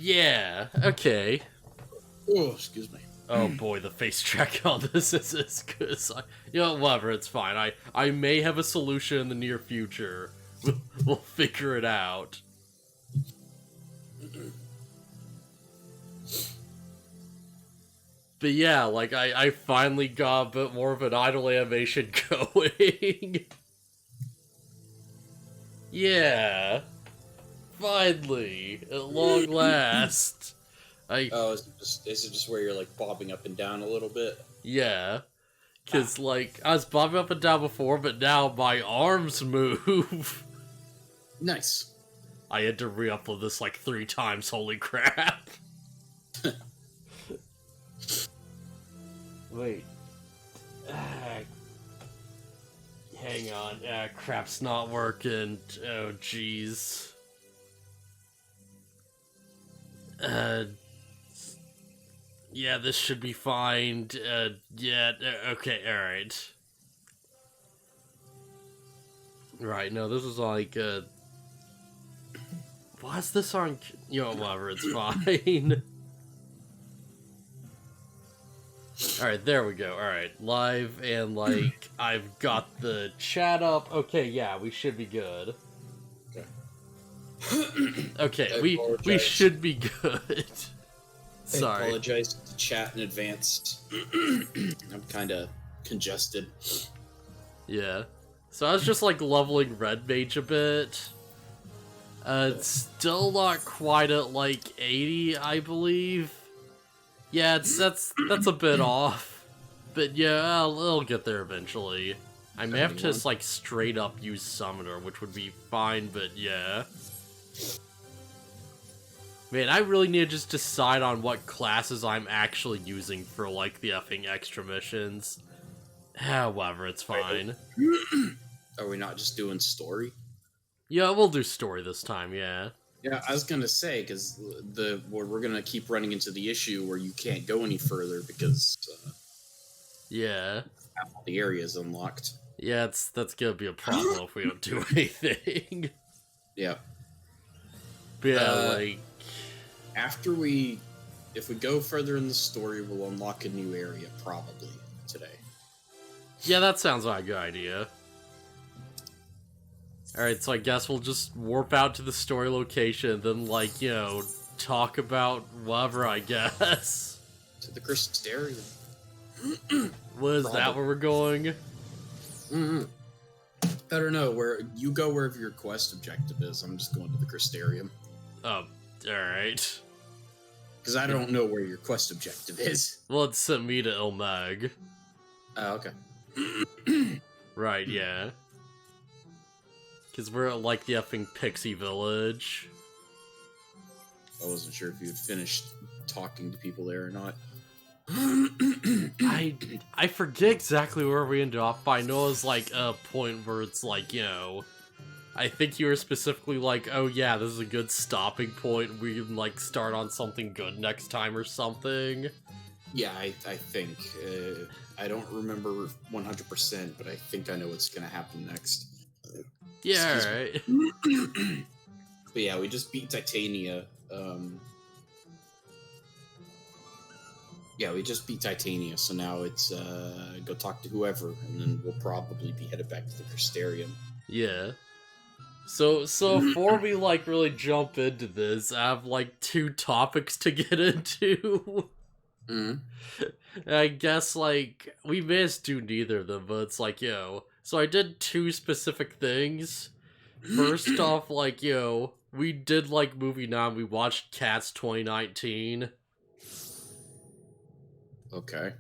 Yeah, okay. Oh, excuse me. Oh boy, the face track on this is as good as whatever, it's fine. I may have a solution in the near future. We'll figure it out. But yeah, like, I finally got a bit more of an idle animation going. Yeah. Finally. At long last. Oh, is it just where you're, like, bobbing up and down a little bit? Yeah. Because, like, I was bobbing up and down before, but now my arms move. Nice. I had to re-upload this, like, 3 times, holy crap. Wait. Hang on. Crap's not working. Oh, jeez. Yeah, this should be fine. Yeah, okay, alright. Right, no, this is like, why's this on... whatever, it's fine. Alright, there we go. Alright, live, and, like, I've got the chat up. Okay, yeah, we should be good. Okay, we should be good. Sorry. I apologize to the chat in advance. I'm kind of congested. Yeah. So I was just, like, leveling Red Mage a bit. It's still not quite at, like, 80, I believe. Yeah, that's a bit off. But yeah, it'll get there eventually. I may have to just, like, straight up use Summoner, which would be fine, but yeah. Man, I really need to just decide on what classes I'm actually using for, like, the effing extra missions. However, it's fine. Are we not just doing story? Yeah, we'll do story this time, yeah. Yeah, I was gonna say, because we're gonna keep running into the issue where you can't go any further because yeah, half all the areas unlocked. Yeah, that's gonna be a problem if we don't do anything. Yeah. But yeah, like... If we go further in the story, we'll unlock a new area, probably, today. Yeah, that sounds like a good idea. Alright, so I guess we'll just warp out to the story location, then, like, talk about whatever, I guess. To the Crystarium. What is that where we're going? Mm-hmm. I don't know, you go wherever your quest objective is. I'm just going to the Crystarium. Oh, alright. Because I don't know where your quest objective is. Well, it sent me to Ilmag. Oh, okay. Right, yeah. Because we're at, like, the effing Pixie Village. I wasn't sure if you had finished talking to people there or not. I forget exactly where we ended up, but I know it was, like, a point where it's, like, I think you were specifically like, oh yeah, this is a good stopping point, we can, like, start on something good next time or something. Yeah, I think. I don't remember 100%, but I think I know what's gonna happen next. Yeah, alright. But yeah, we just beat Titania. Yeah, we just beat Titania, so now it's go talk to whoever, and then we'll probably be headed back to the Crystarium. Yeah. So before we, like, really jump into this, I have, like, 2 topics to get into. I guess, like, we may as do neither of them, but it's like, so I did 2 specific things. First off, like, we did, like, movie 9, we watched Cats 2019. Okay.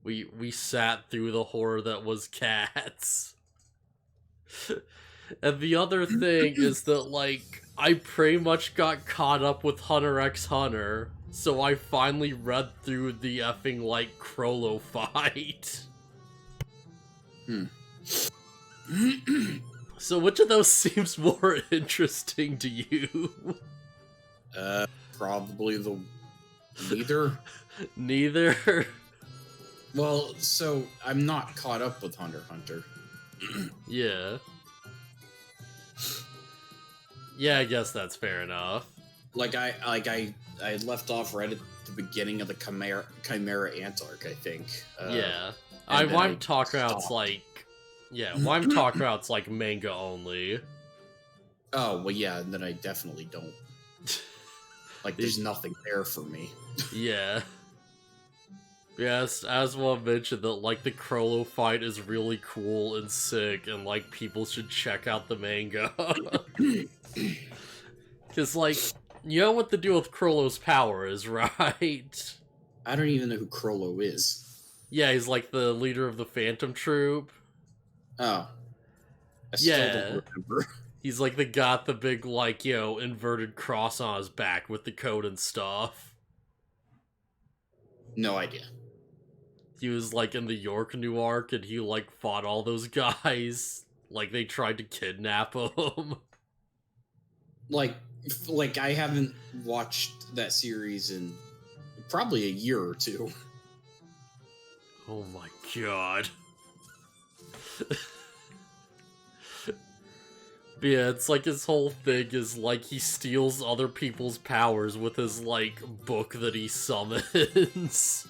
We sat through the horror that was Cats. And the other thing is that, like, I pretty much got caught up with Hunter x Hunter, so I finally read through the effing, like, Crollo fight. So which of those seems more interesting to you? Probably neither. Neither? Well, so, I'm not caught up with Hunter x Hunter. Yeah. Yeah, I guess that's fair enough. I left off right at the beginning of the Chimera Ant arc, I think. Yeah. And What then I'm talking about, it's like... Yeah, what I'm talking about, it's like manga only. Oh, well, yeah, and then I definitely don't. Like, there's nothing there for me. Yeah. Yes, as one mentioned that, like, the Chrollo fight is really cool and sick, and, like, people should check out the manga. Because, like, you know what the deal with Chrollo's power is, right? I don't even know who Chrollo is. Yeah, he's, like, the leader of the Phantom Troop. Oh. I still don't remember. He's, like, the big, like, you know, inverted cross on his back with the code and stuff. No idea. He was, like, in the York New arc, and he, like, fought all those guys. Like, they tried to kidnap him. Like, I haven't watched that series in probably a year or two. Oh my god. But yeah, it's like his whole thing is, like, he steals other people's powers with his, like, book that he summons.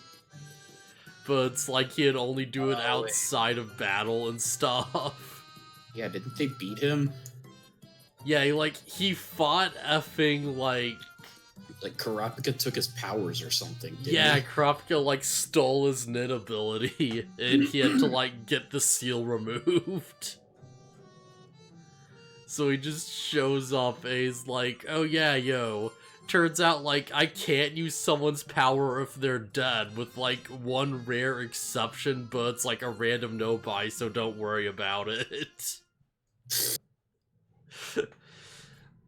But it's like he'd only do it outside of battle and stuff. Yeah, didn't they beat him? Yeah, he fought effing, like... Like, Kurapika took his powers or something, Yeah, Kurapika, like, stole his Nin ability, and he had to, like, get the seal removed. So he just shows up and he's like, oh yeah, yo, turns out, like, I can't use someone's power if they're dead, with, like, one rare exception, but it's, like, a random no-buy, so don't worry about it.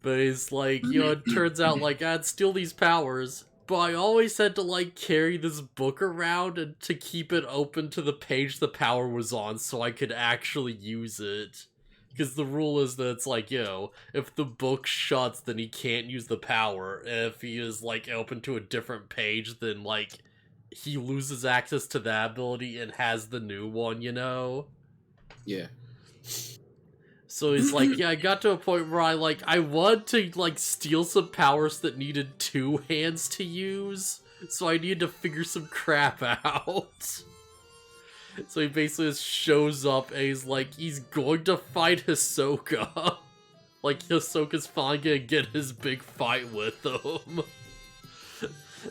But he's like, you know, it turns out, like, I'd steal these powers, but I always had to, like, carry this book around and to keep it open to the page the power was on so I could actually use it. Because the rule is that it's like, yo, if the book shuts, then he can't use the power. If he is, like, open to a different page, then, like, he loses access to that ability and has the new one, you know? Yeah. So he's like, yeah, I got to a point where I wanted to, like, steal some powers that needed two hands to use, so I needed to figure some crap out. So he basically just shows up and he's like, he's going to fight Hisoka. Like, Hisoka's finally gonna get his big fight with them.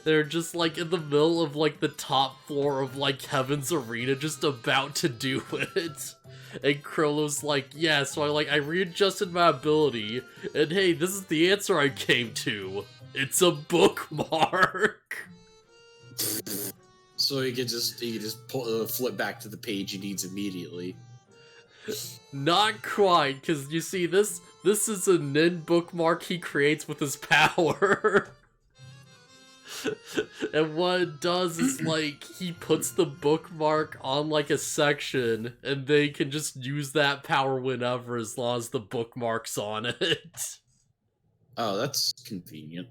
They're just, like, in the middle of, like, the top floor of, like, Heaven's Arena, just about to do it. And Chrollo's like, yeah, so I readjusted my ability, and hey, this is the answer I came to. It's a bookmark. So he could just flip back to the page he needs immediately. Not quite, because you see, this is a Nin bookmark he creates with his power. And what it does is, like, he puts the bookmark on, like, a section, and they can just use that power whenever as long as the bookmark's on it. Oh, that's convenient.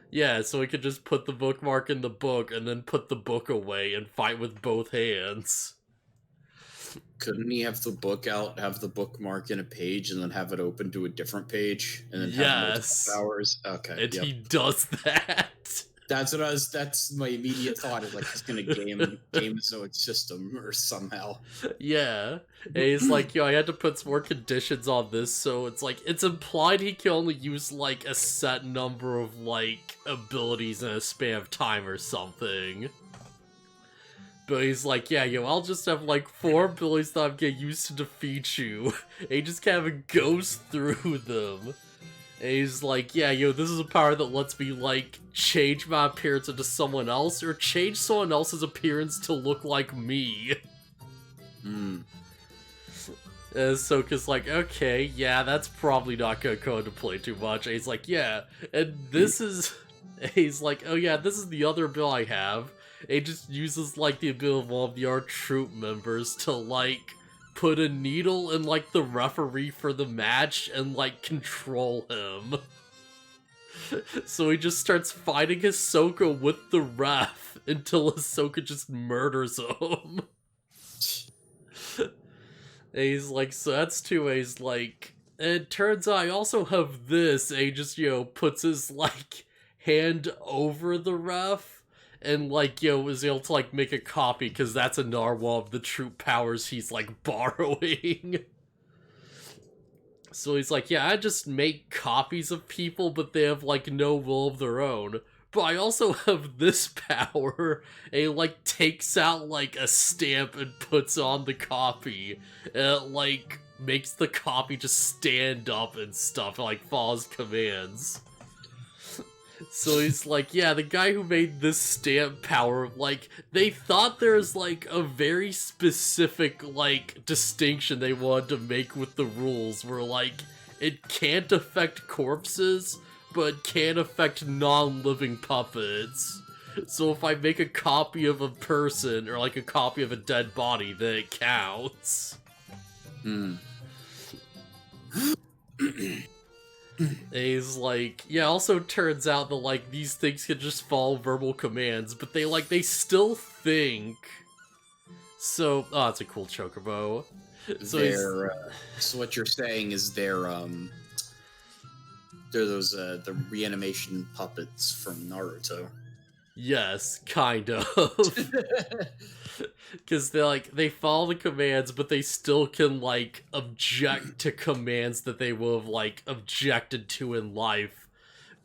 Yeah, so he could just put the bookmark in the book, and then put the book away and fight with both hands. Couldn't he have the book out, have the bookmark in a page, and then have it open to a different page, and then have multiple powers? Okay, and he does that. That's my immediate thought, is like he's gonna game his own system or somehow. Yeah. And he's like, yo, I had to put some more conditions on this, so it's like, it's implied he can only use, like, a set number of, like, abilities in a span of time or something. But he's like, yeah, yo, I'll just have, like, 4 abilities that I'm getting used to defeat you. And he just kind of goes through them. And he's like, yeah, yo, this is a power that lets me, like, change my appearance into someone else, or change someone else's appearance to look like me. And Ahsoka's like, okay, yeah, that's probably not gonna come into play too much. And he's like, yeah, and this is... He's like, oh yeah, this is the other ability I have. It just uses, like, the ability of one of our troop members to, like, put a needle in, like, the referee for the match and, like, control him. So he just starts fighting Ahsoka with the ref until Ahsoka just murders him. And he's like, so that's 2 ways, like, And it turns out I also have this, and he just, puts his, like, hand over the ref, and, like, was able to, like, make a copy, because that's a narwhal of the troop powers he's, like, borrowing. So he's like, yeah, I just make copies of people, but they have, like, no will of their own. But I also have this power, and he, like, takes out, like, a stamp and puts on the copy, and it, like, makes the copy just stand up and stuff, and, like, follows commands. So he's like, yeah, the guy who made this stamp power, like, they thought there's, like, a very specific, like, distinction they wanted to make with the rules, where, like, it can't affect corpses, but can affect non-living puppets. So if I make a copy of a person, or, like, a copy of a dead body, then it counts. And he's like, yeah, also turns out that, like, these things can just follow verbal commands, but they still think. So, oh, it's a cool chocobo. So so what you're saying is they're those, the reanimation puppets from Naruto. Yes, kind of. Because they follow the commands, but they still can, like, object to commands that they will have, like, objected to in life.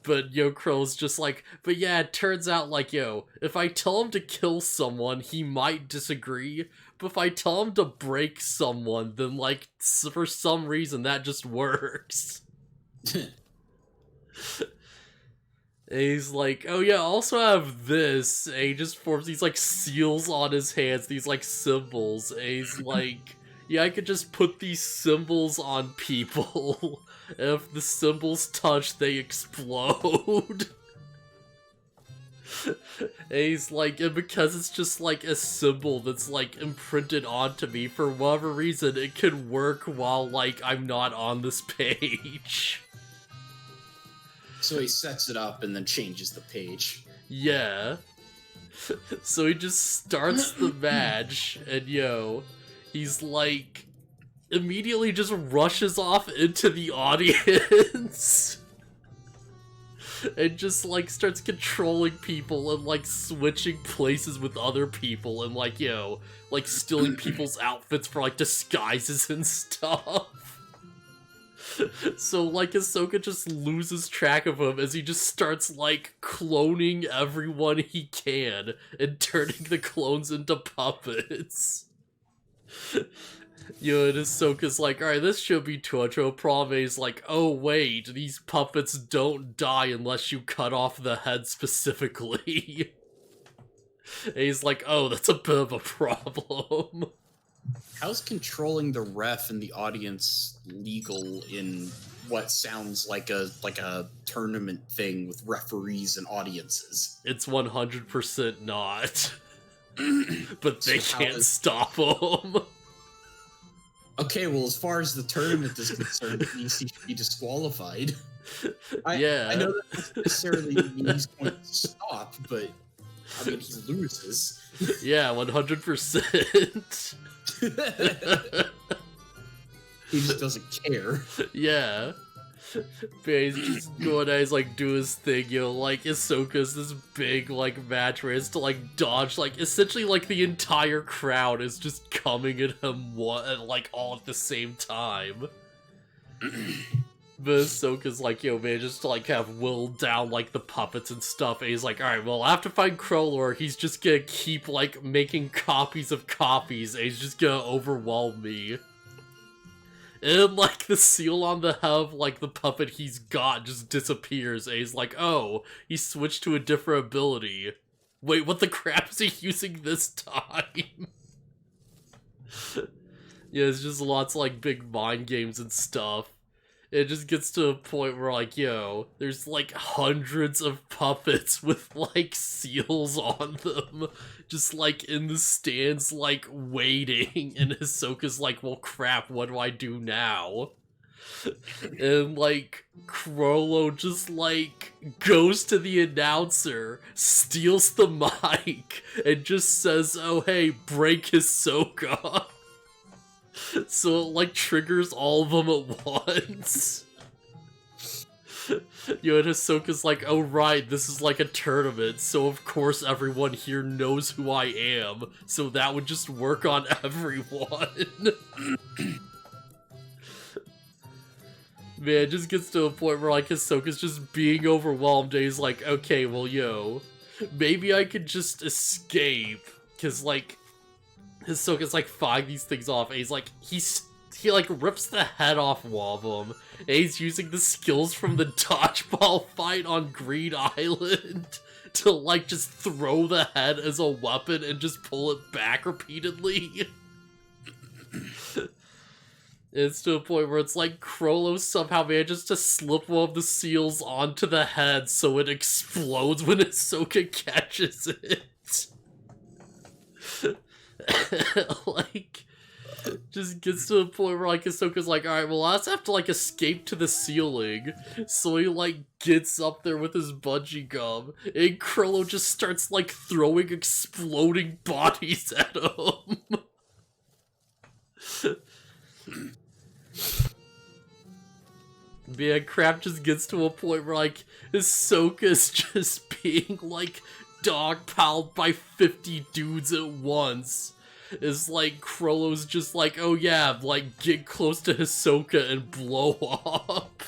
But Crow's just like, but yeah, it turns out, like, if I tell him to kill someone, he might disagree, but if I tell him to break someone, then, like, for some reason, that just works. And he's like, oh yeah, also have this, and he just forms these, like, seals on his hands, these, like, symbols, and he's like, yeah, I could just put these symbols on people, and if the symbols touch, they explode. And he's like, and because it's just, like, a symbol that's, like, imprinted onto me, for whatever reason, it can work while, like, I'm not on this page. So he sets it up and then changes the page. Yeah. So he just starts the match, and he's like, immediately just rushes off into the audience. And just, like, starts controlling people and, like, switching places with other people and, like, like, stealing people's outfits for, like, disguises and stuff. So, like, Ahsoka just loses track of him as he just starts, like, cloning everyone he can and turning the clones into puppets. And Ahsoka's like, alright, this should be Tuocho. Prave's like, oh wait, these puppets don't die unless you cut off the head specifically. And he's like, oh, that's a bit of a problem. How's controlling the ref and the audience legal in what sounds like a tournament thing with referees and audiences? It's 100% not. But they can't stop him. Okay, well, as far as the tournament is concerned, he should be disqualified. I know that doesn't necessarily mean he's going to stop, but I mean, he loses. Yeah, 100%. He just doesn't care. Yeah. But he's just going out, he's like doing his thing, like Ahsoka's this big, like, match where he has to, like, dodge, like, essentially, like, the entire crowd is just coming at him, like, all at the same time. But Ahsoka's like, man, just to, like, have willed down, like, the puppets and stuff, and he's like, alright, well, I have to find Krolor, he's just gonna keep, like, making copies of copies, and he's just gonna overwhelm me. And, like, the seal on the head of, like, the puppet he's got just disappears, and he's like, oh, he switched to a different ability. Wait, what the crap is he using this time? Yeah, it's just lots of, like, big mind games and stuff. It just gets to a point where, like, there's, like, hundreds of puppets with, like, seals on them. Just, like, in the stands, like, waiting. And Ahsoka's like, well, crap, what do I do now? And, like, Krollo just, like, goes to the announcer, steals the mic, and just says, oh, hey, break Ahsoka. So it, like, triggers all of them at once. And Hisoka's like, oh right, this is like a tournament, so of course everyone here knows who I am, so that would just work on everyone. Man, it just gets to a point where, like, Hisoka's just being overwhelmed, and he's like, okay, well, maybe I could just escape, because, like, Hisoka's, like, fighting these things off, and he's like, he, like, rips the head off one of them, and he's using the skills from the dodgeball fight on Green Island to, like, just throw the head as a weapon and just pull it back repeatedly. It's to a point where it's like Chrollo somehow manages to slip one of the seals onto the head so it explodes when Hisoka catches it. Like, just gets to a point where, like, Hisoka's like, alright, well, I have to, like, escape to the ceiling. So he, like, gets up there with his bungee gum, and Chrollo just starts, like, throwing exploding bodies at him. Man, crap just gets to a point where, like, Hisoka's just being, like, dogpiled by 50 dudes at once. It's like, Chrollo's just like, oh yeah, like, get close to Hisoka and blow up.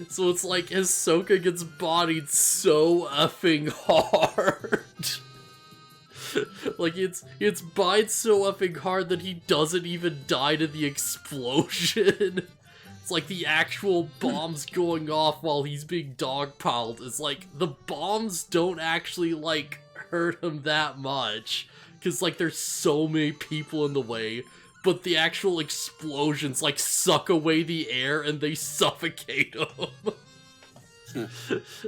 So it's like, Hisoka gets bodied so effing hard. Like, it's bodied so effing hard that he doesn't even die to the explosion. It's like the actual bombs going off while he's being dogpiled. It's like, the bombs don't actually, like, hurt him that much. Because, like, there's so many people in the way. But the actual explosions, like, suck away the air and they suffocate him.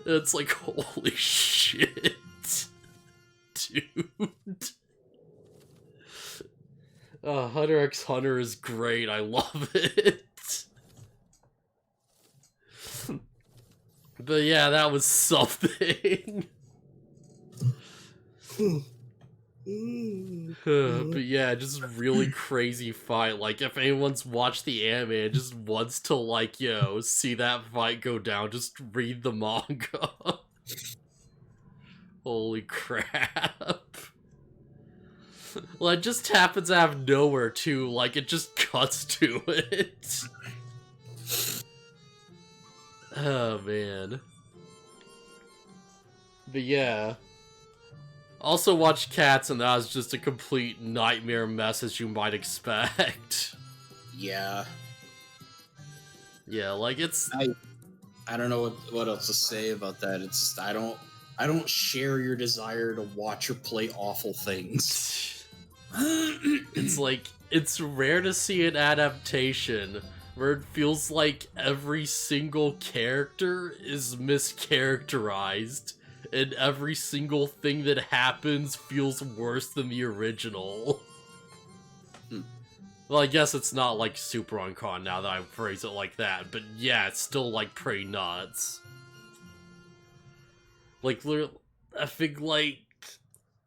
It's like, holy shit. Dude. Hunter x Hunter is great. I love it. But yeah, that was something. But yeah, just really crazy fight. Like, if anyone's watched the anime and just wants to, like, see that fight go down, just read the manga. Holy crap. Well, it just happens out of nowhere, too. Like, it just cuts to it. Oh, man. But yeah. Also watched Cats, and that was just a complete nightmare mess, as you might expect. Yeah. Yeah, like, it's... I don't know what else to say about that. It's just, I don't share your desire to watch or play awful things. It's like, it's rare to see an adaptation where it feels like every single character is mischaracterized, and every single thing that happens feels worse than the original. Well, I guess it's not, like, super uncommon now that I phrase it like that, but yeah, it's still, like, pretty nuts. Like, literally, I think, like,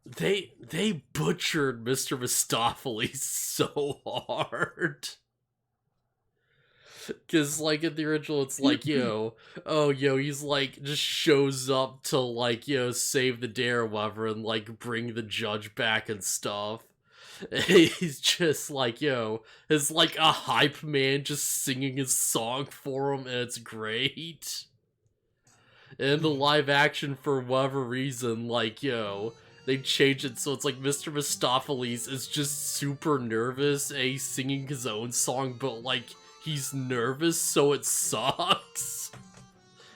they butchered Mr. Mistopheles so hard. Because, like, in the original, it's like, he's, like, just shows up to, like, save the day or whatever, and, like, bring the judge back and stuff. And he's just, like, is, like, a hype man just singing his song for him, and it's great. And the live action, for whatever reason, like, they changed it so it's like Mr. Mistopheles is just super nervous, and he's singing his own song, but, like, he's nervous, so it sucks.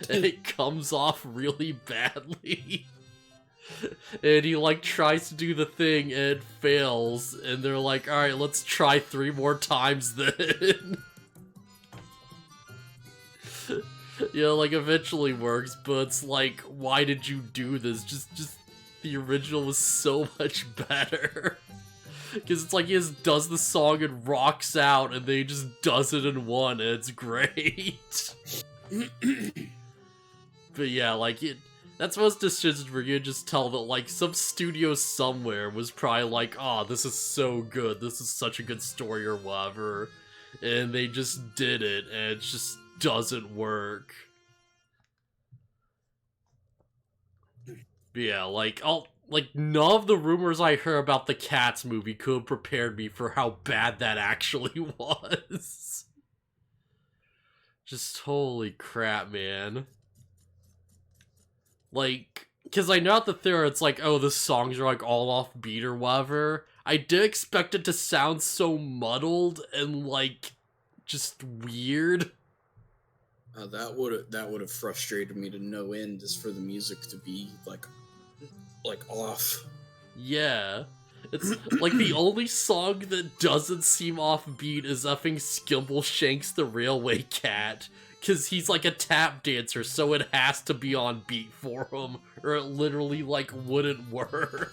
And it comes off really badly. And he, like, tries to do the thing, and it fails, and they're like, alright, let's try 3 more times then. Like, eventually works, but it's like, why did you do this? Just the original was so much better. Because it's like he just does the song and rocks out, and then he just does it in one, and it's great. But yeah, like, That's most decisions where you just tell that, like, some studio somewhere was probably like, oh, this is so good, this is such a good story or whatever, and they just did it, and it just doesn't work. But yeah, like, none of the rumors I heard about the Cats movie could have prepared me for how bad that actually was. Just holy crap, man. Like, because I know at the theater it's like, oh, the songs are like all off beat or whatever. I did expect it to sound so muddled and like just weird. That would have frustrated me to no end, just for the music to be like off. Yeah. It's like the only song that doesn't seem offbeat is effing Skimbleshanks the Railway Cat. Because he's like a tap dancer, so it has to be on beat for him, or it literally, like, wouldn't work.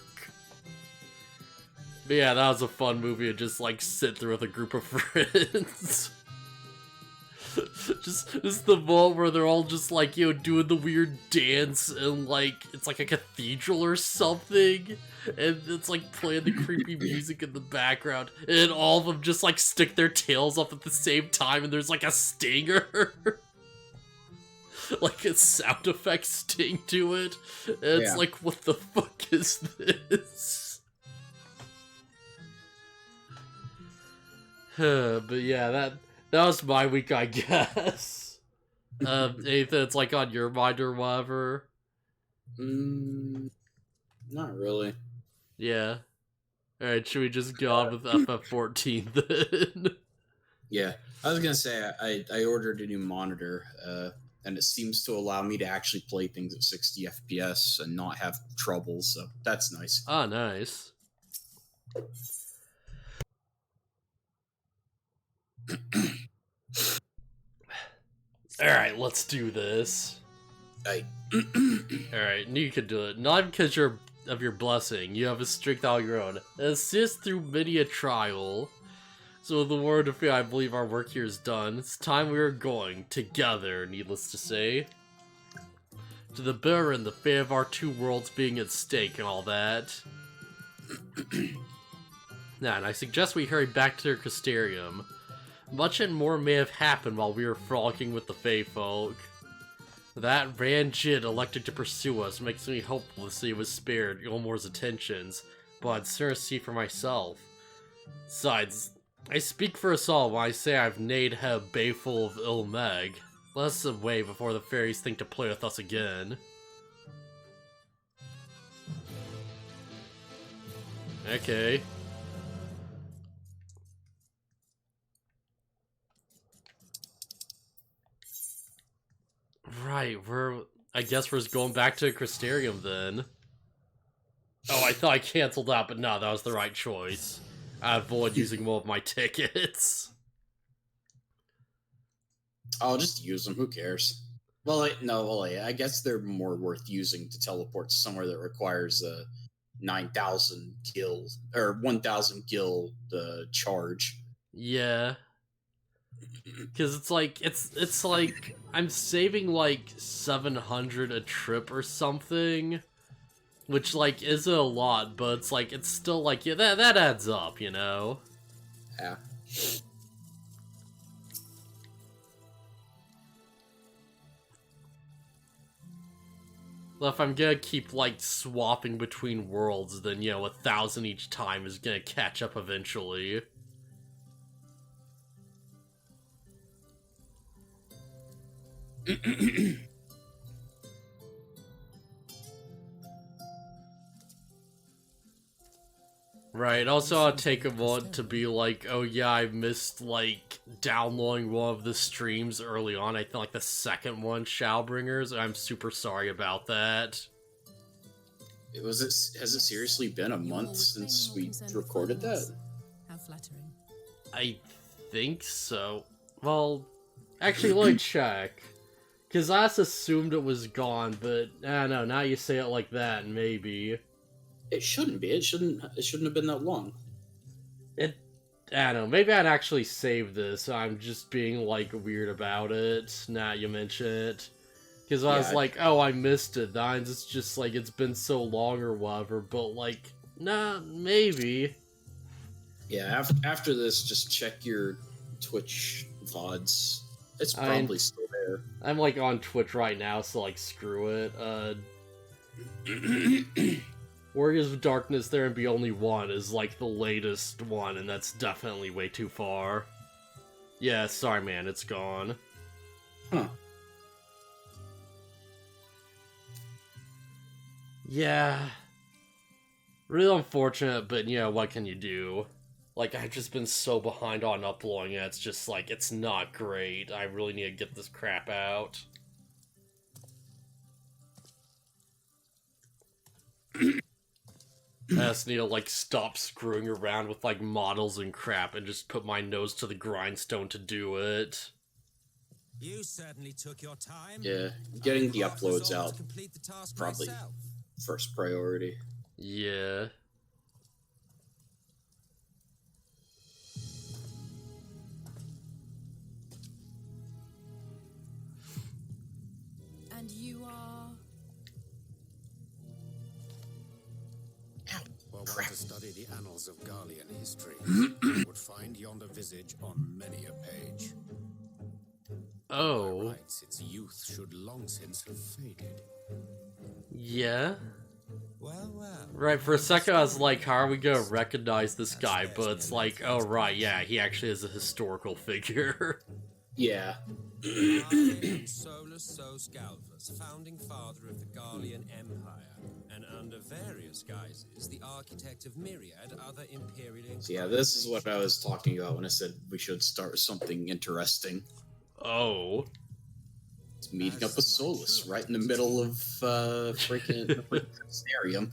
But yeah, that was a fun movie to just, like, sit through with a group of friends. just the moment where they're all just, like, you know, doing the weird dance, and, like, it's like a cathedral or something, and it's, like, playing the creepy music in the background, and all of them just, like, stick their tails up at the same time, and there's, like, a stinger. Like a sound effect sting to it, and it's like, what the fuck is this? But yeah, that was my week, I guess. Anything that's like on your mind or whatever? Not really. Yeah. Alright, should we just go on with FF14 then? Yeah, I was gonna say I ordered a new monitor, and it seems to allow me to actually play things at 60 FPS and not have trouble, so that's nice. Oh, nice. Alright, let's do this. Alright, you can do it. Not because of your blessing, you have a strength all your own. Assist through many a trial. So with the word of fear, I believe our work here is done. It's time we are going, together, needless to say. To the bitter and the fate of our two worlds being at stake and all that. Now, and I suggest we hurry back to their Crystarium. Much and more may have happened while we were frolicking with the Fae folk. That Ranjit elected to pursue us makes me hopeful to see he was spared Ilmore's attentions, but I'd sooner see for myself. Besides, I speak for us all when I say I've made Heb bayful of ill meg. Let us away before the fairies think to play with us again. Okay. Right, I guess we're just going back to Crystarium then. Oh, I thought I canceled out, but no, that was the right choice. I avoid using one of my tickets. I'll just use them, who cares? Well, I guess they're more worth using to teleport to somewhere that requires a 9,000 gil, or 1,000 gil charge. Yeah. Because it's like, I'm saving like 700 a trip or something. Which, like, isn't a lot, but it's like, it's still like, yeah, that adds up, you know? Yeah. Well, if I'm gonna keep, like, swapping between worlds, then, you know, 1,000 each time is gonna catch up eventually. Right, also I'll take a moment to be like, oh yeah, I missed, like, downloading one of the streams early on. I think, like, the second one, Shadowbringers. I'm super sorry about that. Has it seriously been a month since we recorded that? How flattering. I think so. Well, actually, let me check. Because I just assumed it was gone, but I don't know, now you say it like that, maybe. It shouldn't be. It shouldn't have been that long. I don't know, maybe I'd actually save this. I'm just being, like, weird about it, now you mention it. Because I was like, oh, I missed it. It's just like, it's been so long or whatever. But like, nah, maybe. Yeah, after this, just check your Twitch VODs. It's probably still there. I'm like on Twitch right now, so like, screw it. Warriors of Darkness, There and Be Only One is like the latest one, and that's definitely way too far. Yeah, sorry man, it's gone. Huh. Yeah. Really unfortunate, but you know, what can you do? Like, I've just been so behind on uploading it, it's just like, it's not great. I really need to get this crap out. I just need to, like, stop screwing around with, like, models and crap and just put my nose to the grindstone to do it. You certainly took your time. Yeah, getting the uploads out probably first priority. Yeah. And you are... Well, one to study the annals of Garlean history, you would find yonder visage on many a page. Oh. By rights, its youth should long since have faded. Yeah? Well, well. Right, for a second I was like, how are we gonna recognize this guy? But it's like, oh right, yeah, he actually is a historical figure. Yeah. Solus Sos Galvus, founding father of the Garlean Empire, and under various guises, the architect of myriad other imperial... So yeah, this is what I was talking about when I said we should start something interesting. Oh. It's meeting up with Solus right in the middle of freaking Snarium.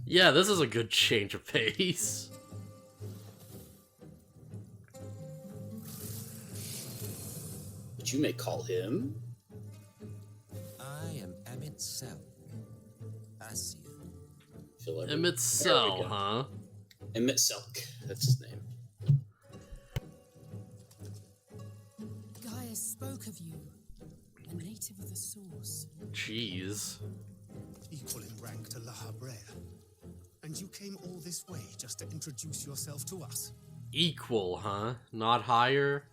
Yeah, this is a good change of pace. But you may call him... I am Emet-Selch. I see you. Emet-Selch, huh? Emet-Selch, that's his name. Gaia spoke of you, a native of the Source. Jeez. Equal in rank to La Habrea. And you came all this way just to introduce yourself to us? Equal, huh? Not higher?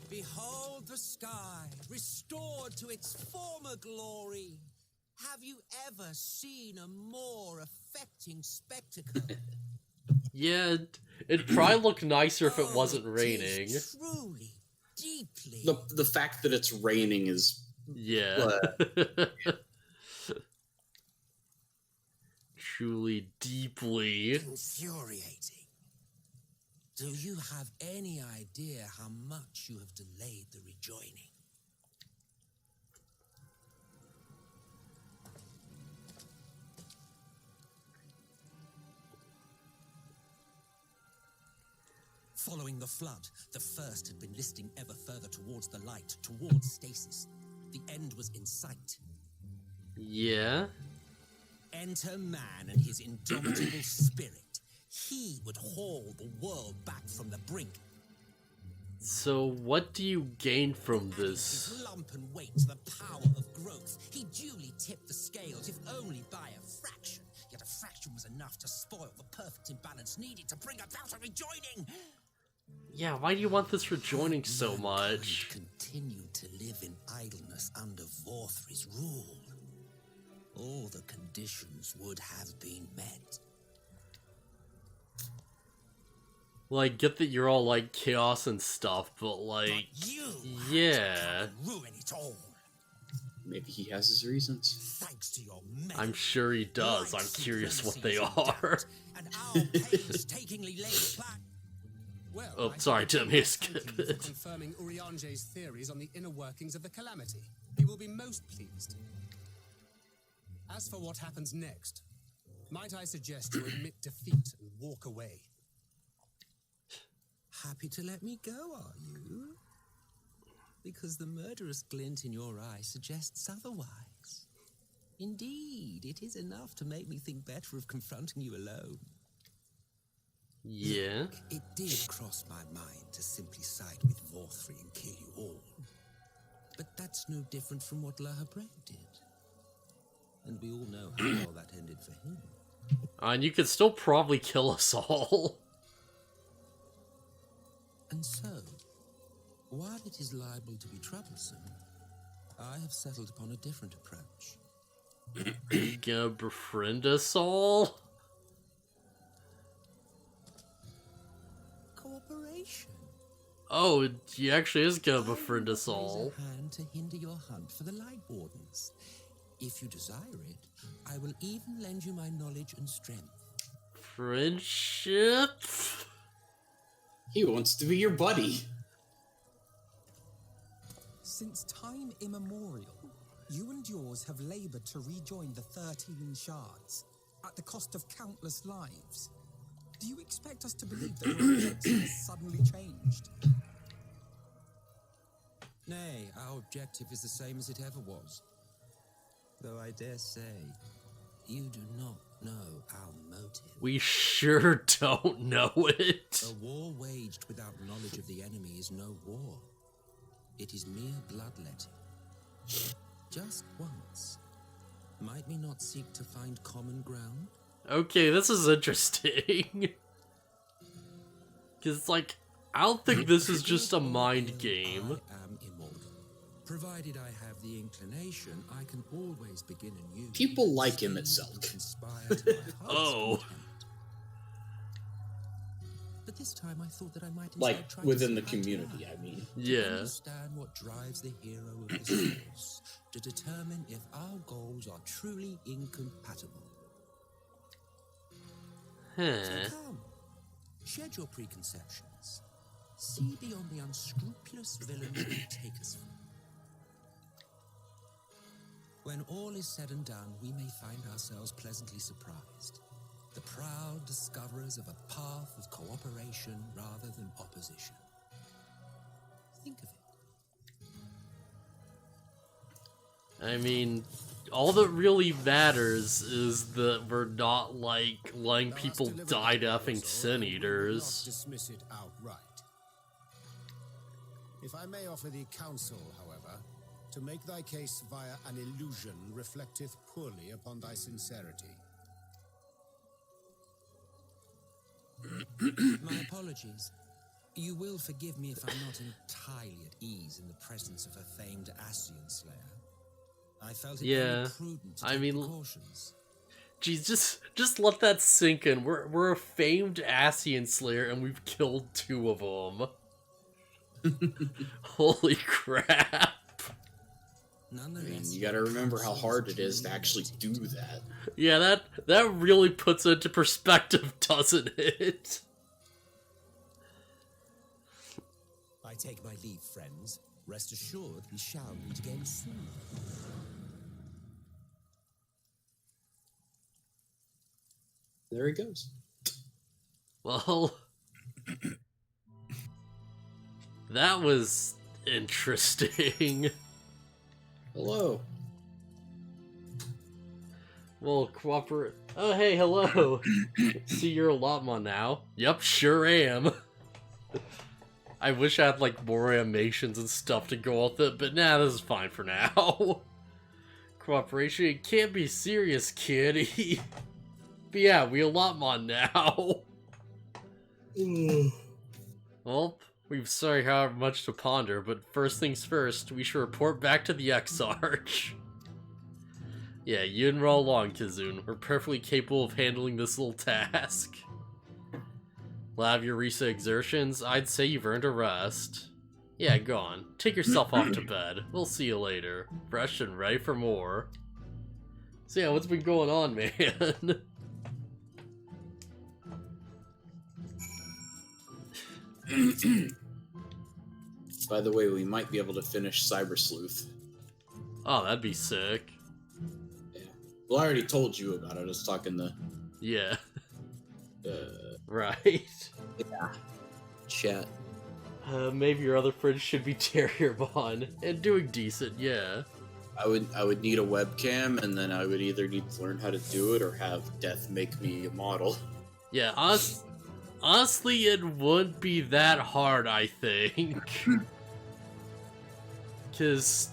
Behold the sky, restored to its former glory. Have you ever seen a more affecting spectacle? Yeah, it'd probably look nicer if it wasn't raining. Truly, deeply. The fact that it's raining is... Yeah. Truly, deeply. Infuriating. Do you have any idea how much you have delayed the rejoining? Following the flood, the first had been listing ever further towards the light, towards stasis. The end was in sight. Yeah? Enter man and his indomitable spirit. He would haul the world back from the brink. So what do you gain from Adding this? his lump and weight to the power of growth, he duly tipped the scales, if only by a fraction. Yet a fraction was enough to spoil the perfect imbalance needed to bring about a rejoining. Yeah, why do you want this rejoining so much? Continued to live in idleness under Vorthri's rule. All the conditions would have been met. Like, get that you're all like chaos and stuff, but like, But you yeah. ruin it all. Maybe he has his reasons. Thanks to your I'm sure he does. I'm curious what they are. And our painstakingly laid plan. Well, Oh, I sorry, think Tim, we you can skip thank you for it. confirming Uriange's theories on the inner workings of the Calamity. He will be most pleased. As for what happens next, might I suggest you admit defeat and walk away? Happy to let me go, are you? Because the murderous glint in your eye suggests otherwise. Indeed, it is enough to make me think better of confronting you alone. Yeah. It did cross my mind to simply side with Vorthri and kill you all. But that's no different from what Lahabrek did. And we all know how well that ended for him. And you could still probably kill us all. And so, while it is liable to be troublesome, I have settled upon a different approach. You gonna befriend us all? Cooperation. Oh, he actually is gonna befriend us all. I will raise a hand to hinder your hunt for the Light Wardens. If you desire it, I will even lend you my knowledge and strength. Friendship? He wants to be your buddy. Since time immemorial, you and yours have labored to rejoin the 13 shards, at the cost of countless lives. Do you expect us to believe that your objective has suddenly changed? Nay, our objective is the same as it ever was. Though I dare say, you do not know our motive. We sure don't know it. A war waged without knowledge of the enemy is no war. It is mere bloodletting. Just once. Might we not seek to find common ground? Okay, this is interesting. Because, like, I don't think this is just a mind game. I am immortal. Provided I have the inclination, I can always begin anew. People like Emet-Selch. Oh. But this time I thought that I might Like, try within to the see eye to community, eye, I mean. to Yeah. understand what drives the hero of the source, to determine if our goals are truly incompatible. Huh. So come, shed your preconceptions. See beyond the unscrupulous villains who take us for. When all is said and done, we may find ourselves pleasantly surprised. The proud discoverers of a path of cooperation rather than opposition. Think of it. I mean, all that really matters is that we're not, like, letting people die to effing sin eaters. Dismiss it outright. If I may offer thee counsel, however, to make thy case via an illusion reflecteth poorly upon thy sincerity. My apologies. You will forgive me if I'm not entirely at ease in the presence of a famed Ascian Slayer. I felt it only prudent to take precautions. Geez, just let that sink in. We're a famed Ascian Slayer, and we've killed 2 of them. Holy crap! Nonetheless, you gotta remember how hard it is to actually do that. Yeah, that really puts it into perspective, doesn't it? I take my leave, friends. Rest assured, we shall meet again soon. There he goes. Well, that was interesting. Hello. Well, cooperate. Oh, hey, hello. See, you're a Lotma now. Yep, sure am. I wish I had, like, more animations and stuff to go with it, but nah, this is fine for now. Cooperation, it can't be serious, kid. But yeah, we a Lotma now. Well, we've sorry however much to ponder, but first things first, we should report back to the Exarch. Yeah, you didn't roll along, Kizun. We're perfectly capable of handling this little task. Well, have your recent exertions, I'd say you've earned a rest. Yeah, go on. Take yourself off to bed. We'll see you later. Fresh and ready for more. So yeah, what's been going on, man? By the way, we might be able to finish Cyber Sleuth. Oh, that'd be sick. Yeah. Well, I already told you about it. I was talking to... Yeah. Right. Yeah. Chat. Maybe your other friends should be Terrierbon and doing decent, yeah. I would need a webcam, and then I would either need to learn how to do it or have Death make me a model. Yeah, honestly, it wouldn't be that hard, I think. Cause,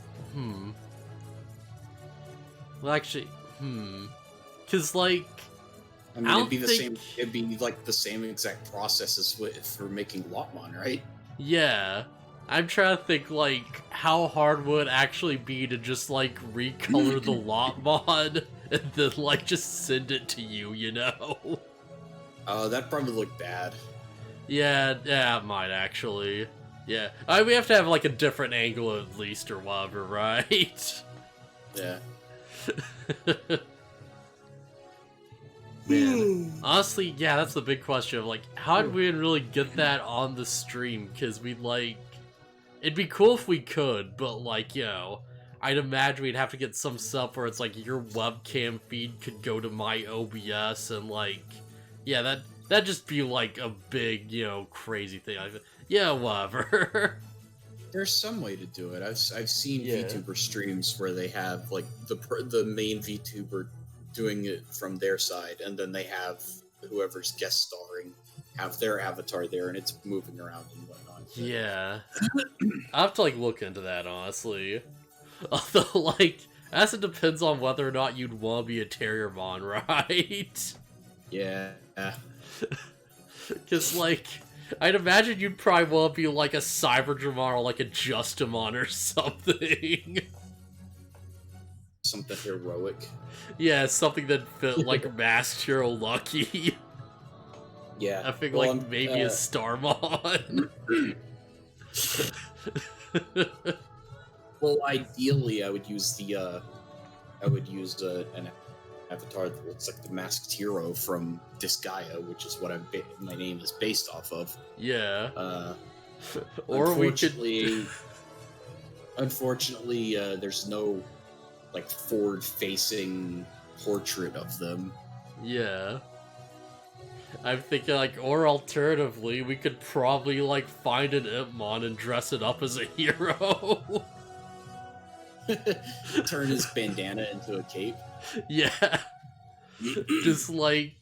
Well, actually, Cause, like... I mean, it'd be the same. It'd be like the same exact process as for making Lotmon, right? Yeah. I'm trying to think, like, how hard would it actually be to just, like, recolor the Lotmon and then, like, just send it to you, you know? Oh, that'd probably look bad. Yeah, it might actually. Yeah. We have to have, like, a different angle at least or whatever, right? Yeah. Man, honestly, yeah, that's the big question of, like, how did we really get that on the stream? Because we'd, like... It'd be cool if we could, but, like, you know, I'd imagine we'd have to get some stuff where it's, like, your webcam feed could go to my OBS, and, like... Yeah, that'd just be, like, a big, you know, crazy thing. Yeah, whatever. There's some way to do it. I've seen VTuber streams where they have, like, the main VTuber doing it from their side, and then they have whoever's guest starring have their avatar there, and it's moving around and whatnot. Yeah. I'll have to, like, look into that, honestly. Although, like, as it depends on whether or not you'd want to be a Terriermon, right? Yeah. Because, like, I'd imagine you'd probably want to be, like, a Cyberdramon or, like, a Justamon or something. Something heroic. Yeah, something that fit, like, MaskedHeroLucky. Yeah. I think, well, like, maybe a Starmon. Well, ideally, I would use an avatar that looks like the Masked Hero from Disgaea, which is what my name is based off of. Yeah. Or unfortunately, there's no, like, forward-facing portrait of them. Yeah. I'm thinking, like, or alternatively, we could probably, like, find an Impmon and dress it up as a hero. Turn his bandana into a cape. Yeah. Just, like,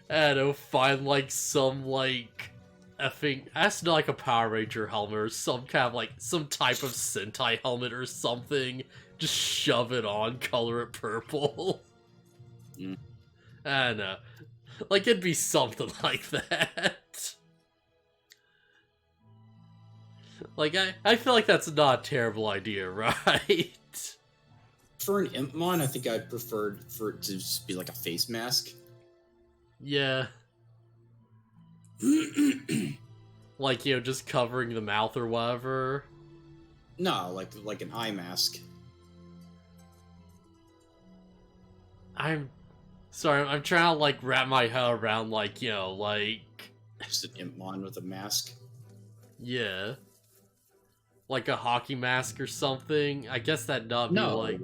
I don't know, find, like, some, like, effing... That's not like a Power Ranger helmet or some kind of, like, some type of Sentai helmet or something. Just shove it on, color it purple. I don't know. Like, it'd be something like that. Like, I feel like that's not a terrible idea, right? For an Impmon, I think I'd prefer for it to just be like a face mask. Yeah. Like, you know, just covering the mouth or whatever. No, like an eye mask. I'm sorry, I'm trying to, like, wrap my head around, like, you know, like... Just an Impmon with a mask? Yeah. Like a hockey mask or something? I guess that'd not be, like...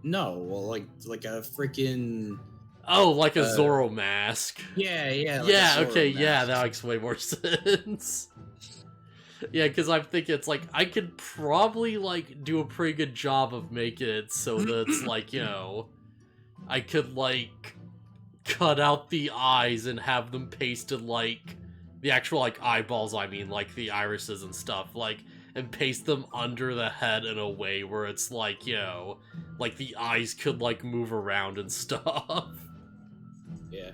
No, well, like a freaking... Oh, like a Zorro mask. Yeah. Like yeah, okay, mask. Yeah, that makes way more sense. Yeah, because I'm thinking it's like, I could probably, like, do a pretty good job of making it so that it's, like, you know... I could, like, cut out the eyes and have them pasted, like, the actual, like, eyeballs, I mean, like, the irises and stuff, like, and paste them under the head in a way where it's, like, you know, like, the eyes could, like, move around and stuff. Yeah.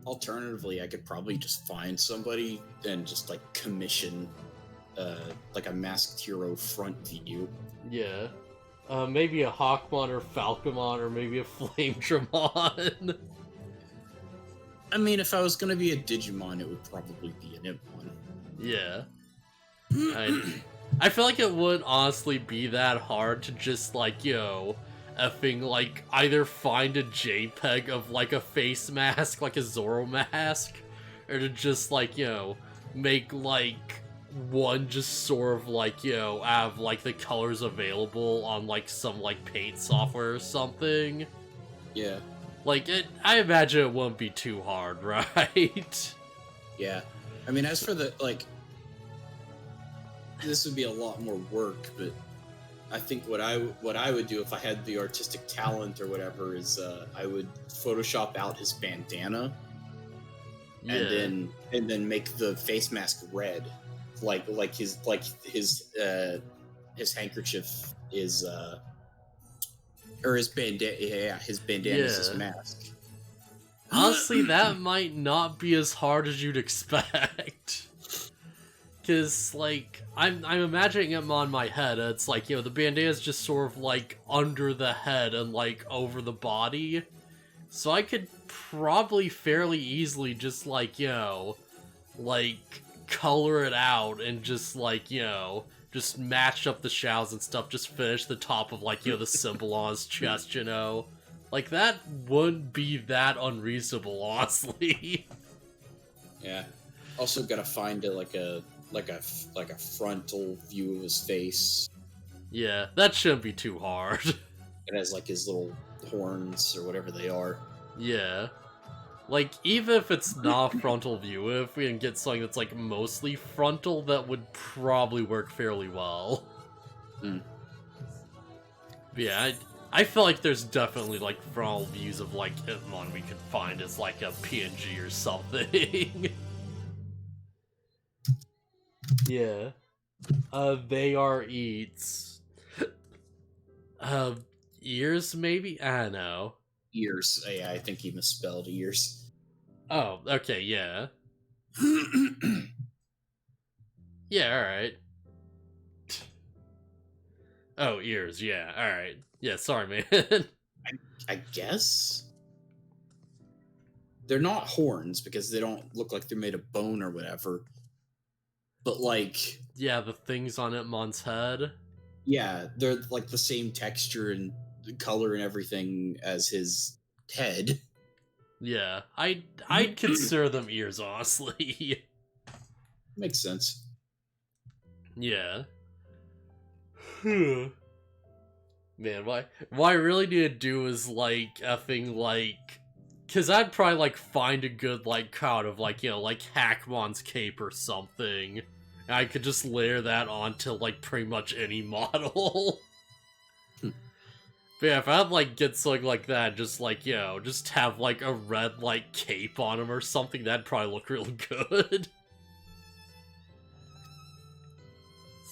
Alternatively, I could probably just find somebody and just, like, commission, like, a Masked Hero front view. Yeah. Maybe a Hawkmon or Falcomon or maybe a Flamedramon. I mean, if I was gonna be a Digimon, it would probably be an Impmon. Yeah. I feel like it wouldn't honestly be that hard to just, like, you know, effing, like, either find a JPEG of, like, a face mask, like a Zorro mask, or to just, like, you know, make, like, one just sort of, like, you know, have, like, the colors available on, like, some, like, paint software or something. Yeah. Like, I imagine it wouldn't be too hard, right? Yeah. I mean, as for the, like, this would be a lot more work, but I think what I would do if I had the artistic talent or whatever is I would Photoshop out his bandana, and then make the face mask red, like his his handkerchief is or his bandana. Yeah, his bandana is his mask. Honestly, that might not be as hard as you'd expect. Cause like I'm imagining him on my head. It's like, you know, the bandana's just sort of like under the head and like over the body. So I could probably fairly easily just like, you know, like color it out and just like, you know, just match up the shrouds and stuff, just finish the top of like, you know, the symbol on his chest, you know. Like that wouldn't be that unreasonable, honestly. Yeah. Also gotta find like a frontal view of his face. Yeah, that shouldn't be too hard. It has like his little horns or whatever they are. Yeah. Like, even if it's not frontal view, if we can get something that's like mostly frontal, that would probably work fairly well. Mm. But yeah, I feel like there's definitely like frontal views of like Hitmon we could find as like a PNG or something. Yeah. They are eats. Ears maybe? I don't know. Ears. Yeah, I think he misspelled ears. Oh, okay, yeah. Yeah, alright. Oh, ears, yeah, alright. Yeah, sorry, man. I guess? They're not horns because they don't look like they're made of bone or whatever. But like... Yeah, the things on Hitmon's head. Yeah, they're like the same texture and color and everything as his head. Yeah, I'd consider them ears, honestly. Makes sense. Yeah. Man, what I really need to do is like effing like, cause I'd probably like find a good like crowd of like, you know, like Hackmon's cape or something. And I could just layer that onto like pretty much any model. But yeah, if I'd like get something like that, just like, you know, just have like a red like cape on him or something, that'd probably look really good.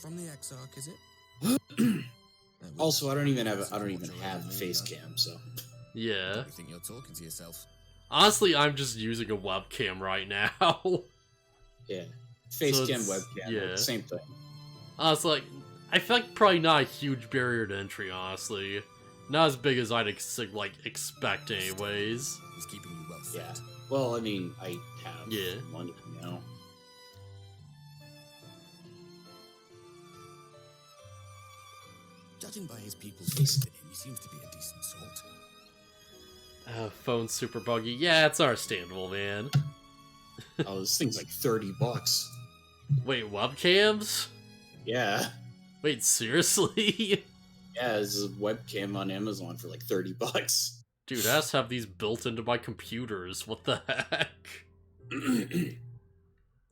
From the Exarch, is it? Also, I don't even have face cam, so Yeah. I think you're talking to yourself. Honestly, I'm just using a webcam right now. Yeah. Face So cam, it's- webcam, yeah. same thing. It's like, I feel like probably not a huge barrier to entry, honestly. Not as big as I'd expect anyways. He's keeping you well fed. Yeah. Well, I mean, I have Yeah. money now. Judging by his people's faith in him, he seems to be a decent sort. Phone's super buggy. Yeah, it's understandable, man. Oh, this thing's like $30. Wait, webcams? Yeah. Wait, seriously? Yeah, there's a webcam on Amazon for like $30. Dude, I just have these built into my computers. What the heck?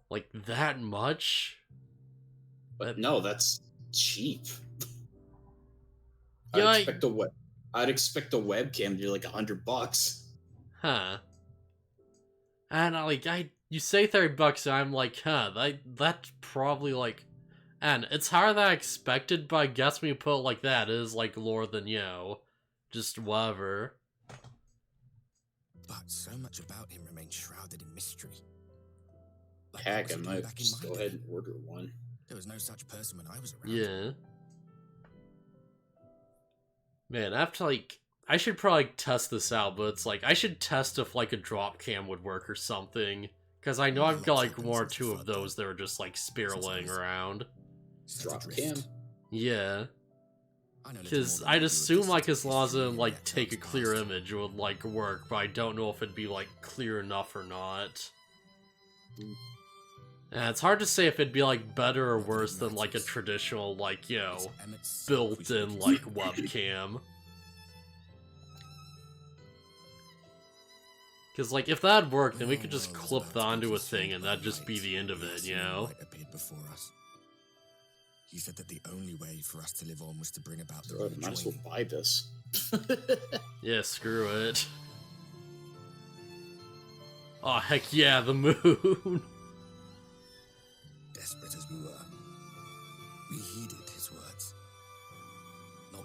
Like, that much? But no, that's cheap. Yeah, I'd expect a webcam to be like $100. Huh. And you say $30, and I'm like, huh, that's probably like, and it's higher than I expected, but I guess when you put it like that, it is like lower than, you know, just whatever. But so much about him remains shrouded in mystery. Like, Heck, what I was he doing might back in just my go day? ahead and order one. There was no such person when I was around. Yeah. Man, I should probably test this out, but it's like, I should test if like a drop cam would work or something. Because I know I've got like one or two of those that are just like spiraling around. Drop cam. Yeah. Because I'd assume like as long as it like take a clear image it would like work, but I don't know if it'd be like clear enough or not. And it's hard to say if it'd be like better or worse than like a traditional like, you know, built-in like webcam. Because like if that'd work, then we could just clip that onto a thing and that'd just be the end of it, you know? He said that the only way for us to live on was to bring about the So I might as well rejoining. buy this. Yeah, screw it. Oh heck yeah, the moon! Desperate as we were, we heeded his words.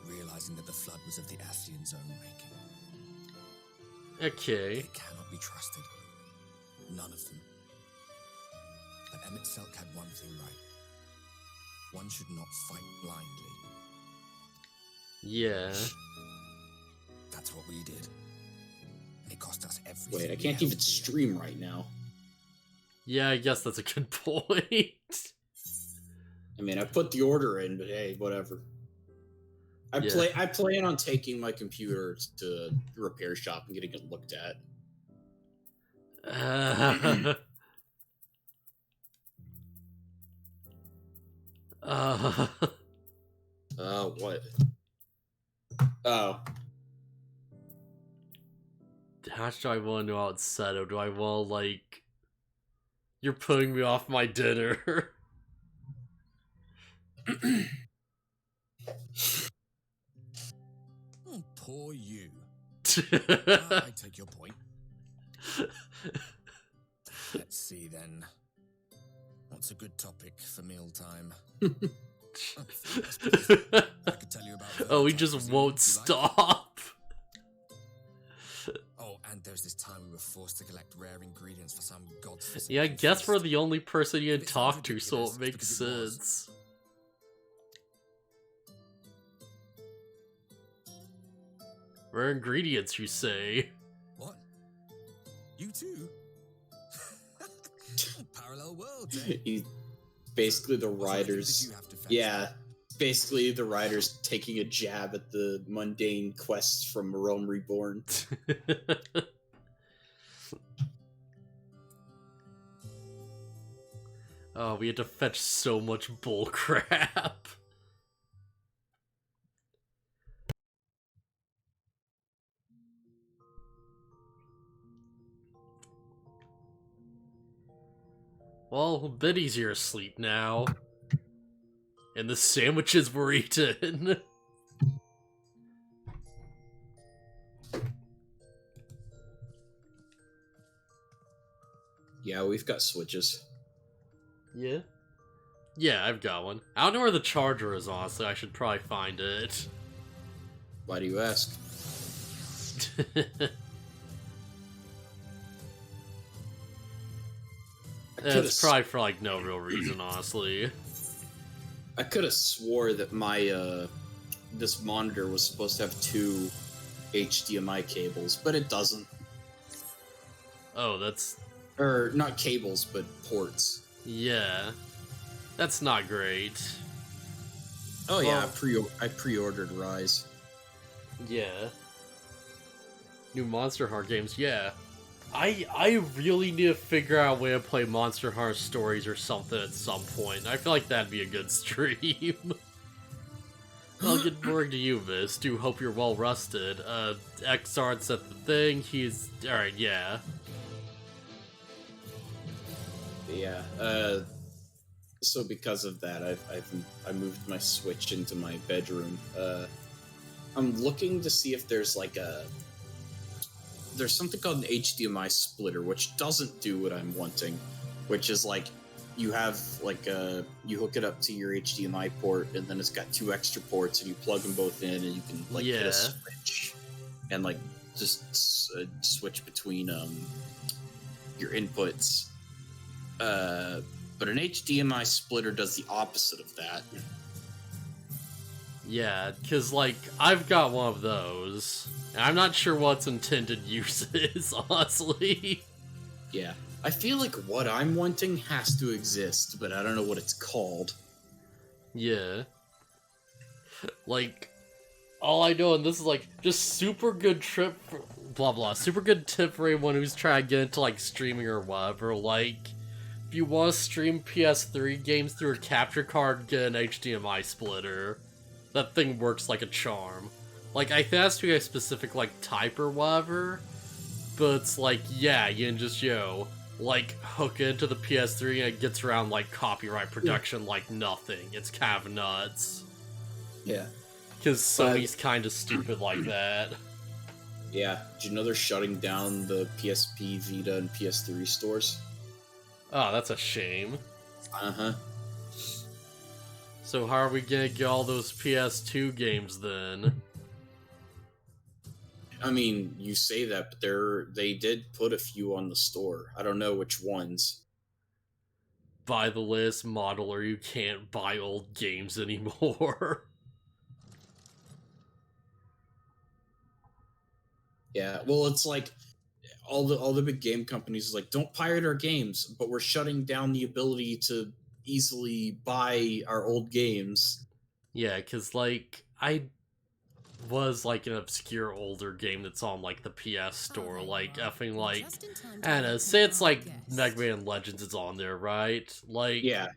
realizing that the flood was of the Ascian's own making. Okay. They cannot be trusted. None of them. But Emet-Selch had one thing right. One should not fight blindly. Yeah. That's what we did. It cost us everything. Wait, I can't even stream right now. Yeah, I guess that's a good point. I mean, I put the order in, but hey, whatever. I plan on taking my computer to the repair shop and getting it looked at. What? Oh. How much do I want to know outside of? Do I want, like... You're putting me off my dinner. Poor you. I take your point. Let's see then. What's a good topic for mealtime? I could tell you about oh, we just won't stop. Oh, and there's this time we were forced to collect rare ingredients for some god's. Yeah, I guess we're the only person you can talk to, so it makes sense. Rare ingredients, you say? What? You too? Parallel worlds, eh? He's basically the writers. Yeah, basically the writers taking a jab at the mundane quests from Rome Reborn. Oh, we had to fetch so much bullcrap. Well, Biddy's here asleep now. And the sandwiches were eaten. Yeah, we've got switches. Yeah? Yeah, I've got one. I don't know where the charger is, honestly. I should probably find it. Why do you ask? It's probably for, like, no real reason, honestly. I could have swore that my, this monitor was supposed to have 2 HDMI cables, but it doesn't. Oh, that's... Or, not cables, but ports. Yeah. That's not great. Oh yeah, I pre-ordered Rise. Yeah. New Monster Heart games, yeah. I really need to figure out a way to play Monster Heart Stories or something at some point. I feel like that'd be a good stream. I'll get word to you, Miss. Do hope you're well rested. XR's at the thing. He's alright. Yeah. Yeah. So because of that, I moved my Switch into my bedroom. I'm looking to see if there's like there's something called an HDMI splitter, which doesn't do what I'm wanting, which is like you have like you hook it up to your HDMI port, and then it's got 2 extra ports, and you plug them both in, and you can like hit a switch and like just switch between your inputs. But an HDMI splitter does the opposite of that. Yeah, because, like, I've got one of those, and I'm not sure what its intended use is, honestly. Yeah. I feel like what I'm wanting has to exist, but I don't know what it's called. Yeah. Like, all I know, and this is, like, just super good trip for, blah blah, super good tip for anyone who's trying to get into, like, streaming or whatever, like, if you want to stream PS3 games through a capture card, get an HDMI splitter. That thing works like a charm. Like, I think that's to be a specific, like, type or whatever, but it's like, yeah, you can just, like, hook it into the PS3 and it gets around, like, copyright protection like nothing. It's kind of nuts. Yeah. Because Sony's kind of stupid like that. Yeah. Did you know they're shutting down the PSP, Vita, and PS3 stores? Oh, that's a shame. Uh-huh. So how are we gonna get all those PS2 games then? I mean, you say that, but they did put a few on the store. I don't know which ones. Buy the latest model or you can't buy old games anymore. Yeah, well, it's like all the big game companies is like, don't pirate our games, but we're shutting down the ability to easily buy our old games. Yeah, because, like, I was, like, an obscure older game that's on, like, the PS Store, like, effing, like, I don't know, say it's, like, Mega Man Legends is on there, right? Like... Yeah,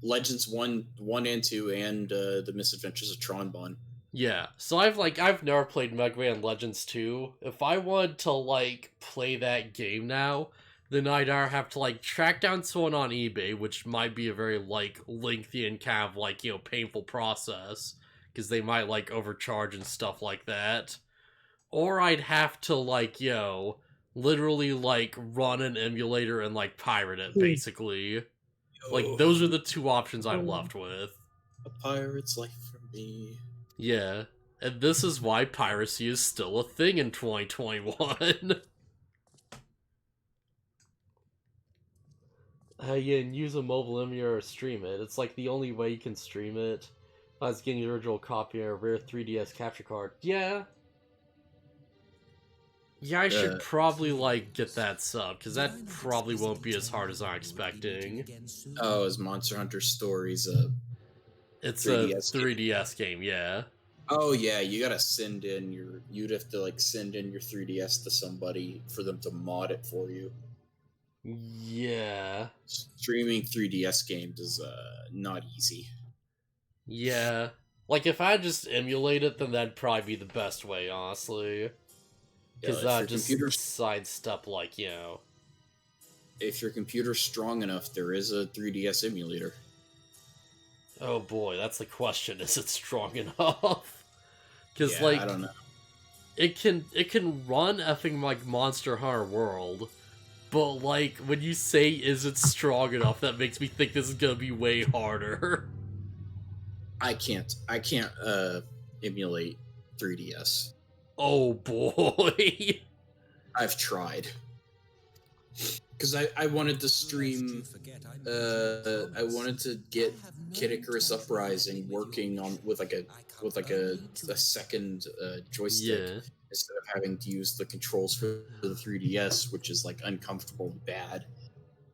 Legends 1 and 2, and The Misadventures of Tronbon. Yeah, so I've never played Mega Man Legends 2. If I wanted to, like, play that game now, then I'd either have to, like, track down someone on eBay, which might be a very, like, lengthy and kind of, like, you know, painful process, because they might, like, overcharge and stuff like that. Or I'd have to, like, you know, literally, like, run an emulator and, like, pirate it, basically. Like, those are the two options I'm left with. A pirate's life for me. Yeah, and this is why piracy is still a thing in 2021. Yeah, and use a mobile emulator or stream it. It's like the only way you can stream it. I was getting the original copy of a rare 3DS capture card. Yeah. Yeah, I should probably, like, get that sub, because that probably won't be as hard as I'm expecting. Oh, is Monster Hunter Stories It's 3DS a 3DS game, yeah. Oh yeah, you gotta you'd have to like send in your 3DS to somebody for them to mod it for you. Yeah. Streaming 3DS games is not easy. Yeah. Like, if I just emulate it, then that'd probably be the best way, honestly. Because just sidestep, like, you know. If your computer's strong enough, there is a 3DS emulator. Oh boy, that's the question. Is it strong enough? Because, yeah, like, I don't know. It can run effing, like, Monster Hunter World, but, like, when you say, is it strong enough, that makes me think this is gonna be way harder. I can't emulate 3DS. Oh boy. I've tried. Because I wanted to stream, I wanted to get Kid Icarus Uprising working on with a second joystick instead of having to use the controls for the 3DS, which is like uncomfortable and bad.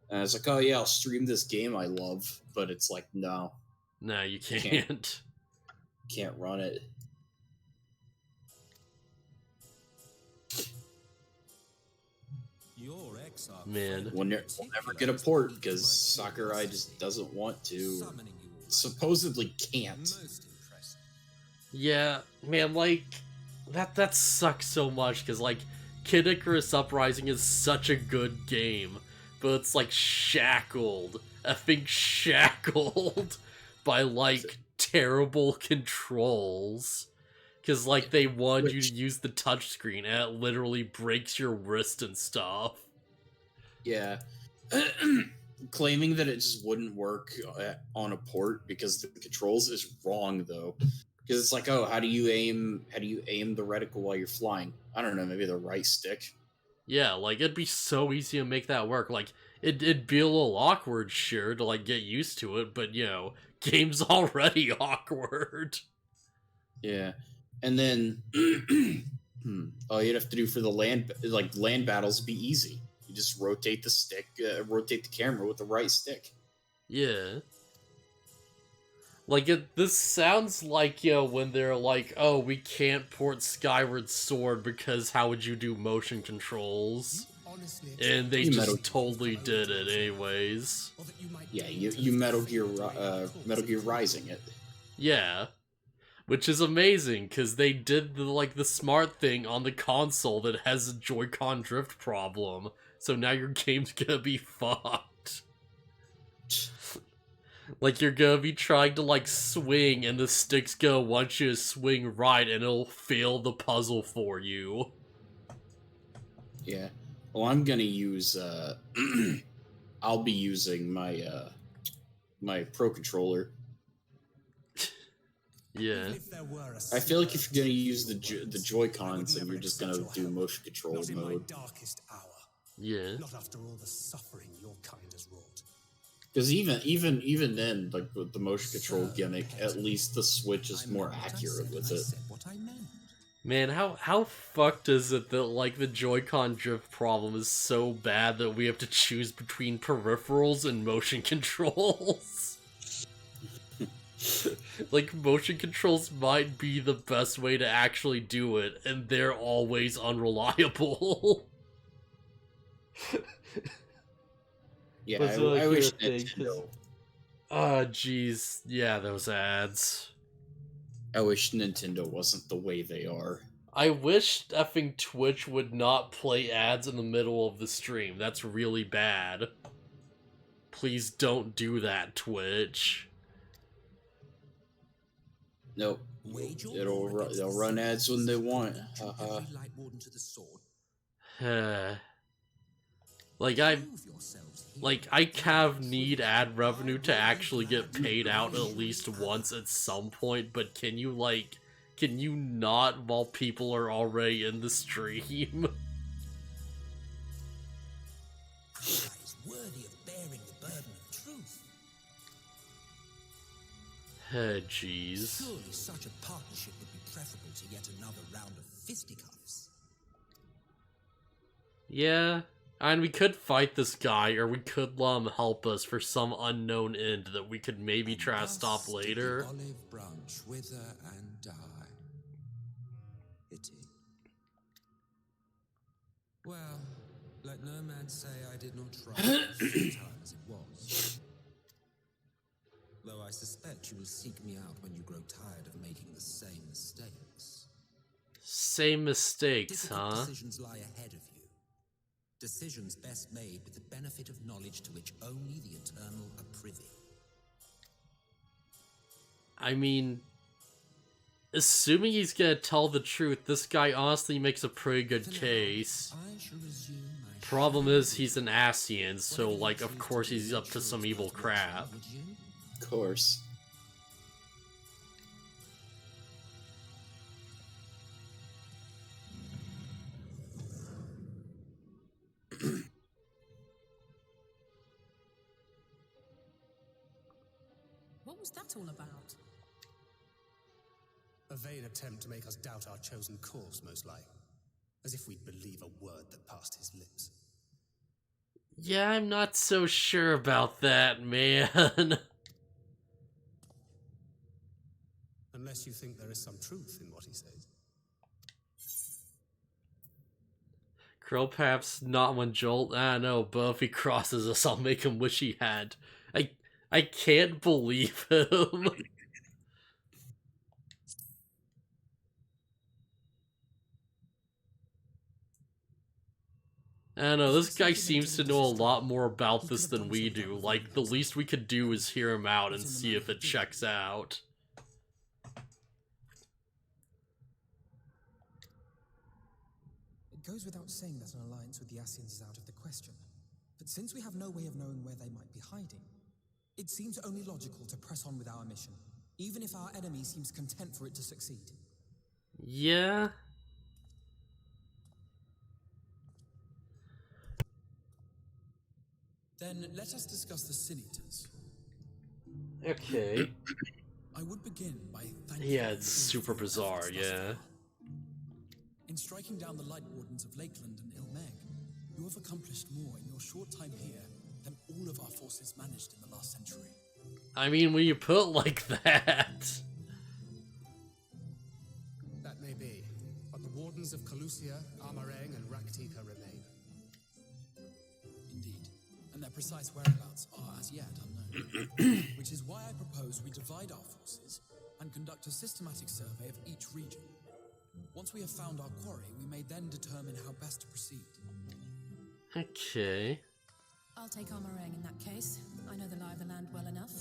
And I was like, oh yeah, I'll stream this game I love, but it's like, no. No, you can't. Can't run it. Man. We'll never get a port because Sakurai just doesn't want to. Supposedly can't. Yeah, man, like, that sucks so much, because, like, Kid Icarus Uprising is such a good game, but it's, like, shackled, effing shackled, by, like, terrible controls. Because, like, they want you to use the touchscreen, and it literally breaks your wrist and stuff. Yeah. Claiming that it just wouldn't work on a port because the controls is wrong, though. Because it's like, oh, how do you aim the reticle while you're flying? I don't know, maybe the right stick. Yeah, like, it'd be so easy to make that work. Like, it'd be a little awkward, sure, to, like, get used to it, but, you know, game's already awkward. Yeah. And then, all you'd have to do for the land battles would be easy. You just rotate the stick, rotate the camera with the right stick. Yeah. Like, this sounds like, you know, when they're like, oh, we can't port Skyward Sword because how would you do motion controls? And they just totally did it anyways. Yeah, you Metal Gear Rising it. Yeah. Which is amazing, because they did the smart thing on the console that has a Joy-Con drift problem. So now your game's gonna be fucked. Like, you're gonna be trying to, like, swing, and the stick's gonna want you to swing right, and it'll fail the puzzle for you. Yeah. Well, I'm gonna use, I'll be using my, my Pro Controller. Yeah. I feel like if you're gonna use the Joy-Cons, then you're just gonna do motion control Not in my mode. darkest hour. Yeah. Not after all the suffering your kind has wrought. Because even then, like with the motion control gimmick, at least the Switch is more accurate with it. Man, how fucked is it that, like, the Joy-Con drift problem is so bad that we have to choose between peripherals and motion controls? Like, motion controls might be the best way to actually do it, and they're always unreliable. Yeah, I wish Nintendo... jeez. Yeah, those ads. I wish Nintendo wasn't the way they are. I wish effing Twitch would not play ads in the middle of the stream. That's really bad. Please don't do that, Twitch. Nope. They'll run ads when they want. Haha. I kind of need ad revenue to actually get paid out at least once at some point, but can you not while people are already in the stream? Is worthy of bearing the burden of truth. Jeez. Surely such a partnership would be preferable to yet another round of fisticuffs. Yeah. And we could fight this guy, or we could let him help us for some unknown end that we could maybe try to stop later. The olive branch wither and die. Pity. Well, let no man say I did not try as futile as it was. Though I suspect you will seek me out when you grow tired of making the same mistakes. Same mistakes, Difficult huh? Decisions lie ahead of you. Decisions best made with the benefit of knowledge to which only the eternal are privy. I mean, assuming he's gonna tell the truth, this guy honestly makes a pretty good case. Problem is, he's an Asian, so, like, of course he's up to some evil crap. Of course. What was that all about? A vain attempt to make us doubt our chosen course, most like. As if we'd believe a word that passed his lips. Yeah, I'm not so sure about that, man. Unless you think there is some truth in what he says. Perhaps not when Jolt. I don't know, but if he crosses us, I'll make him wish he had. I can't believe him. I don't know, this guy seems to know a lot more about this than we do. Like, the least we could do is hear him out and see if it checks out. It goes without saying that an alliance with the Asians is out of the question. But since we have no way of knowing where they might be hiding, it seems only logical to press on with our mission, even if our enemy seems content for it to succeed. Yeah? Then let us discuss the Sin-Eaters. Okay. I would begin by thanking Yeah, you it's for super your bizarre, efforts thus yeah. far. In striking down the Light Wardens of Lakeland and Ilmeg, you have accomplished more in your short time here than all of our forces managed in the last century. I mean, when you put it like that... That may be, but the Wardens of Calusia, Amareng, and Raktika remain. Indeed, and their precise whereabouts are as yet unknown. Which is why I propose we divide our forces and conduct a systematic survey of each region. Once we have found our quarry, we may then determine how best to proceed. Okay. I'll take Amarang in that case. I know the lie of the land well enough.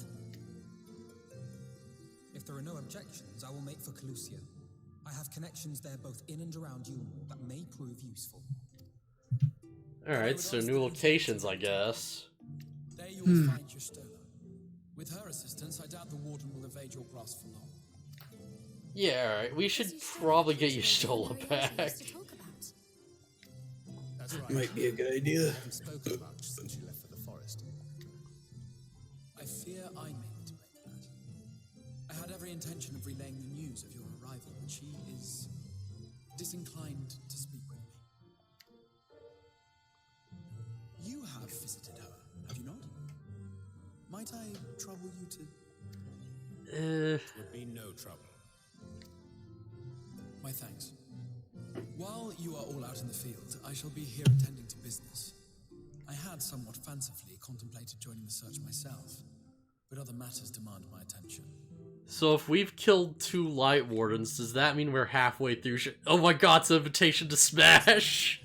If there are no objections, I will make for Calusia. I have connections there both in and around Yulmore that may prove useful. Alright, so new locations, I guess. There you will find your Stola. With her assistance, I doubt the Warden will evade your grasp for long. Yeah, alright. We should probably get Y'shtola back. That's right. Might be a good idea. I haven't spoken much since you left for the forest. I fear I may need to make that. I had every intention of relaying the news of your arrival, but she is disinclined to speak with me. You have visited her, have you not? Might I trouble you to... Would be no trouble. My thanks. While you are all out in the field, I shall be here attending to business. I had somewhat fancifully contemplated joining the search myself, but other matters demand my attention. So if we've killed 2 Light Wardens, does that mean we're halfway through Oh my god, it's an invitation to Smash!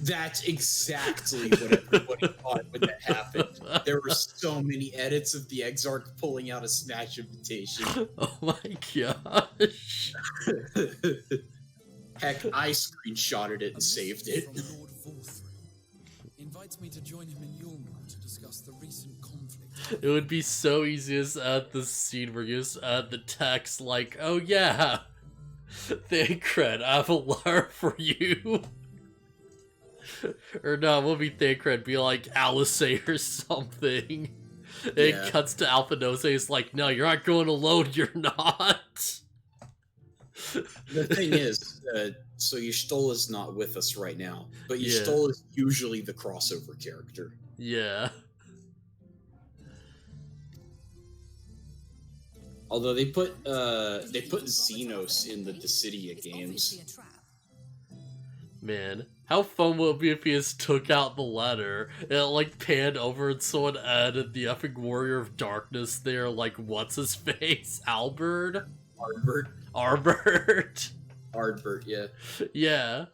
That's exactly what everybody thought when that happened. There were so many edits of the Exarch pulling out a Smash invitation. Oh my gosh. Heck, I screenshotted it and saved it. From Lord Vorthry invites me to join him in Yulmur to discuss the recent conflict. It would be so easy as at the scene where you just add the text like, oh yeah, Thancred, I have a lure for you. Or no, we'll be Thancred, be like Alice or something. And it cuts to Alphonose, it's like, no, you're not going alone, you're not. The thing is, so Y'shtola's not with us right now, but Yeah. Y'shtola is usually the crossover character. Yeah. Although they put Xenos in the Dissidia games. Man, how fun will it be if he just took out the letter and it, like, panned over and someone added the epic Warrior of Darkness there, like, what's his face? Albert? Arbert? Ardbert, yeah. Yeah.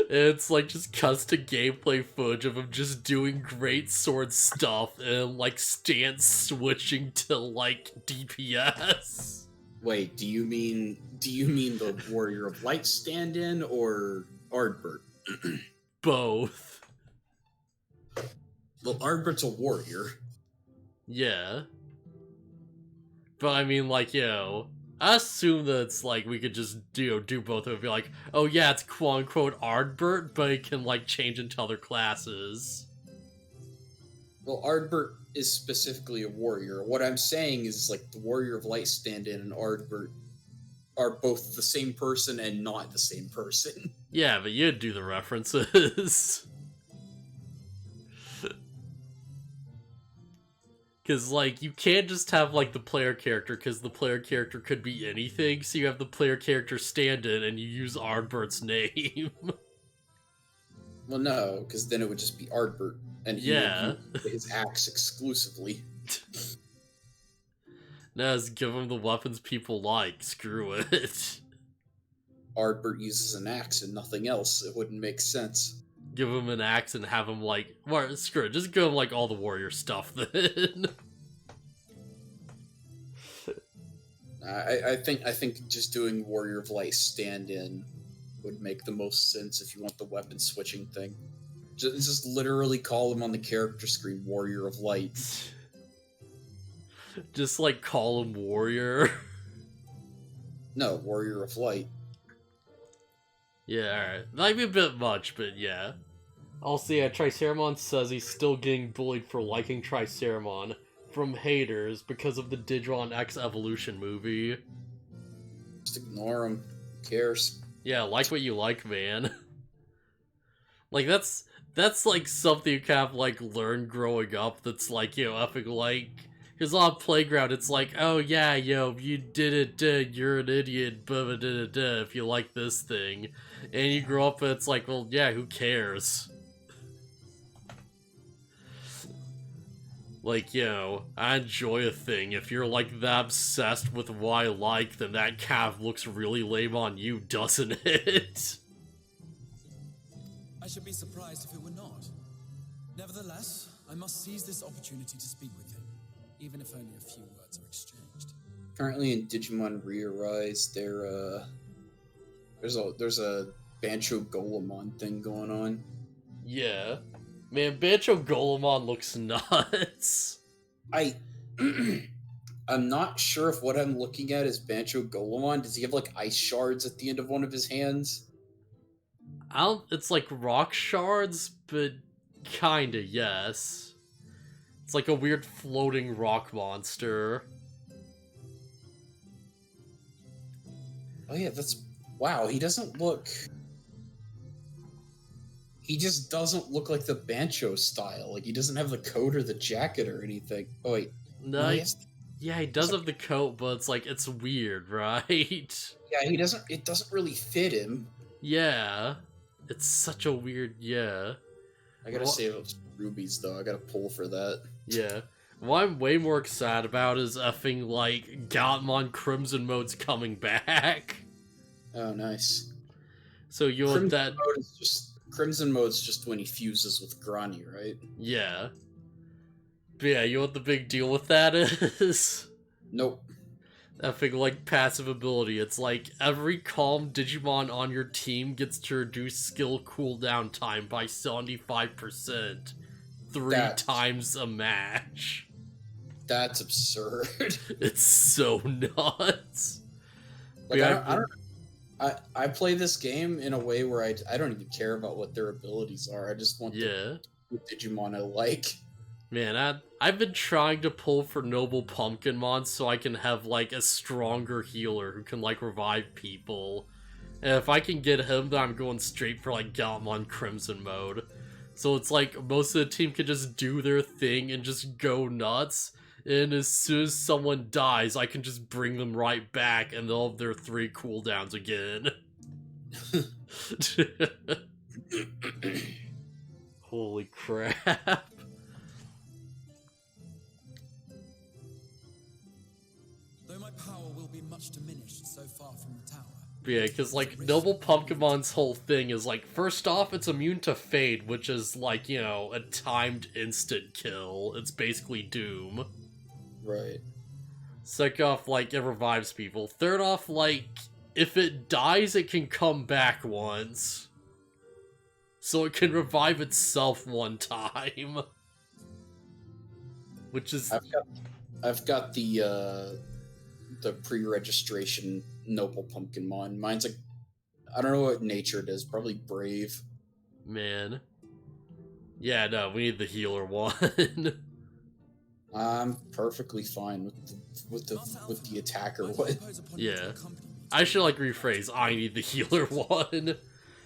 It's, like, just custom gameplay footage of him just doing great sword stuff and, like, stance switching to, like, DPS. Wait, do you mean the Warrior of Light stand-in or Ardbert? Both. Well, Ardbert's a warrior. Yeah. But I mean, like, I assume that it's like we could just do both of it. Be like, oh yeah, it's quote unquote Ardbert, but it can like change into other classes. Well, Ardbert is specifically a warrior. What I'm saying is like the Warrior of Light stand-in and Ardbert are both the same person and not the same person. Yeah, but you'd do the references. Because, like, you can't just have, like, the player character, because the player character could be anything, so you have the player character stand-in, and you use Ardbert's name. Well, no, because then it would just be Ardbert, and he would use his axe exclusively. No, just give them the weapons people like, screw it. Ardbert uses an axe and nothing else. It wouldn't make sense. Give him an axe and have him like, well, screw it, just give him like all the warrior stuff then. I think just doing Warrior of Light stand-in would make the most sense if you want the weapon switching thing. Just literally call him on the character screen Warrior of Light. Just like call him warrior. No, Warrior of Light. Yeah, alright. Might be a bit much, but yeah. Also, yeah, Triceramon says he's still getting bullied for liking Triceramon from haters because of the Digimon X Evolution movie. Just ignore him. Who cares? Yeah, like what you like, man. Like, that's like something you kind of like learn growing up that's like, epic, like, because on Playground it's like, oh yeah, you did it, you're an idiot, if you like this thing. And you grow up and it's like, well, yeah, who cares? Like, I enjoy a thing. If you're like that obsessed with what I like, then that kind of looks really lame on you, doesn't it? I should be surprised if it were not. Nevertheless, I must seize this opportunity to speak with him, even if only a few words are exchanged. Currently in Digimon Re-Arise, there's a Bancho Golemon thing going on. Yeah. Man, Bancho Golemon looks nuts. I I'm not sure if what I'm looking at is Bancho Golemon. Does he have like ice shards at the end of one of his hands? It's like rock shards, but kinda, yes. It's like a weird floating rock monster. Oh yeah, that's... Wow, he doesn't look... He just doesn't look like the Bancho style. Like, he doesn't have the coat or the jacket or anything. Oh wait. No, yeah, he does have the coat, but it's like, it's weird, right? Yeah, he doesn't... It doesn't really fit him. Yeah. It's such a weird, yeah. I gotta save up some rubies, though. I gotta pull for that. Yeah. What I'm way more excited about is effing, like, Gottmon Crimson Mode's coming back. Oh, nice. So you want that... Crimson Mode's just when he fuses with Grani, right? Yeah. But yeah, you know what the big deal with that is? Nope. Effing, like, passive ability. It's like, every calm Digimon on your team gets to reduce skill cooldown time by 75%. 3 times a match. That's absurd. It's so nuts. Like, I play this game in a way where I don't even care about what their abilities are. I just want the Digimon I like. Man, I've been trying to pull for Noble Pumpkinmon so I can have, like, a stronger healer who can, like, revive people. And if I can get him, then I'm going straight for, like, Gottmon Crimson Mode. So it's like, most of the team can just do their thing and just go nuts. And as soon as someone dies, I can just bring them right back and they'll have their 3 cooldowns again. Holy crap. Though my power will be much diminished so far from the tower. Yeah, because, like, Noble Pumpkinmon's whole thing is, like, first off, it's immune to Fade, which is, like, you know, a timed instant kill. It's basically Doom. Right. Second off, like, it revives people. Third off, like, if it dies, it can come back once. So it can revive itself one time. Which is... I've got the pre-registration Noble Pumpkinmon. Mine's like... I don't know what nature it is. Probably Brave. Man. Yeah, no, we need the healer one. I'm perfectly fine with the attacker one. Yeah. I should, like, rephrase, I need the healer one.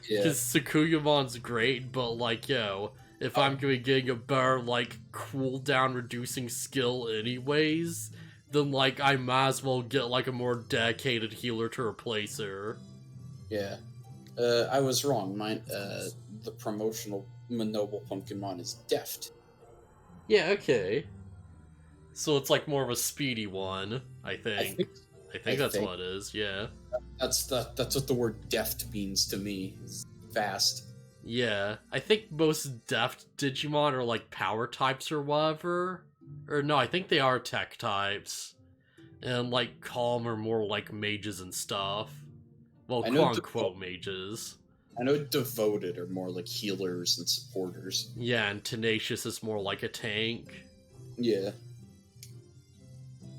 Yeah. Because Tsukuyomon's great, but, like, yo, if I'm gonna be getting a better, like, cooldown reducing skill anyways, then, like, I might as well get, like, a more dedicated healer to replace her. Yeah. I was wrong. Mine, the promotional Noble Pumpkinmon is Deft. Yeah, okay. So it's like more of a speedy one, I think. I think that's what it is, yeah. That's what the word deft means to me. It's fast. Yeah. I think most deft Digimon are like power types or whatever. Or no, I think they are tech types. And like Calm are more like mages and stuff. Well, quote-unquote mages. I know Devoted are more like healers and supporters. Yeah, and Tenacious is more like a tank. Yeah.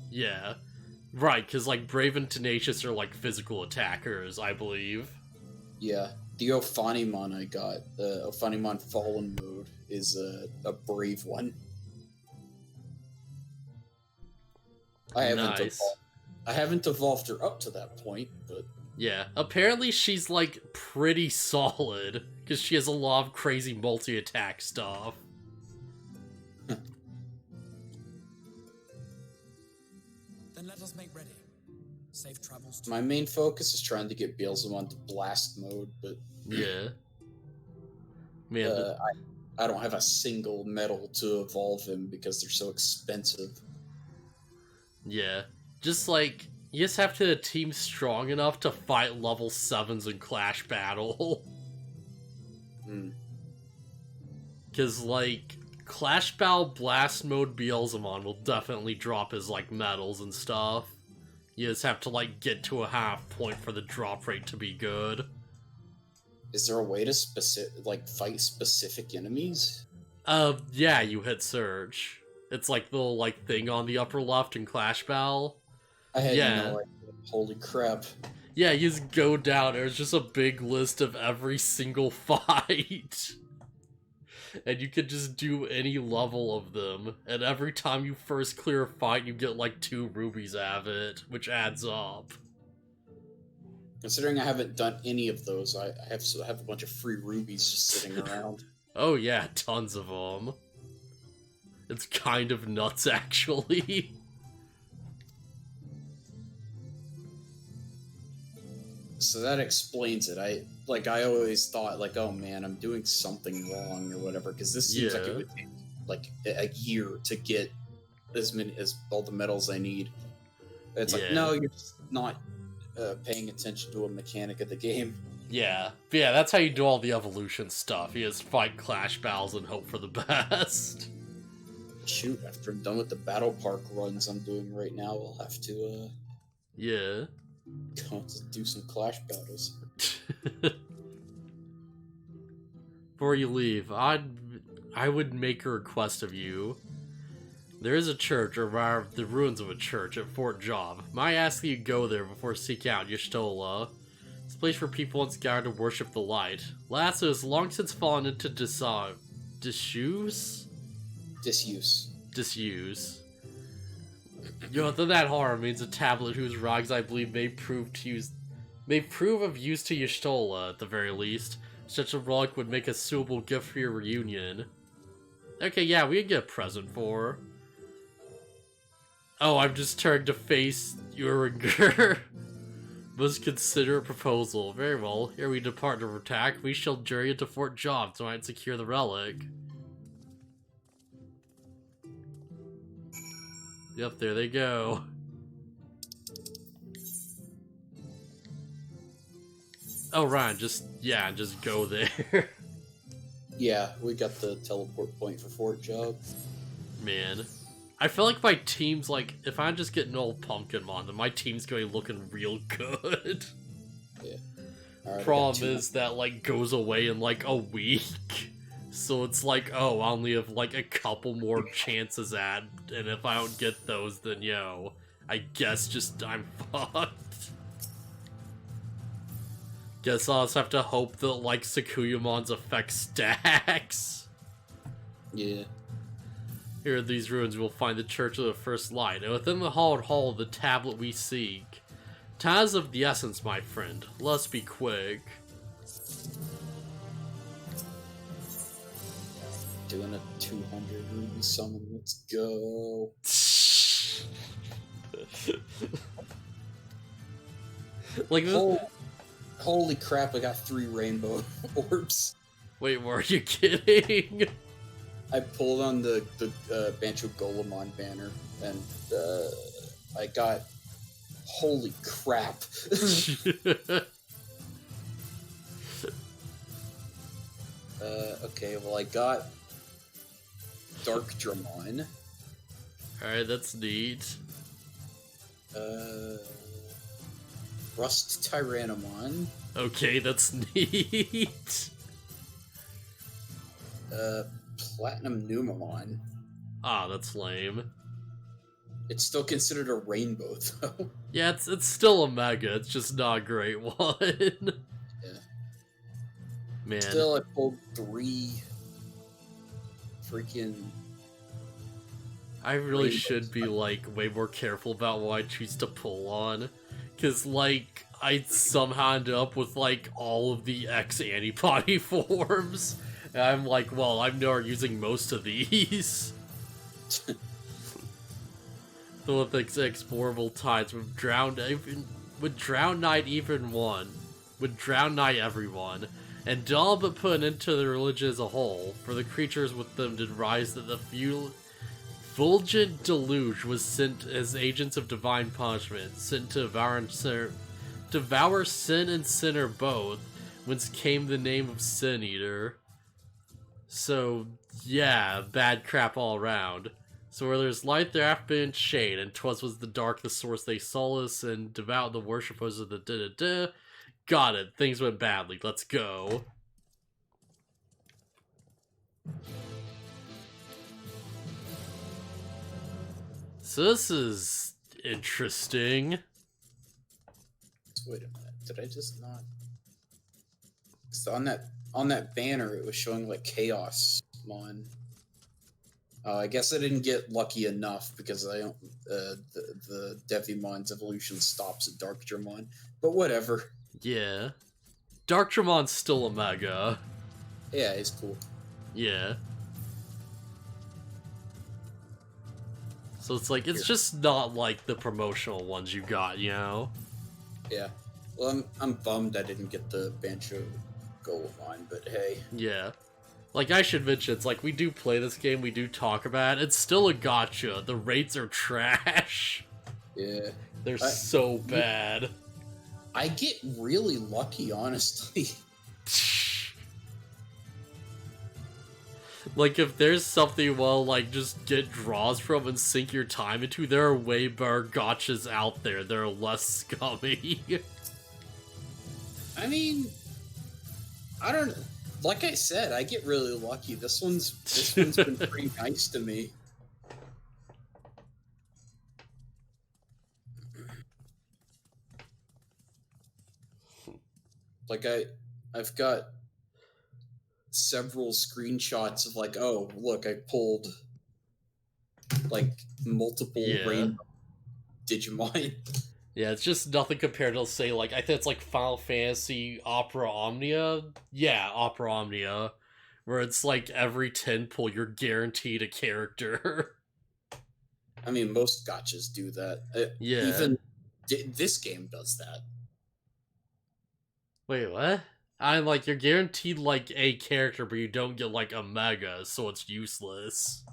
Yeah. Right, because, like, Brave and Tenacious are, like, physical attackers, I believe. Yeah. The Ophanimon I got, the Ophanimon Fallen mode, is a brave one. I haven't evolved her up to that point, but... Yeah, apparently she's, like, pretty solid, because she has a lot of crazy multi-attack stuff. Then let us make ready. Safe travels to... My main focus is trying to get Beelzemon to blast mode, but... Yeah. Man, I don't have a single medal to evolve him because they're so expensive. Yeah. Just, like, you just have to team strong enough to fight level 7s in Clash Battle. Because, like... Clash Battle Blast Mode Beelzemon will definitely drop his, like, medals and stuff. You just have to, like, get to a half point for the drop rate to be good. Is there a way to fight specific enemies? Yeah, you hit Surge. It's like the little like thing on the upper left in Clash Bell. I had no idea. Holy crap. Yeah, you just go down, there's just a big list of every single fight. And you can just do any level of them. And every time you first clear a fight, you get like 2 rubies out of it, which adds up. Considering I haven't done any of those, I have a bunch of free rubies just sitting around. Oh yeah, tons of them. It's kind of nuts, actually. So that explains it. I always thought, like, oh man, I'm doing something wrong or whatever, because this seems like it would take like a year to get as all the medals I need. It's like, no, you're just not paying attention to a mechanic of the game. Yeah. But yeah, that's how you do all the evolution stuff. You just fight Clash Battles and hope for the best. Shoot, after I'm done with the battle park runs I'm doing right now, I'll have to yeah. go to do some Clash battles. Before you leave, I would make a request of you. There is a church, or rather, the ruins of a church at Fort Job. Might ask that you go there before seeking out Y'shtola. It's a place for people once gathered to worship the light. Last, it has long since fallen into disuse. You know, then that horror means a tablet whose rugs I believe may prove of use to Y'shtola at the very least. Such a relic would make a suitable gift for your reunion. Okay, yeah, we can get a present for her. Oh, I'm just turned to face Uringer. Must consider a proposal. Very well. Here we depart to attack. We shall journey into Fort Job to try and secure the relic. Yep, there they go. Oh, Ryan, just go there. Yeah, we got the teleport point for Fort Job. Man. I feel like my team's like, if I just get an old Pumpkinmon, then my team's going to be looking real good. Yeah. Right, Problem is that, like, goes away in, like, a week. So it's like, oh, I only have, like, a couple more chances at, and if I don't get those, then, yo, I guess just I'm fucked. Guess I'll just have to hope that, like, Sakuyamons affect stacks. Yeah. Here in these ruins, we'll find the Church of the First Light, and within the hallowed hall, the tablet we seek. Time is of the essence, my friend. Let's be quick. Doing a 200 ruby summon. Let's go. Like this. Holy crap! I got 3 rainbow orbs. Wait, were you kidding? I pulled on the Bancho Golemon banner, and I got. Holy crap! Okay, well I got Dark Dramon. Alright, that's neat. Rust Tyrannomon. Okay, that's neat. Platinum Numamon. Ah, that's lame. It's still considered a rainbow, though. Yeah, it's still a mega, it's just not a great one. Yeah. Man. Still, I pulled 3 freaking... I really should be, like, way more careful about what I choose to pull on. Because, like, I somehow ended up with, like, all of the X-antibody forms. And I'm like, well, I'm never using most of these. So with explorable tides, with Drowned Knight even one. Would Drown Knight everyone. And all but put an end to the religion as a whole. For the creatures with them did rise that the Fulgent Deluge was sent as agents of divine punishment, sent to devour sin and sinner both, whence came the name of Sin Eater. So, yeah, bad crap all around. So where there's light, there hath been shade, and 'twas was the dark the source they solace, and devout the worshippers of the da-da-da. Got it, things went badly, let's go. So this is interesting. Wait a minute. Did I just not? So on that banner, it was showing like Chaos Mon. I guess I didn't get lucky enough because I don't. The Devimon's evolution stops at Darkdramon, but whatever. Yeah. Darkdramon's still a mega. Yeah, it's cool. Yeah. So it's like, it's just not like the promotional ones you got, you know? Yeah. Well, I'm bummed I didn't get the Bancho Golemon, but hey. Yeah. Like, I should mention, it's like, we do play this game, we do talk about it, it's still a gacha. The rates are trash. Yeah. They're so bad. I get really lucky, honestly. Like, if there's something you want to, like, just get draws from and sink your time into, there are way better gachas out there that are less scummy. I mean, I don't... Like I said, I get really lucky. This one's been pretty nice to me. Like, I've got several screenshots of like, oh, look, I pulled like multiple rainbow Digimon. Yeah, it's just nothing compared to, say, like, I think it's like Final Fantasy Opera Omnia? Yeah, Opera Omnia. Where it's like every 10 pull, you're guaranteed a character. I mean, most gachas do that. Yeah. Even this game does that. Wait, what? I'm like, you're guaranteed, like, a character, but you don't get, like, a mega, so it's useless.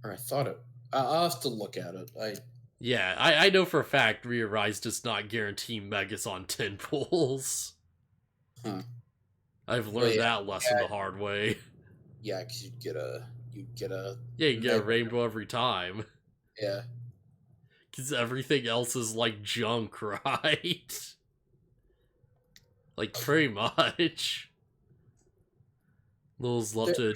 Or I thought it... I'll have to look at it. Yeah, I know for a fact Re-Arise does not guarantee megas on 10 pulls. Huh. I've learned that lesson the hard way. Yeah, because you'd get a... Yeah, you get a rainbow every time. Yeah. Because everything else is, like, junk, right? Like, pretty much. Littles love to...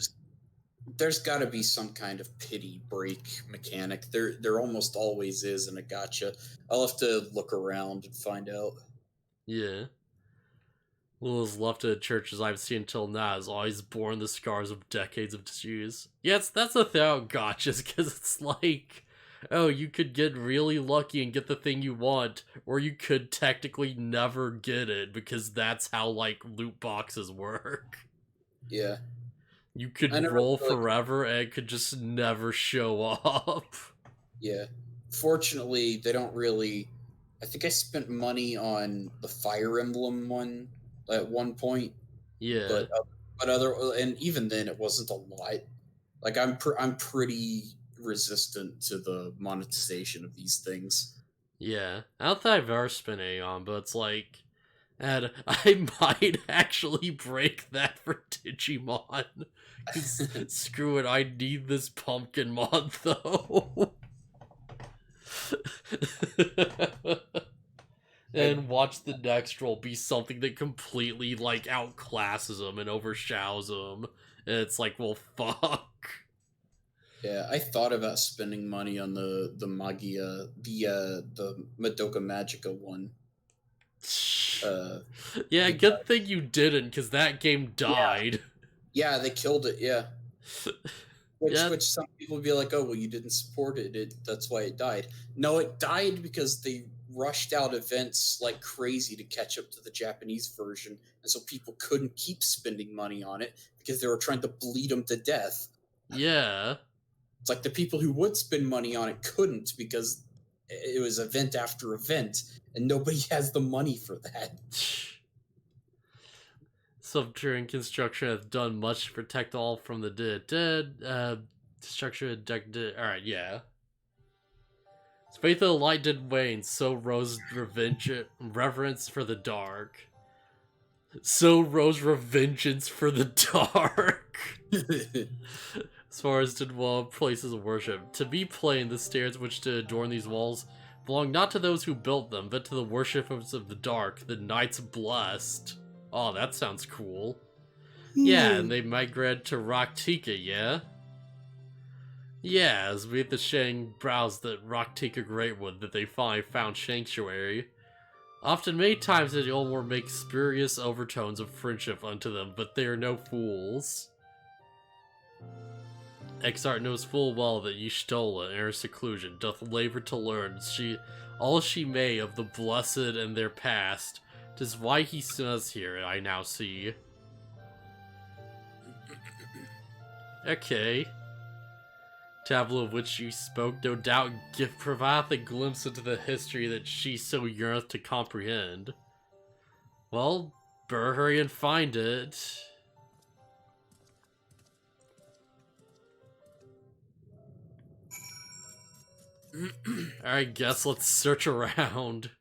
There's got to be some kind of pity break mechanic. There almost always is in a gacha. I'll have to look around and find out. Yeah. Little's left to churches I've seen until now has always borne the scars of decades of disuse. Yeah, that's the thing about gachas, because it's like, oh, you could get really lucky and get the thing you want, or you could technically never get it, because that's how, like, loot boxes work. Yeah. You could roll forever and it could just never show up. Yeah. Fortunately, they don't really... I think I spent money on the Fire Emblem one at one point. Yeah. But and even then it wasn't a lot. Like, I'm pretty resistant to the monetization of these things. Yeah. I don't think I've ever spent any on, but it's like... And I might actually break that for Digimon. Screw it, I need this pumpkin mod, though. And watch the next roll be something that completely, like, outclasses them and overshadows them. And it's like, well, fuck. Yeah, I thought about spending money on the Magia, the Madoka Magica one. Yeah, good thing you didn't, because that game died. Yeah, they killed it, yeah. Which some people would be like, oh, well, you didn't support it, that's why it died. No, it died because they rushed out events like crazy to catch up to the Japanese version, and so people couldn't keep spending money on it because they were trying to bleed them to death. Yeah. It's like the people who would spend money on it couldn't because it was event after event, and nobody has the money for that. Subterranean construction has done much to protect all from the dead. Destruction dead. Alright, yeah. Faith of the light did wane, so rose reverence for the dark. So rose revengeance for the dark. As far as did places of worship. To be plain, the stairs which to adorn these walls belong not to those who built them, but to the worshippers of the dark, the knights blessed. Oh, that sounds cool. Yeah, and they migrated to Raktika, yeah? Yeah, as we hit the Shang browse that Rocktika Greatwood that they finally found sanctuary. Often many times the Olmor make spurious overtones of friendship unto them, but they are no fools. Exart knows full well that Y'shtola in her seclusion doth labor to learn all she may of the blessed and their past. 'Tis why he sends here, I now see. Okay. Tableau of which you spoke, no doubt provideth a glimpse into the history that she so yearneth to comprehend. Well, hurry and find it. Alright, guess let's search around.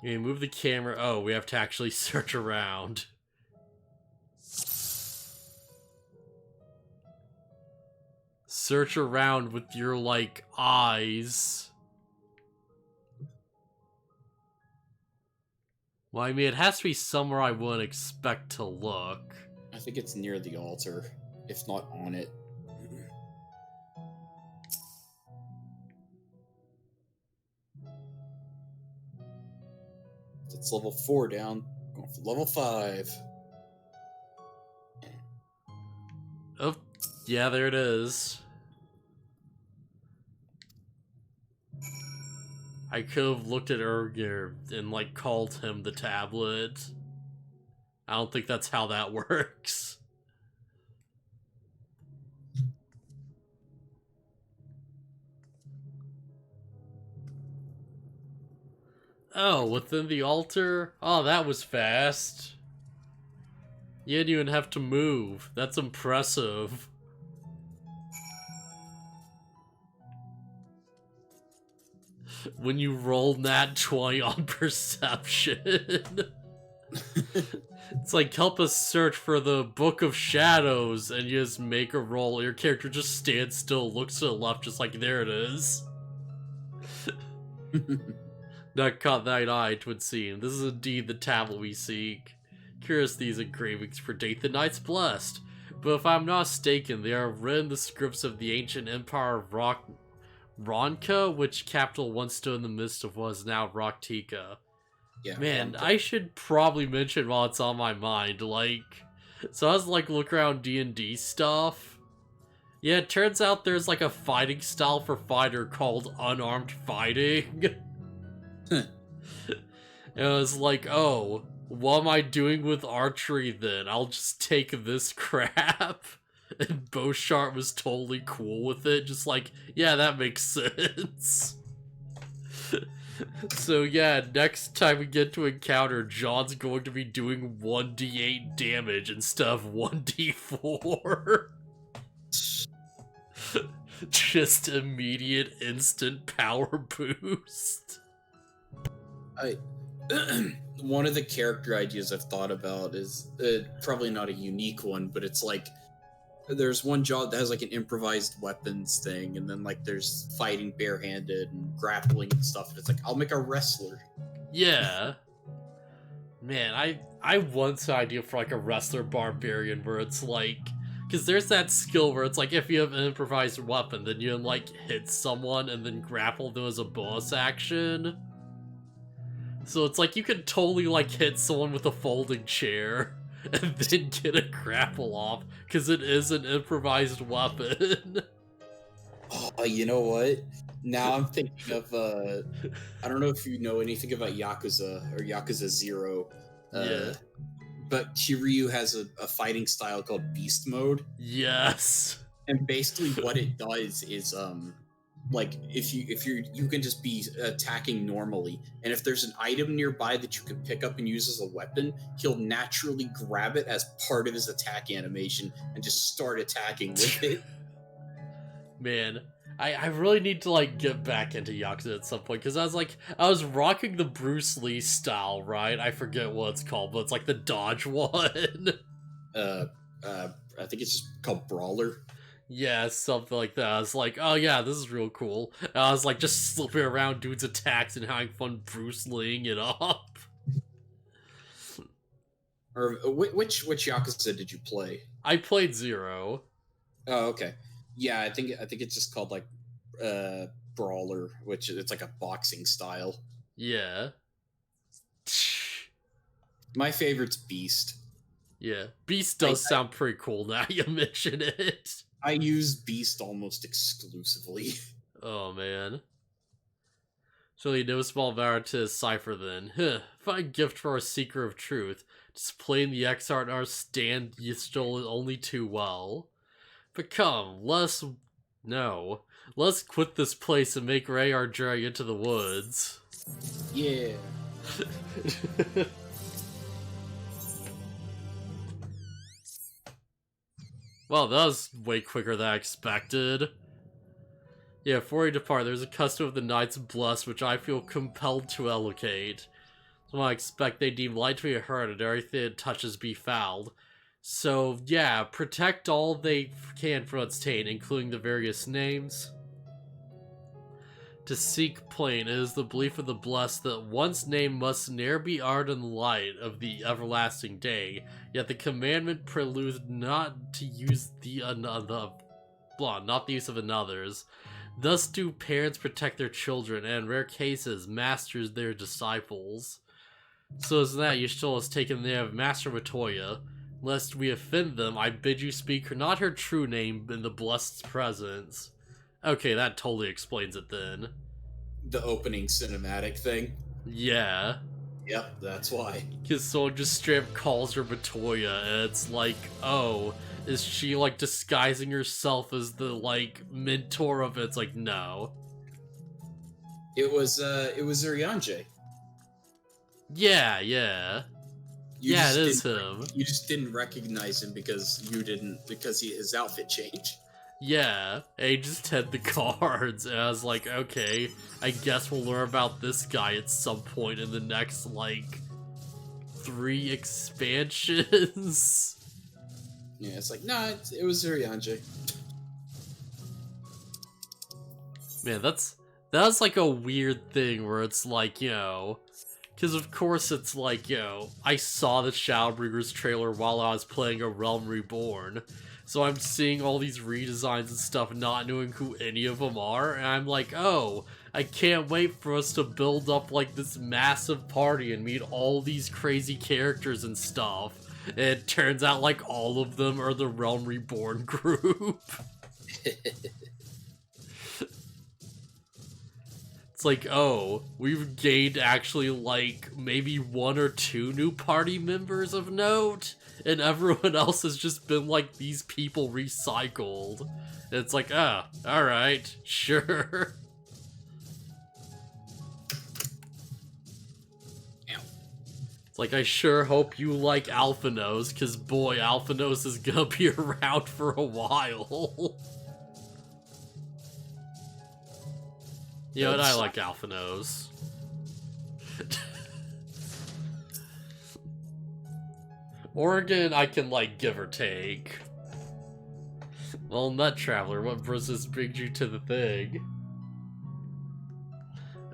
You move the camera. Oh, we have to actually search around. Search around with your, like, eyes. Well, I mean, it has to be somewhere I wouldn't expect to look. I think it's near the altar, if not on it. It's level 4 down, going for level 5. Oh, yeah, there it is. I could have looked at Urgir and, like, called him the tablet. I don't think that's how that works. Oh, within the altar? Oh, that was fast. You didn't even have to move. That's impressive. When you roll nat 20 on perception. It's like, help us search for the Book of Shadows, and you just make a roll. Your character just stands still, looks to the left, just like, there it is. Not caught thine eye, 'twould seem. This is indeed the tablet we seek. Curious these engravings predate the Knights Blessed, but if I'm not mistaken, they are written in the scripts of the ancient empire of Ronka, which capital once stood in the midst of what is now Rocktika. Yeah, Man, Ronka. I should probably mention while it's on my mind, like... So I was, like, looking around D&D stuff. Yeah, it turns out there's, like, a fighting style for fighter called unarmed fighting. And I was like, oh, what am I doing with archery then? I'll just take this crap. And BluFuzzyhat was totally cool with it, just like, yeah, that makes sense. So yeah, next time we get to encounter, John's going to be doing 1d8 damage instead of 1d4. Just immediate instant power boost. One of the character ideas I've thought about is probably not a unique one, but it's like there's one job that has like an improvised weapons thing, and then like there's fighting barehanded and grappling and stuff. And it's like, I'll make a wrestler. Yeah. Man, I want an idea for like a wrestler barbarian where it's like, because there's that skill where it's like if you have an improvised weapon, then you can like hit someone and then grapple them as a bonus action. So it's like you could totally like hit someone with a folding chair and then get a grapple off, because it is an improvised weapon. Oh, you know what? Now I'm thinking of, I don't know if you know anything about Yakuza, or Yakuza 0. Yeah. But Kiryu has a fighting style called Beast Mode. Yes. And basically what it does is, like, if you can just be attacking normally, and if there's an item nearby that you can pick up and use as a weapon, he'll naturally grab it as part of his attack animation and just start attacking with it. Man, I really need to like get back into Yakuza at some point, because I was rocking the Bruce Lee style, right? I forget what it's called, but it's like the dodge one. I think it's just called Brawler. Yeah, something like that. I was like, oh yeah, this is real cool. And I was like just slipping around dudes' attacks and having fun Bruce Leeing it up. Or which Yakuza did you play? I played 0. Oh, okay. Yeah, I think it's just called like Brawler, which it's like a boxing style. Yeah. My favorite's Beast. Yeah, Beast does sound pretty cool now you mention it. I use Beast almost exclusively. Oh man. So you know small vow to decipher then. Huh. Find gift for our seeker of truth. Displaying the X art in our stand you stole it only too well. But come, let's quit this place and make Ray our journey into the woods. Yeah. Well, that was way quicker than I expected. Yeah, before we depart, there's a custom of the Knight's Bless, which I feel compelled to allocate. So I expect they deem light to be heard and everything it touches be fouled. So, yeah, protect all they can from its taint, including the various names. To seek plain, it is the belief of the blessed that one's name must ne'er be art in the light of the everlasting day, yet the commandment preludes not to use not the use of another's. Thus do parents protect their children, and in rare cases, masters their disciples. So as that, you still has taken the name of Master Matoya. Lest we offend them, I bid you speak not her true name in the blessed's presence. Okay, that totally explains it then. The opening cinematic thing? Yeah. Yep, that's why. Because someone just straight up calls her Matoya, and it's like, oh, is she, like, disguising herself as the, like, mentor of it? It's like, no. It was Uriange. Yeah. Yeah, it is him. You just didn't recognize him because his outfit changed. Yeah, and he just had the cards, and I was like, okay, I guess we'll learn about this guy at some point in the next, like, 3 expansions. Yeah, it's like, nah, it was Uriange. Man, that's like a weird thing where it's like, you know, because of course it's like, you know, I saw the Shadowbringers trailer while I was playing A Realm Reborn. So I'm seeing all these redesigns and stuff, not knowing who any of them are, and I'm like, oh, I can't wait for us to build up, like, this massive party and meet all these crazy characters and stuff. And it turns out, like, all of them are the Realm Reborn group. It's like, oh, we've gained actually, like, maybe 1 or 2 new party members of note? And everyone else has just been like these people recycled. And it's like, ah, alright, sure. It's like, I sure hope you like Alphanos, because boy, Alphanos is gonna be around for a while. Yeah, and I like Alphanos. Oregon, I can, like, give or take. Well, Nut Traveler, what process brings you to the thing?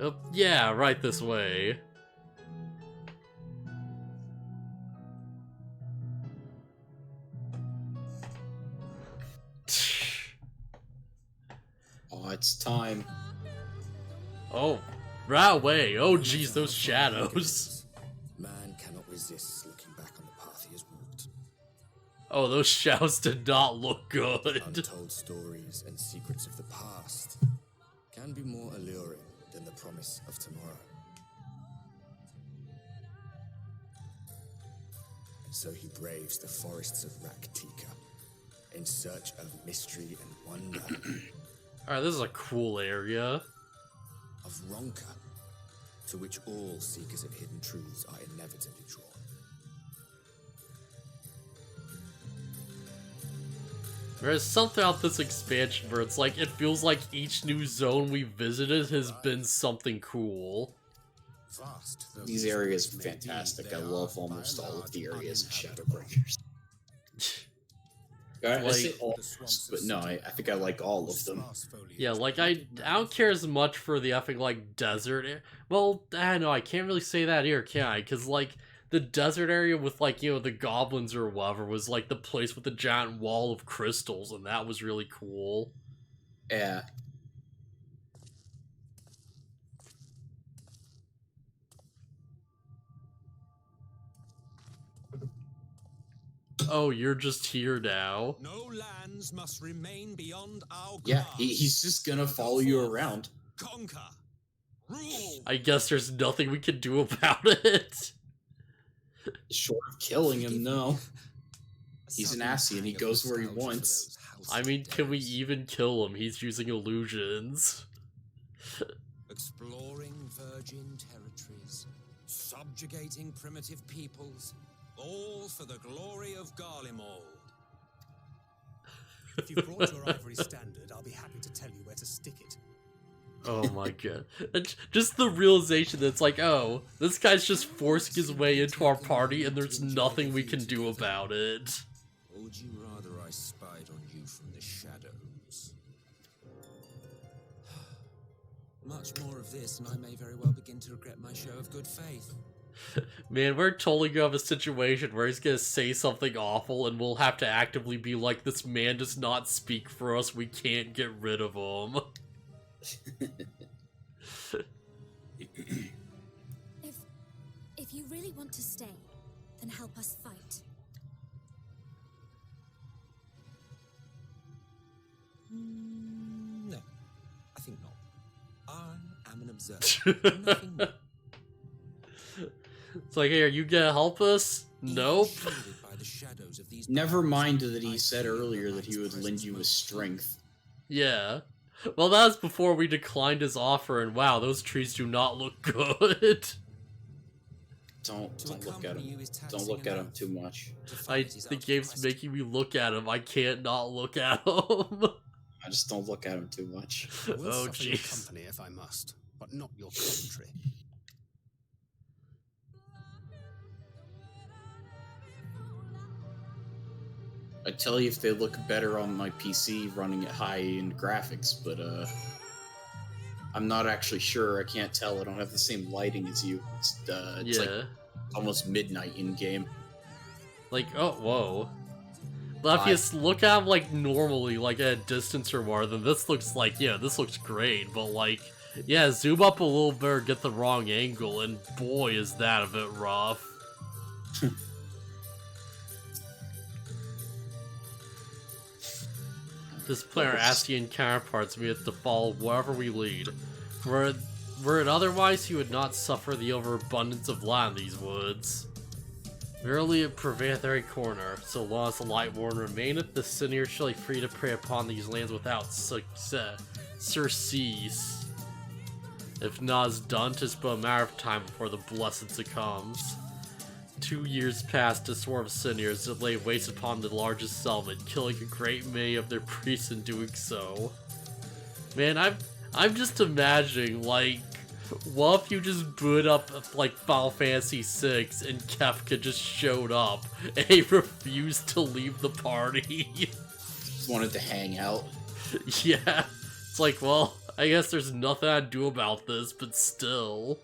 Oh, yeah, right this way. Oh, it's time. Oh, right away. Oh, geez, those shadows. Man cannot resist looking back on the path he has walked. Oh, those shadows did not look good. Untold stories and secrets of the past can be more alluring than the promise of tomorrow. And so he braves the forests of Raktika in search of mystery and wonder. Alright, this is a cool area. Of Ronka, to which all seekers of hidden truths are inevitably drawn. There's something about this expansion where it's like, it feels like each new zone we visited has been something cool. These areas are fantastic. I love almost all of the areas in Shadowbringers. I say almost, but no, I think I like all of them. Yeah, like, I don't care as much for the effing, like, desert. Well, I don't know, I can't really say that here, can I? Because, like, the desert area with, like, you know, the goblins or whatever was, like, the place with the giant wall of crystals, and that was really cool. Yeah. Oh, you're just here now. No lands must remain beyond our Yeah, grasp. he's just gonna follow you around. Conquer. Rule. I guess there's nothing we can do about it. Short of killing him, no. He's an assy and he goes where he wants. I mean, can we even kill him? He's using illusions. Exploring virgin territories, subjugating primitive peoples, all for the glory of Garlemald. If you've brought your ivory standard, I'll be happy to tell you where to stick it. Oh my god. It's just the realization that it's like, oh, this guy's just forcing his way into our party and there's nothing we can do about it. Or would you rather I spied on you from the shadows? Much more of this, and I may very well begin to regret my show of good faith. Man, we're totally gonna have a situation where he's gonna say something awful and we'll have to actively be like, this man does not speak for us, we can't get rid of him. If you really want to stay, then help us fight. No, I think not. I am an observer. Nothing more. It's like, hey, are you gonna help us? Nope. Never mind that he said earlier that he would lend you his strength. Yeah. Well, that was before we declined his offer, and wow, those trees do not look good. Don't look at him. Don't look at him too much. The game's making me look at him. I can't not look at him. I just don't look at him too much. I will Oh, suffer your jeez. company if I must, but not your commentary. I'd tell you if they look better on my PC running at high-end graphics, but I'm not actually sure. I can't tell. I don't have the same lighting as you. It's like almost midnight in-game. Like, oh, whoa. But if you look at him, like, normally, like, at a distance or more, then this looks like, yeah, this looks great, but, like, yeah, zoom up a little bit or get the wrong angle, and boy, is that a bit rough. This player Asian counterparts we have to follow wherever we lead. Were it otherwise, he would not suffer the overabundance of land in these woods. Verily it prevaileth every corner, so long as the Lightborn remaineth, the Sinner shall be free to prey upon these lands without surcease. If not is done, 'tis but a matter of time before the blessed succumbs. 2 years passed to swarm of Sinners that lay waste upon the largest settlement, killing a great many of their priests in doing so. Man, I'm just imagining, like, what if you just boot up, like, Final Fantasy VI and Kefka just showed up and he refused to leave the party? Just wanted to hang out. Yeah, it's like, well, I guess there's nothing I can do about this, but still.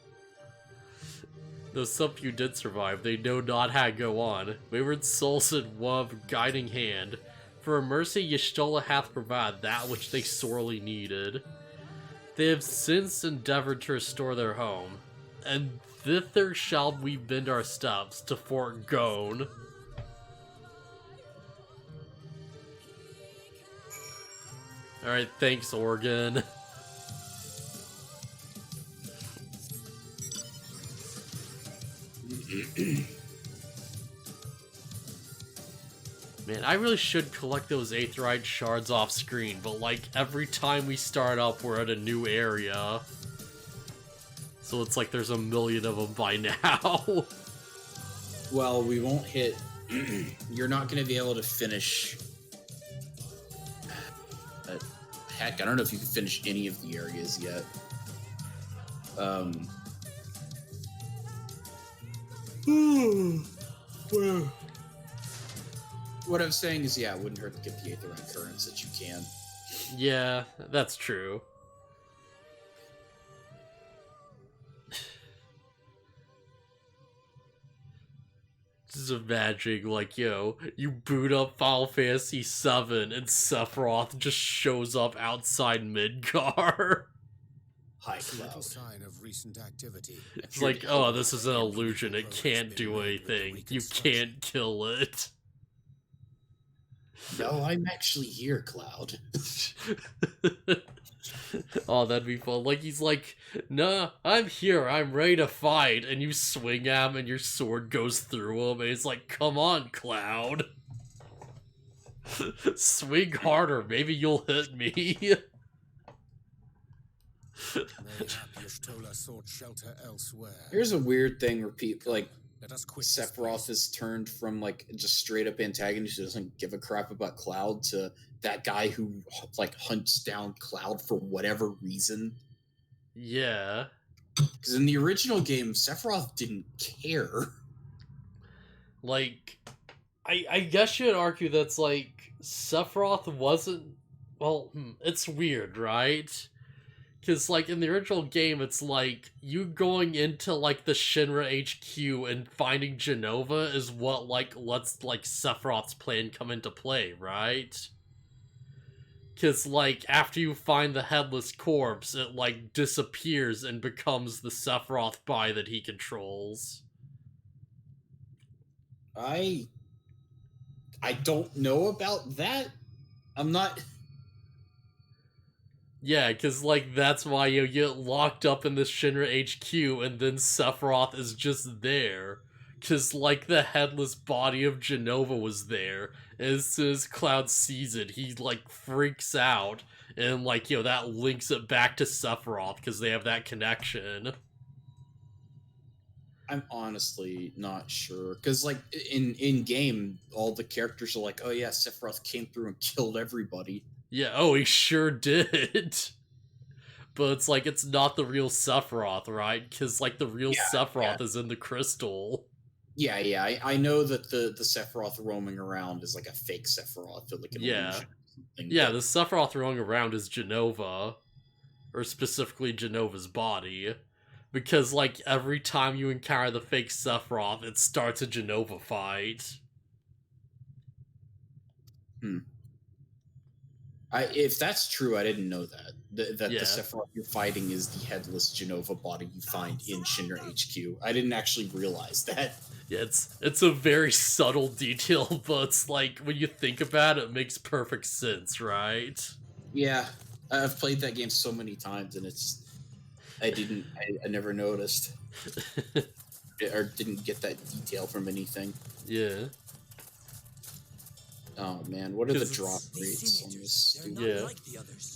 Though some few did survive, they know not how to go on. Wayward souls in one of guiding hand. For a mercy, Y'shtola hath provided that which they sorely needed. They have since endeavored to restore their home, and thither shall we bend our steps to Fort Gone. Alright, thanks, Oregon. Man, I really should collect those aetheryte shards off screen, but like every time we start up, we're at a new area. So it's like there's a million of them by now. Well, we won't hit... You're not going to be able to finish... Heck, I don't know if you can finish any of the areas yet. What I'm saying is, yeah, it wouldn't hurt to get the aetheryte currents that you can. Yeah, that's true. Just imagining, like, yo, you boot up Final Fantasy VII and Sephiroth just shows up outside Midgar. Hi, Little Cloud. sign of recent activity. It's like, oh, this is an illusion. It can't do anything. You can't kill it. No, I'm actually here, Cloud. Oh, that'd be fun. Like, he's like, nah, I'm here. I'm ready to fight. And you swing at him and your sword goes through him. And he's like, come on, Cloud. Swing harder. Maybe you'll hit me. Sought shelter elsewhere. Here's a weird thing where people, like, Let us quit Sephiroth is turned from, like, just straight up antagonist who doesn't give a crap about Cloud to that guy who, like, hunts down Cloud for whatever reason. Yeah. Because in the original game, Sephiroth didn't care. Like, I guess you'd argue that's, like, Sephiroth wasn't... Well, it's weird, right? Because, like, in the original game, it's like, you going into, like, the Shinra HQ and finding Jenova is what, like, lets, like, Sephiroth's plan come into play, right? Because, like, after you find the headless corpse, it, like, disappears and becomes the Sephiroth body that he controls. I don't know about that. I'm not... Yeah, because, like, that's why you get locked up in the Shinra HQ, and then Sephiroth is just there. Because, like, the headless body of Jenova was there. And as soon as Cloud sees it, he, like, freaks out. And, like, you know, that links it back to Sephiroth, because they have that connection. I'm honestly not sure. Because, like, in-game, all the characters are like, oh yeah, Sephiroth came through and killed everybody. Yeah, oh, he sure did. But it's like, it's not the real Sephiroth, right? Because, like, the real Sephiroth is in the crystal. Yeah, I know that the Sephiroth roaming around is like a fake Sephiroth, or like an illusion or something. Yeah, the Sephiroth roaming around is Jenova. Or specifically Jenova's body. Because, like, every time you encounter the fake Sephiroth, it starts a Jenova fight. If that's true, I didn't know that. That Yeah. the Sephiroth you're fighting is the headless Jenova body you find in Shinra HQ. I didn't actually realize that. Yeah, it's a very subtle detail, but it's like, when you think about it, it makes perfect sense, right? Yeah, I've played that game so many times, and I never noticed. Or didn't get that detail from anything. Yeah. Oh man, what are the drop rates on this? Yeah,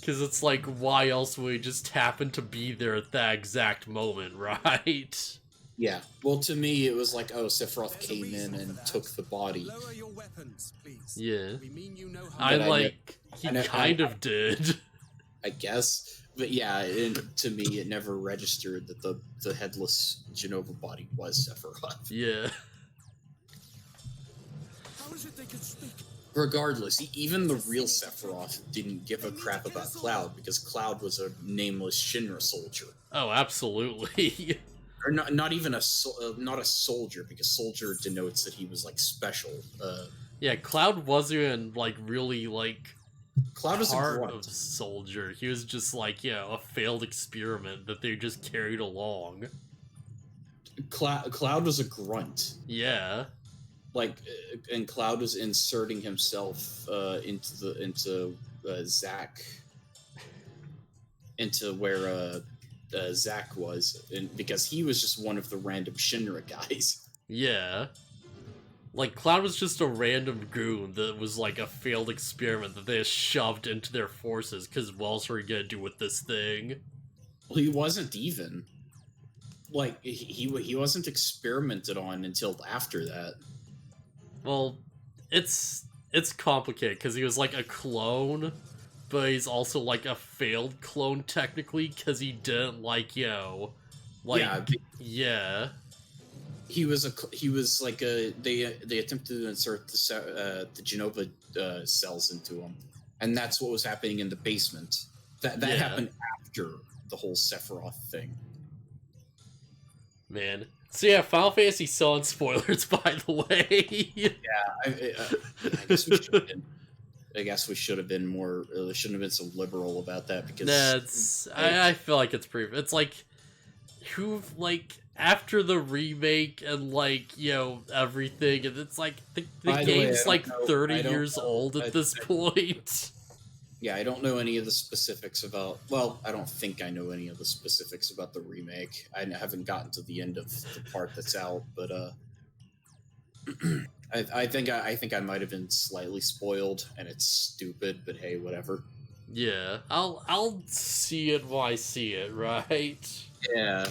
because it's like, why else would he just happen to be there at that exact moment, right? Yeah, well, to me, it was like, oh, Sephiroth came in and took the body. Lower your weapons, please. Yeah. We mean you no harm. He kind of did. I guess. But yeah, to me, it never registered that the headless Jenova body was Sephiroth. Yeah. How is it they can speak? Regardless, even the real Sephiroth didn't give a crap about Cloud, because Cloud was a nameless Shinra soldier. Oh, absolutely. Or not even not a soldier, because soldier denotes that he was like special. Yeah, Cloud wasn't even like really like Cloud was part a grunt. of soldier. He was just like, yeah, a failed experiment that they just carried along. Cloud was a grunt. Yeah. Like, and Cloud was inserting himself into Zack, into where Zack was, and because he was just one of the random Shinra guys. Yeah. Like, Cloud was just a random goon that was like a failed experiment that they just shoved into their forces, because what else were you gonna do with this thing? Well, he wasn't even. Like, he wasn't experimented on until after that. Well, it's complicated, because he was like a clone, but he's also like a failed clone technically, because he didn't like, yeah. He was like they attempted to insert the Jenova cells into him, and that's what was happening in the basement. That happened after the whole Sephiroth thing. Man, So yeah, Final Fantasy VII spoilers, by the way. I guess we should have been more. Shouldn't have been so liberal about that because. That's. I feel like it's pretty. It's like, who like after the remake and like everything, and it's like the game's like 30 years old at this point. Yeah, I don't know any of the specifics about. Well, I don't think I know any of the specifics about the remake. I haven't gotten to the end of the part that's out, but I think I might have been slightly spoiled, and it's stupid. But hey, whatever. Yeah, I'll see it when I see it, right? Yeah.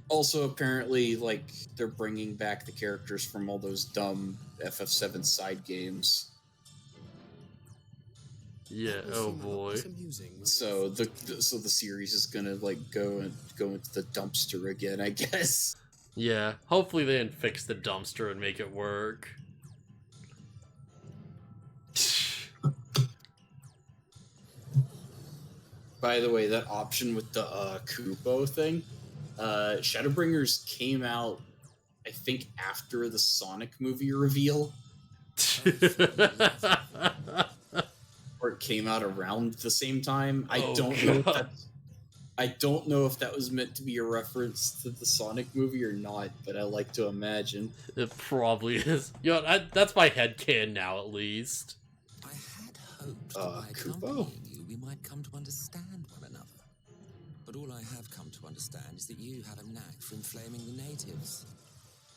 Also, apparently, like they're bringing back the characters from all those dumb FF7 side games. Yeah. Oh boy. So the series is gonna like go into the dumpster again, I guess. Yeah. Hopefully they didn't fix the dumpster and make it work. By the way, that option with the Kupo thing, Shadowbringers came out, I think, after the Sonic movie reveal. Or it came out around the same time. I don't know if that was meant to be a reference to the Sonic movie or not, but I like to imagine. It probably is. That's my headcanon now, at least. I had hoped that by accompanying you, we might come to understand one another. But all I have come to understand is that you have a knack for inflaming the natives.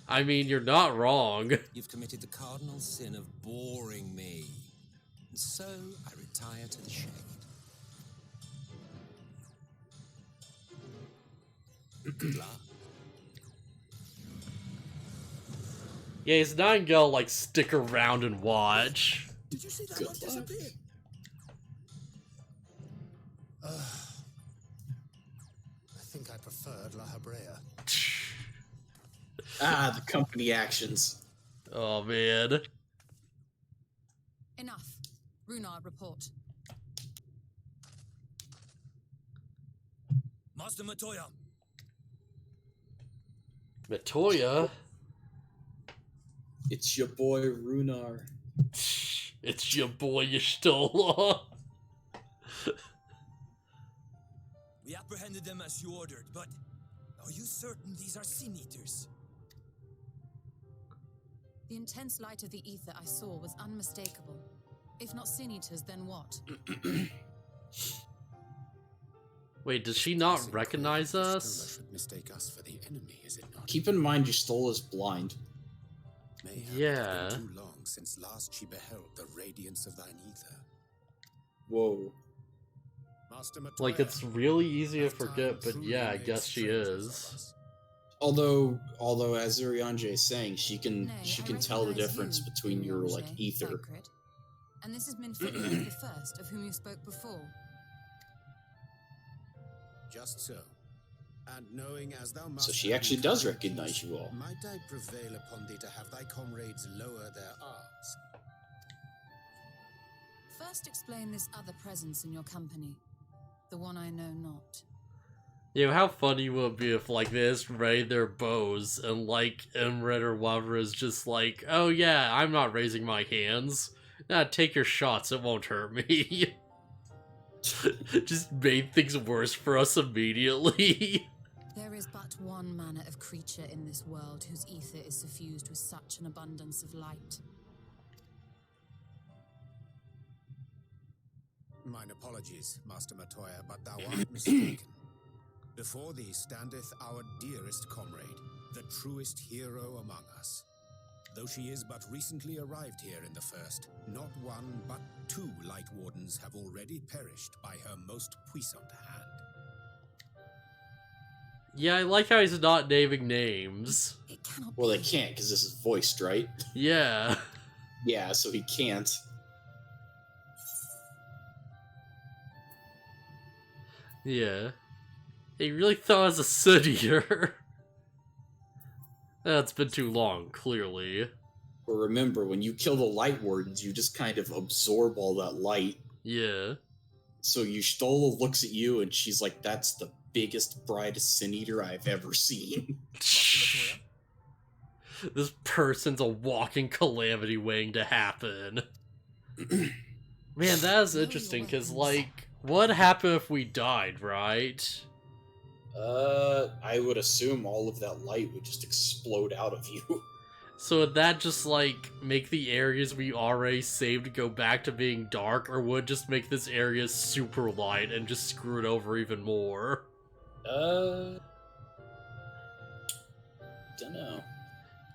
I mean, you're not wrong. You've committed the cardinal sin of boring me. And so I retire to the shade. Good luck. Yeah, he's not gonna like stick around and watch. Did you see that one disappear? I think I preferred La Habrea. The company actions. Oh man. Enough. Runar, report. Master Matoya. Matoya? It's your boy Runar. It's your boy Y'shtola. We apprehended them as you ordered, but are you certain these are sin eaters? The intense light of the ether I saw was unmistakable. If not sin eaters, then what? Wait, does she not recognize us? Should mistake us for the enemy, is it not? Keep in mind, Y'shtola's blind. Yeah. Too long since last she beheld the radiance of thine ether. Whoa. Like, it's really easy to forget, but yeah, I guess she is. Although as Urianje is saying, she can tell the difference between your like ether. Sacred. And this has been Philip the first of whom you spoke before. Just so. And knowing as thou So she actually does recognize you all. Might I prevail upon thee to have thy comrades lower their arms? First explain this other presence in your company. The one I know not. You know, how funny would it be if, like, they just raid their bows and, like, Imrit or whatever is just like, oh yeah, I'm not raising my hands. Nah, take your shots, it won't hurt me. Just made things worse for us immediately. There is but one manner of creature in this world whose ether is suffused with such an abundance of light. Mine apologies, Master Matoya, but thou art mistaken. Before thee standeth our dearest comrade, the truest hero among us. Though she is but recently arrived here in the first, not one but two Light Wardens have already perished by her most puissant hand. Yeah, I like how he's not naming names. Well, they can't, because this is voiced, right? Yeah. Yeah, so he can't. Yeah. He really thought I was a Sin-Eater. That's been too long, clearly. But remember, when you kill the Light Wardens, you just kind of absorb all that light. Yeah. So Y'shtola looks at you and she's like, that's the biggest, brightest Sin-Eater I've ever seen. This person's a walking calamity waiting to happen. Man, that is interesting, because, like, what happened if we died, right? I would assume all of that light would just explode out of you. So would that just, like, make the areas we already saved go back to being dark, or would it just make this area super light and just screw it over even more? Dunno.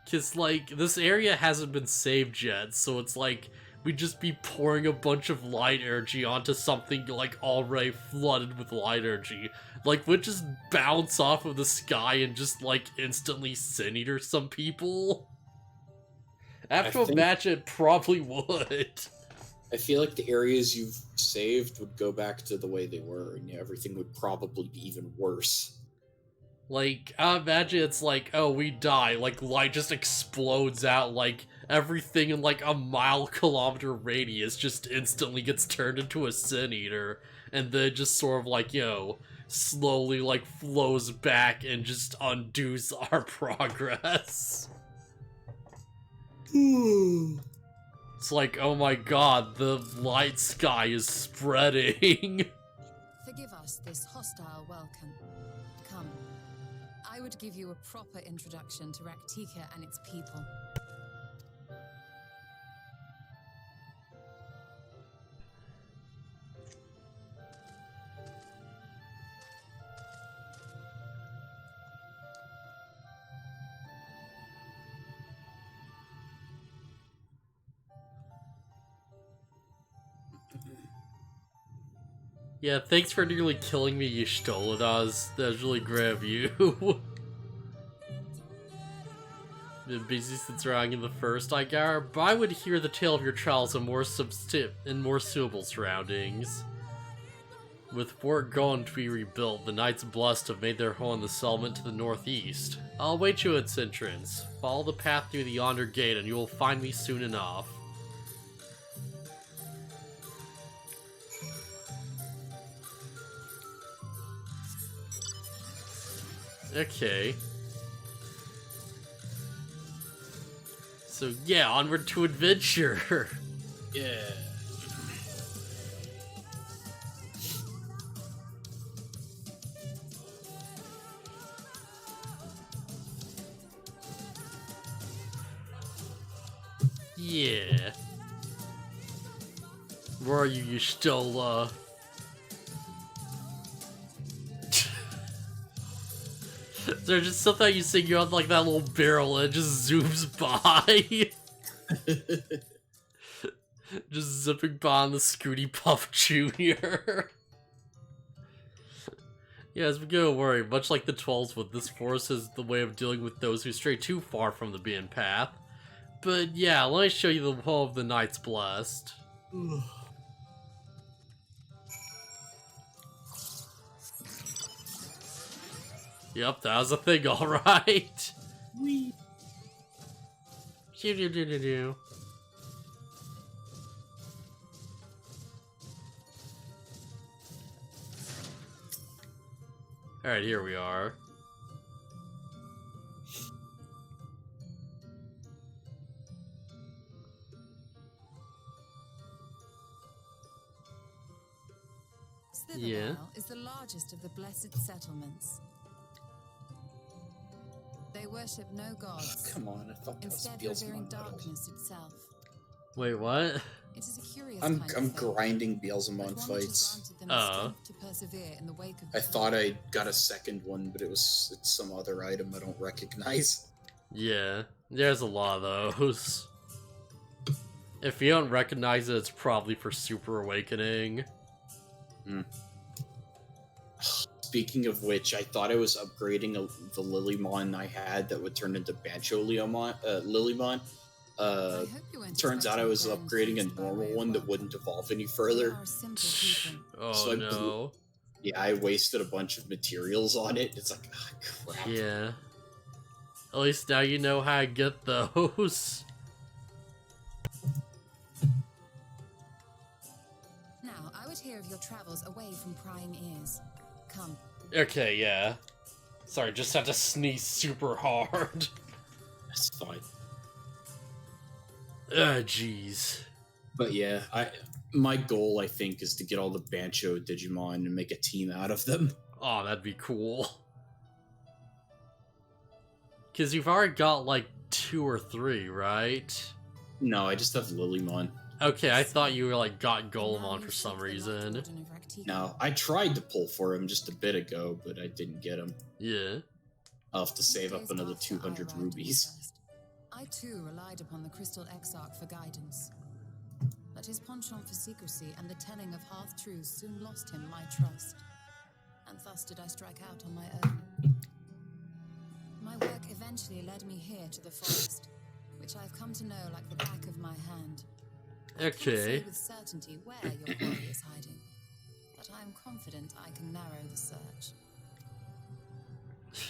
Because, like, this area hasn't been saved yet, so it's like, we'd just be pouring a bunch of light energy onto something, like, already flooded with light energy. Like, would just bounce off of the sky and just, like, instantly sin eater some people? I have to imagine it probably would. I feel like the areas you've saved would go back to the way they were, and everything would probably be even worse. Like, I imagine it's like, oh, we die, like, light just explodes out, like, everything in, like, a mile-kilometer radius just instantly gets turned into a sin eater, and then just sort of, like, you know, slowly, like, flows back and just undoes our progress. It's like, oh my god, the light sky is spreading. Forgive us this hostile welcome. Come, I would give you a proper introduction to Raktika and its people. Yeah, thanks for nearly killing me, Y'shtola. That was really great of you. Been busy since riding in the first, I gather, but I would hear the tale of your trials in more suitable surroundings. With Fort going to be rebuilt, the Knights Blessed have made their home in the settlement to the northeast. I'll await you at its entrance. Follow the path through the yonder gate and you will find me soon enough. Okay. So yeah, onward to adventure! Yeah. Yeah. Where are you, Y'shtola? There's just something you see, you're on like that little barrel and it just zooms by. Just zipping by on the Scooty Puff Jr. Yeah, as we go, worry, much like the Trolls with this forest is the way of dealing with those who stray too far from the beaten path. But yeah, let me show you the home of the Knights Blessed. Yep, that was a thing, alright. Wee. Do. Alright, here we are. Slithervale is the largest of the blessed settlements. They worship no gods. Come on, I thought that instead was revering Beelzemon darkness itself. Wait, what? It is a curious I'm kind of grinding faith, Beelzemon but one which has fights. granted them the strength to persevere in the wake of I thought I got a second one, but it's some other item I don't recognize. Yeah, there's a lot of those. If you don't recognize it, it's probably for Super Awakening. Speaking of which, I thought I was upgrading the Lilymon I had that would turn into Bancho Lilymon. Turns out I was upgrading a normal one that wouldn't evolve any further. Oh so no. Yeah, I wasted a bunch of materials on it. It's like, ah, crap. Yeah. At least now you know how to get those. Now, I would hear of your travels away from prying ears. Come. Okay, yeah. Sorry, just had to sneeze super hard. That's fine. Jeez. But yeah, my goal, I think, is to get all the Bancho Digimon and make a team out of them. Oh, that'd be cool. Because you've already got, like, 2 or 3, right? No, I just have Lilymon. Okay, I thought you, like, got Golemon for some reason. No, I tried to pull for him just a bit ago, but I didn't get him. Yeah. I'll have to save up another 200 rubies. I too relied upon the Crystal Exarch for guidance. But his penchant for secrecy and the telling of half-truths soon lost him my trust. And thus did I strike out on my own. My work eventually led me here to the forest, which I've come to know like the back of my hand. I can't say with certainty where your quarry is hiding, but I am confident I can narrow the search.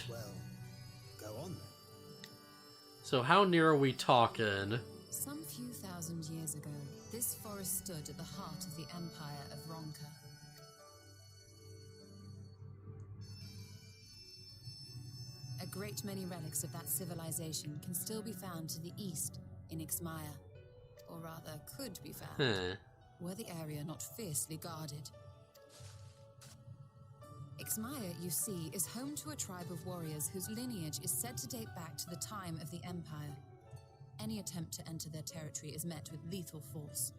Well, go on then. So how near are we talking? Some few thousand years ago, this forest stood at the heart of the Empire of Ronka. A great many relics of that civilization can still be found to the east in Ixmaya, or rather could be found, were the area not fiercely guarded. Ixmaya, you see, is home to a tribe of warriors whose lineage is said to date back to the time of the Empire. Any attempt to enter their territory is met with lethal force.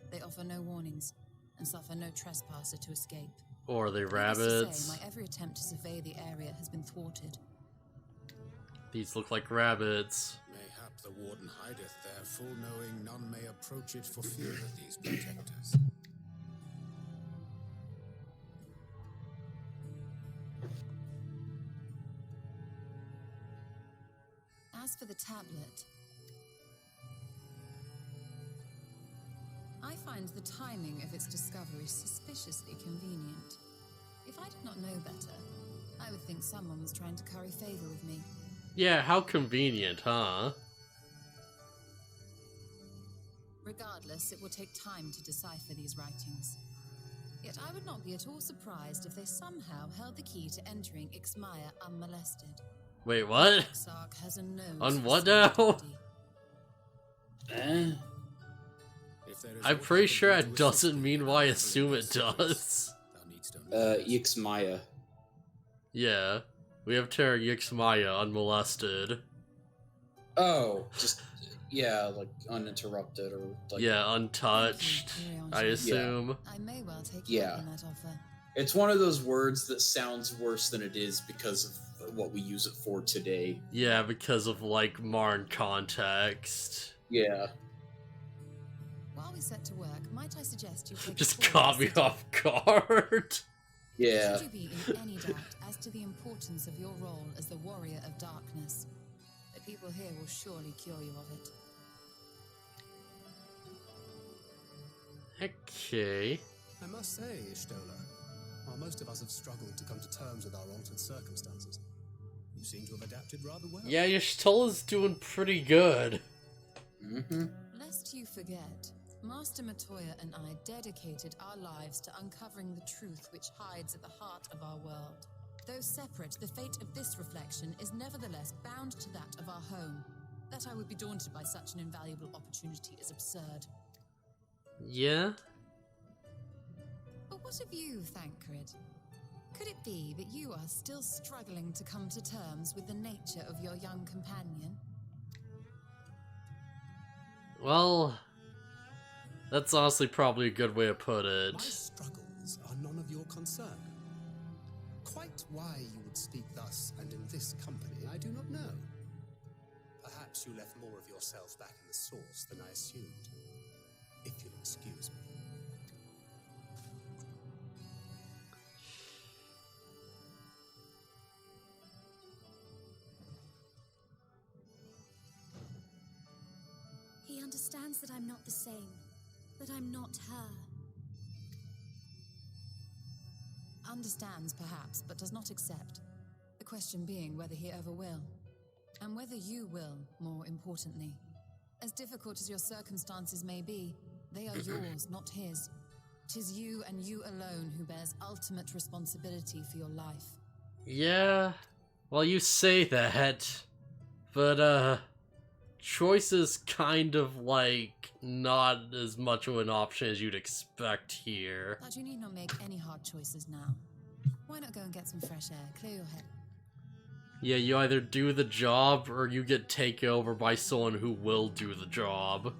They offer no warnings and suffer no trespasser to escape. Or are they rabbits? Needless to say, my every attempt to survey the area has been thwarted. These look like rabbits. Mayhap the warden hideth there, full knowing none may approach it for fear of these protectors. As for the tablet, I find the timing of its discovery suspiciously convenient. If I did not know better, I would think someone was trying to curry favor with me. Yeah, how convenient, huh? Regardless, it will take time to decipher these writings. Yet I would not be at all surprised if they somehow held the key to entering Ixmaya unmolested. Wait, what? Sark has a nose On what now? I'm pretty sure it doesn't mean what I assume it does. Ixmaya. Yeah. We have Terra Ixmaya unmolested. Oh, just, yeah, like, uninterrupted or, like... Yeah, untouched, I assume. Yeah. I may well take you up on that offer. It's one of those words that sounds worse than it is because of what we use it for today. Yeah, because of, like, Marn context. Yeah. While we set to work, might I suggest you take just caught me off guard. Yeah. Should you be in any doubt as to the importance of your role as the warrior of darkness, the people here will surely cure you of it. Okay. I must say, Ishtola, while most of us have struggled to come to terms with our altered circumstances, you seem to have adapted rather well. Yeah, Y'shtola's doing pretty good. Lest you forget, Master Matoya and I dedicated our lives to uncovering the truth which hides at the heart of our world. Though separate, the fate of this reflection is nevertheless bound to that of our home. That I would be daunted by such an invaluable opportunity is absurd. Yeah? But what of you, Thancred? Could it be that you are still struggling to come to terms with the nature of your young companion? Well, that's honestly probably a good way to put it. My struggles are none of your concern. Quite why you would speak thus and in this company, I do not know. Perhaps you left more of yourself back in the source than I assumed. If you'll excuse me. He understands that I'm not the same, that I'm not her. Understands, perhaps, but does not accept. The question being whether he ever will. And whether you will, more importantly. As difficult as your circumstances may be, they are yours, not his. 'Tis you and you alone who bears ultimate responsibility for your life. Yeah, well, you say that, but, choice is kind of, like, not as much of an option as you'd expect here. But you need not make any hard choices now. Why not go and get some fresh air, clear your head? Yeah, you either do the job, or you get taken over by someone who will do the job.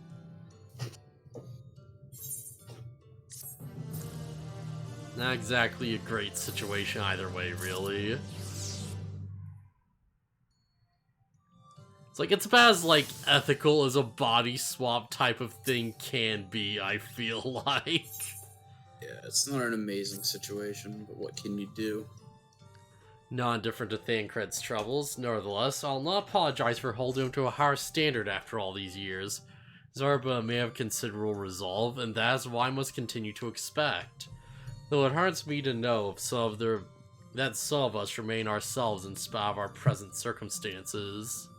Not exactly a great situation either way, really. It's like, it's about as, like, ethical as a body swap type of thing can be, I feel like. Yeah, it's not an amazing situation, but what can you do? Not different to Thancred's troubles. Nevertheless, I'll not apologize for holding him to a higher standard after all these years. Zarba may have considerable resolve, and that is what I must continue to expect. Though it hurts me to know that some of us remain ourselves in spite of our present circumstances.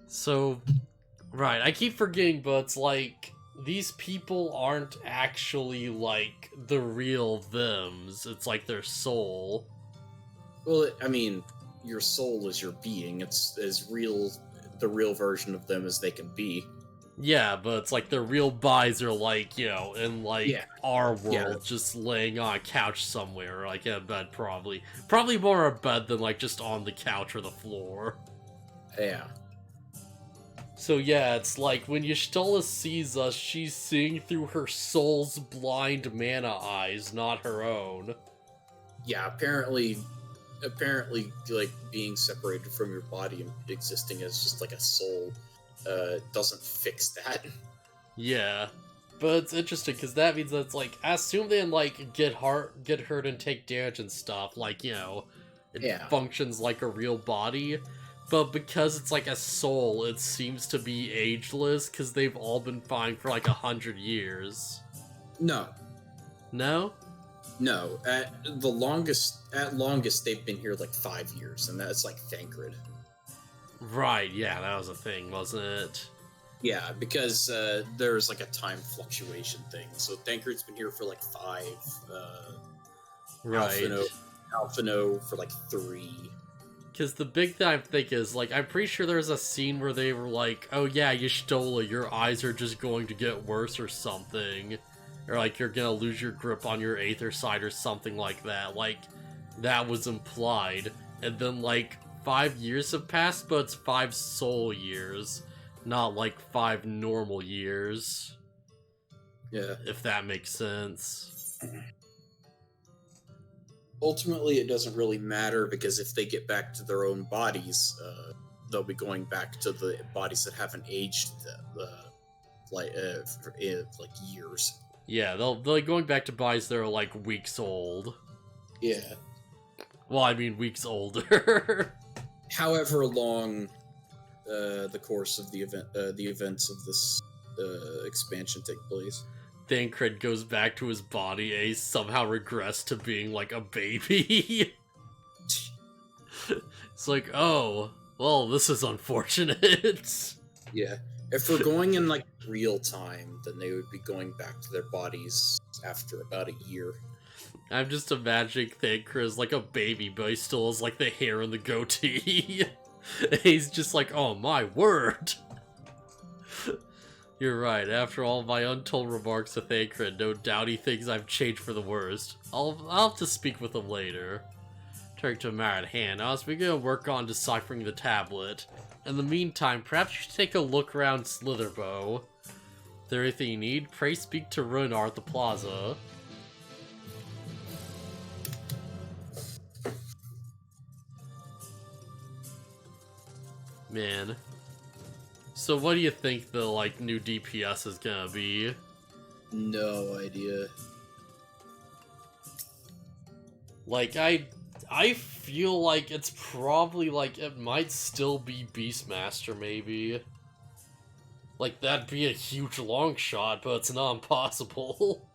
So, right, I keep forgetting, but it's like, these people aren't actually, like, the real thems. It's like their soul. Well, I mean, your soul is your being. It's as real, the real version of them as they can be. Yeah, but it's like their real bodies are like, you know, in like our world, just laying on a couch somewhere, like in a bed probably. Probably more a bed than like just on the couch or the floor. Yeah. So yeah, it's like when Y'shtola sees us, she's seeing through her soul's blind mana eyes, not her own. Yeah, apparently, like, being separated from your body and existing as just like a soul doesn't fix that. Yeah, but it's interesting because that means that it's like, I assume they like get hurt and take damage and stuff, like, you know, it functions like a real body. But because it's like a soul, it seems to be ageless, because they've all been fine for like 100 years. No. No? No. At longest, they've been here like 5 years, and that's like Thancred. Right, yeah, that was a thing, wasn't it? Yeah, because there's like a time fluctuation thing. So Thancred's been here for like 5. Right. Alphino for like 3. Because the big thing I think is, like, I'm pretty sure there's a scene where they were like, oh yeah, Y'shtola, your eyes are just going to get worse or something. Or, like, you're gonna lose your grip on your Aether side or something like that. Like, that was implied. And then, like, 5 years have passed, but it's 5 soul years. Not, like, 5 normal years. Yeah. If that makes sense. Ultimately, it doesn't really matter, because if they get back to their own bodies, they'll be going back to the bodies that haven't aged like years. Yeah, they'll be going back to bodies that are like weeks old. Yeah. Well, I mean weeks older. However long the course of the events of this expansion take place. Thancred goes back to his body and he somehow regressed to being like a baby. It's like, oh, well, this is unfortunate. Yeah. If we're going in like real time, then they would be going back to their bodies after about a year. I'm just imagining Thancred as like a baby, but he still has like the hair and the goatee. And he's just like, oh my word. You're right, after all my untold remarks to Thancred, no doubt he thinks I've changed for the worst. I'll have to speak with him later. Turning to a matter at hand, I was beginning to work on deciphering the tablet. In the meantime, perhaps you should take a look around Slitherbow. If there's anything you need, pray speak to Runar at the plaza. Man. So what do you think the, like, new DPS is gonna be? No idea. Like, I feel like it's probably, like, it might still be Beastmaster, maybe. Like, that'd be a huge long shot, but it's not impossible.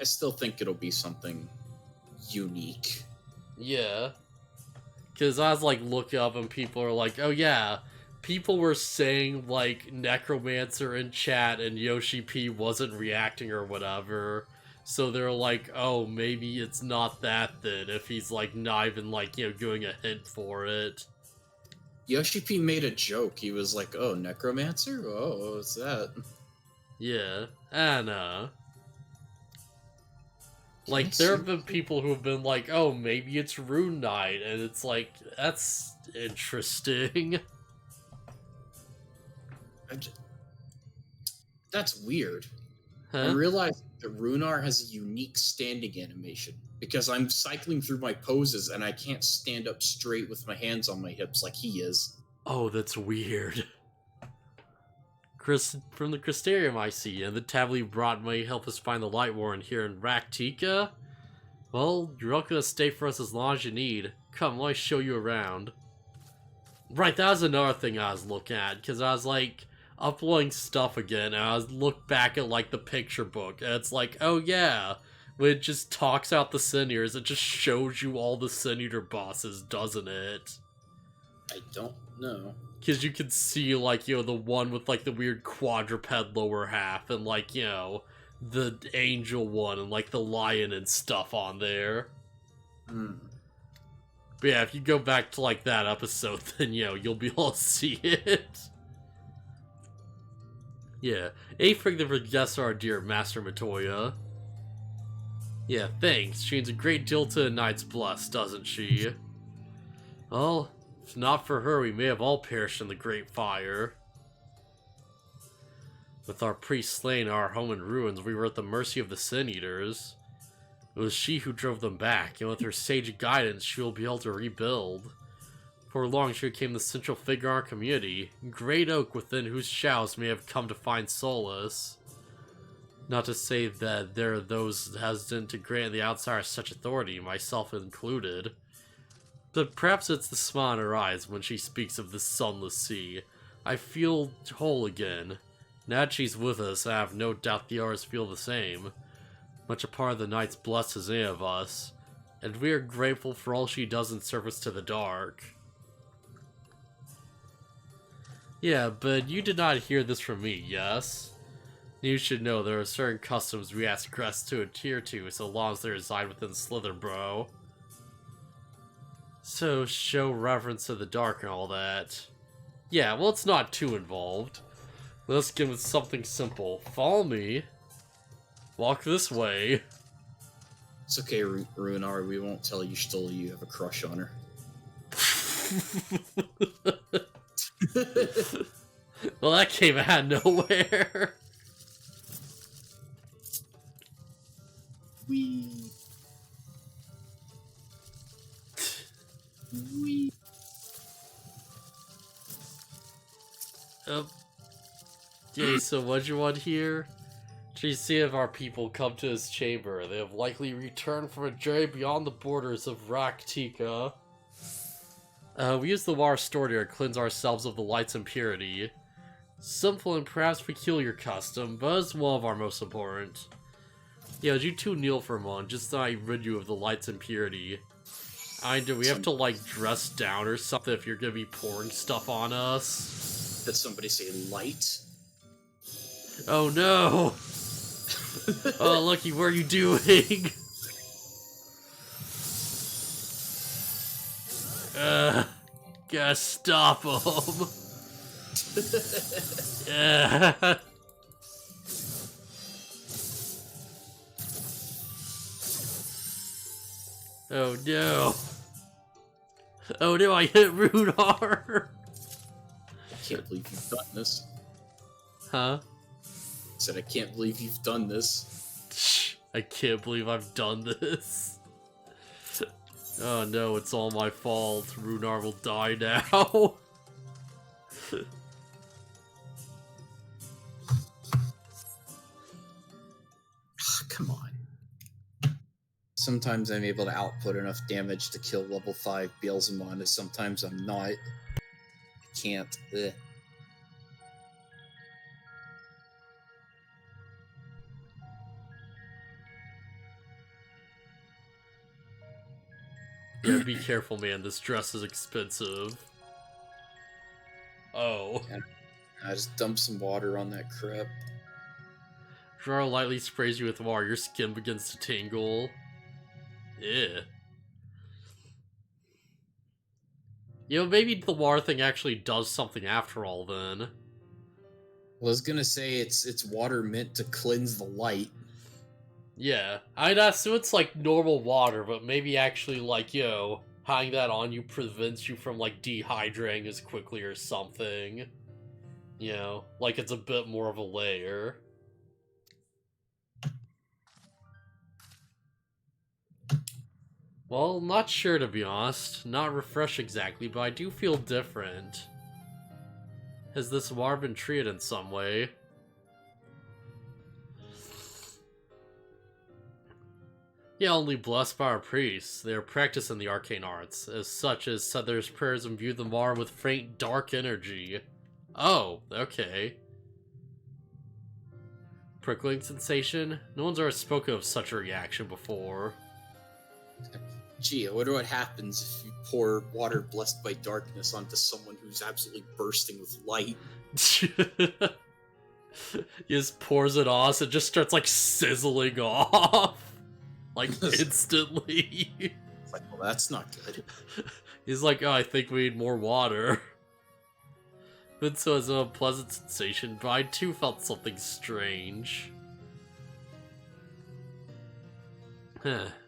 I still think it'll be something unique. Yeah. Because I was, like, looking up and people are like, oh yeah, people were saying, like, Necromancer in chat and Yoshi P wasn't reacting or whatever. So they're like, oh, maybe it's not that then, if he's, like, not even, like, you know, doing a hint for it. Yoshi P made a joke. He was like, "Oh, necromancer? Oh, what's that?" Yeah, and like there have been people who have been like, "Oh, maybe it's Rune Knight," and it's like, that's interesting. That's weird. Huh? I realized that Runar has a unique standing animation because I'm cycling through my poses and I can't stand up straight with my hands on my hips like he is. Oh, that's weird. Chris from the Crystarium I see, and the tablet you brought may help us find the Light Warren here in Raktika. Well, you're welcome to stay for us as long as you need. Come, let me show you around. Right, that was another thing I was looking at, because I was like uploading stuff again, and I was look back at like the picture book, and it's like, oh yeah, when it just talks out the seniors, it just shows you all the senior bosses, doesn't it? I don't know. Because you can see, like, you know, the one with, like, the weird quadruped lower half, and, like, you know, the angel one, and, like, the lion and stuff on there. Hmm. But yeah, if you go back to, like, that episode, then, you know, you'll be able to see it. Yeah. Afrig the Vergesser, our dear Master Matoya. Yeah, thanks. She means a great deal to the Knight's Bless, doesn't she? Well, if not for her, we may have all perished in the Great Fire. With our priest slain our home in ruins, we were at the mercy of the Sin Eaters. It was she who drove them back, and with her sage guidance, she will be able to rebuild. For long, she became the central figure in our community, great oak within whose shadows may have come to find solace. Not to say that there are those hesitant to grant the outsider such authority, myself included. But perhaps it's the smile in her eyes when she speaks of the sunless sea. I feel whole again. Now that she's with us, I have no doubt the others feel the same. Much a part of the Knight's blessed as any of us, and we are grateful for all she does in service to the dark. Yeah, but you did not hear this from me, yes? You should know there are certain customs we ask guests to adhere to so long as they reside within Slitherbro. So, show reverence to the dark and all that. Yeah, well, it's not too involved. Let's give it something simple. Follow me. Walk this way. It's okay, Runar. We won't tell you still you have a crush on her. Well, that came out of nowhere. Wee. Wee. Okay, so what'd you want here? To see if our people come to this chamber. They have likely returned from a journey beyond the borders of Raktika. We use the water stored here to cleanse ourselves of the light's impurity. Simple and perhaps peculiar custom, but it's one of our most important. Yeah, would you two kneel for a moment, just so I rid you of the light's impurity. Do we have to, like, dress down or something if you're gonna be pouring stuff on us? Did somebody say light? Oh no! Oh, Lucky, what are you doing? Gotta stop him. Oh no. Oh no, I hit Runar. I can't believe you've done this. Huh? I said I can't believe you've done this. I can't believe I've done this. Oh no, it's all my fault. Runar will die now. Come on. Sometimes I'm able to output enough damage to kill level 5 Beelzemon, and sometimes I'm not. I can't. Ugh. Yeah, be careful, man. This dress is expensive. Oh. I just dump some water on that crap. Runar lightly sprays you with water. Your skin begins to tingle. Yeah. You know, maybe the water thing actually does something after all, then. Well, I was gonna say it's water meant to cleanse the light. Yeah, I'd assume it's like normal water, but maybe actually like, yo, having that on you prevents you from like dehydrating as quickly or something. You know, like it's a bit more of a layer. Well, not sure to be honest. Not refreshed exactly, but I do feel different. Has this water been treated in some way? Yeah, only blessed by our priests. They are practicing the arcane arts, as such as said their prayers imbue the water with faint dark energy. Oh, okay. Prickling sensation? No one's ever spoken of such a reaction before. Gee, I wonder what happens if you pour water blessed by darkness onto someone who's absolutely bursting with light. He just pours it on, so it just starts like sizzling off. Like instantly. It's like, well, that's not good. He's like, oh, I think we need more water. But so it's a pleasant sensation, but I too felt something strange.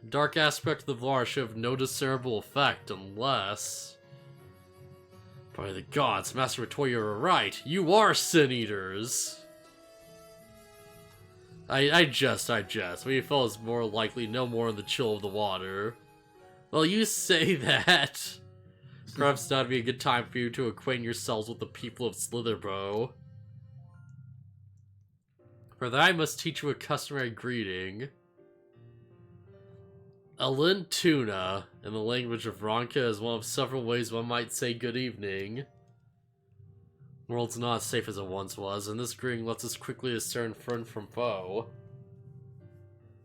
Dark aspect of the water should have no discernible effect unless... By the gods, Master Matoya, you're right. You are sin eaters. I jest. We fellas more likely no more in the chill of the water. Well, you say that. Perhaps that'd be a good time for you to acquaint yourselves with the people of Slitherbow. For that I must teach you a customary greeting. Alintuna, in the language of Ronka, is one of several ways one might say good evening. The world's not as safe as it once was, and this greeting lets us quickly discern friend from foe.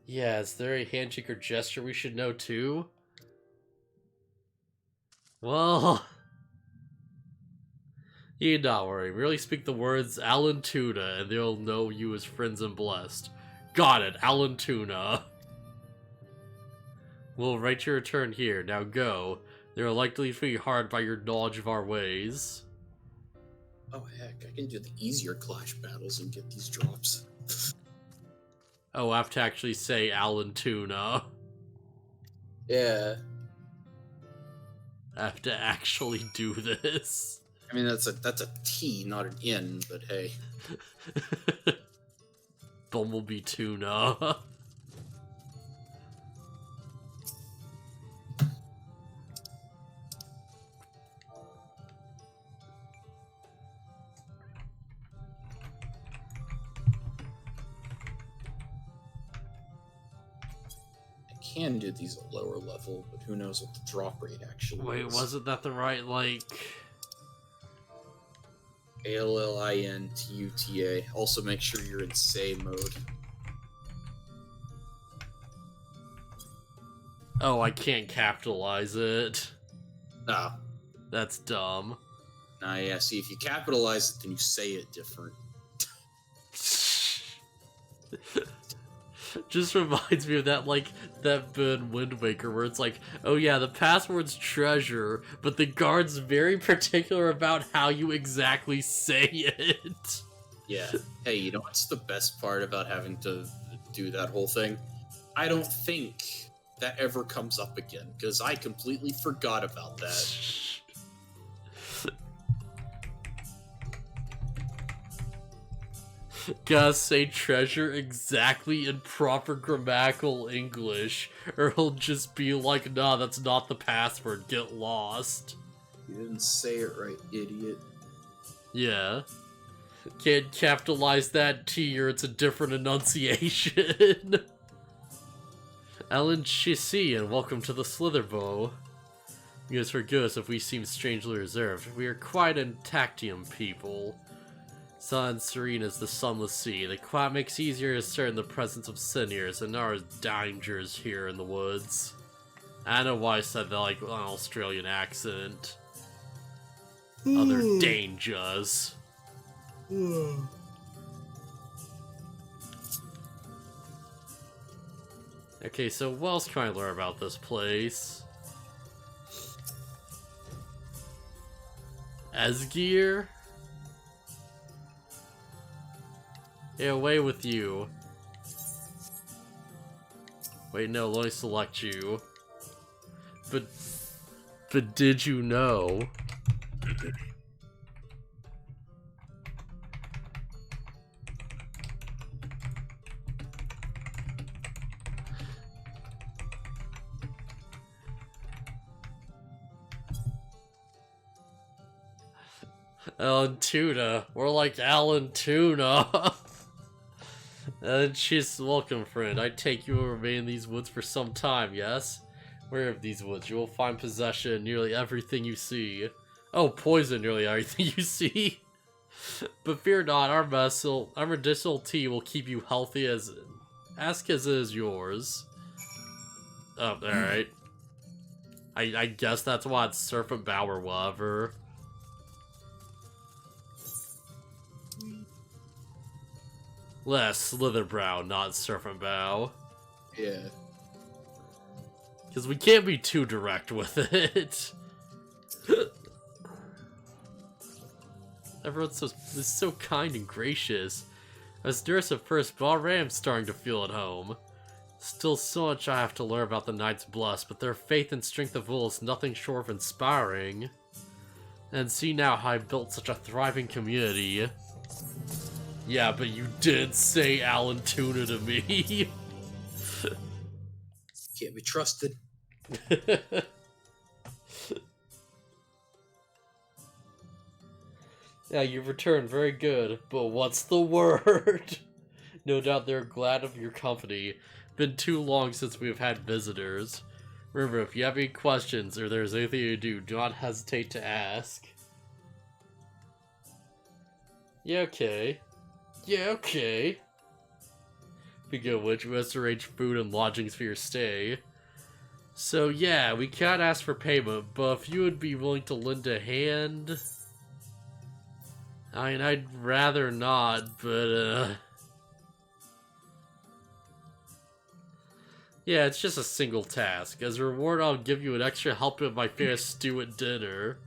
Yeah, is there a handshake or gesture we should know too? Well... You need not worry, merely speak the words Alintuna, and they'll know you as friends and blessed. Got it, Alintuna. We'll write your return here, now go. They are likely to be hard by your knowledge of our ways. Oh heck, I can do the easier clash battles and get these drops. Oh, I have to actually say Alintuna. Yeah. I have to actually do this. I mean, that's a T, not an N, but hey. Bumblebee Tuna. Can do these at lower level, but who knows what the drop rate actually is. Wait, wasn't that the right, like... ALLINTUTA. Also make sure you're in say mode. Oh, I can't capitalize it. Oh. That's dumb. Nah, yeah, see, if you capitalize it, then you say it different. Just reminds me of that, like, that bit in Wind Waker where it's like, oh yeah, the password's treasure, but the guard's very particular about how you exactly say it. Yeah. Hey, you know what's the best part about having to do that whole thing? I don't think that ever comes up again, because I completely forgot about that. Gotta say treasure exactly in proper grammatical English, or he'll just be like, nah, that's not the password, get lost. You didn't say it right, idiot. Yeah. Can't capitalize that T or it's a different enunciation. Alan Chissy, and welcome to the Slitherbow. You guys forgive us if we seem strangely reserved. We are quite an Tactium people. Sun serene as the sunless sea. The quiet makes easier to discern the presence of sinears and our dangers here in the woods. I know why I said that like an Australian accent. Other dangers. Okay, so what else can I learn about this place? Asgear? Hey, away with you. Wait, no, let me select you. But did you know? Alan Tuna. We're like Alan Tuna. And she's welcome, friend. I take you will remain in these woods for some time, yes? Where of these woods, you will find possession in nearly everything you see. Oh, poison nearly everything you see. But fear not, our medicinal tea will keep you healthy as it is yours. Oh, alright. I guess that's why it's Serpent Bow or whatever. Less Slitherbrow, not Serpent Bow. Yeah. Because we can't be too direct with it. Everyone's so kind and gracious. I was nervous at first, but already I'm starting to feel at home. Still so much I have to learn about the Knights Blessed, but their faith and strength of will is nothing short of inspiring. And see now how I built such a thriving community. Yeah, but you did say Alan Tuna to me. Can't be trusted. Yeah, you've returned very good, but what's the word? No doubt they're glad of your company. Been too long since we've had visitors. Remember, if you have any questions or there's anything to do not hesitate to ask. Yeah, okay. Yeah, okay. Speaking of which, we must arrange food and lodgings for your stay. So yeah, we can't ask for payment, but if you would be willing to lend a hand... I mean, I'd rather not, but yeah, it's just a single task. As a reward, I'll give you an extra helping of my favorite stew at dinner.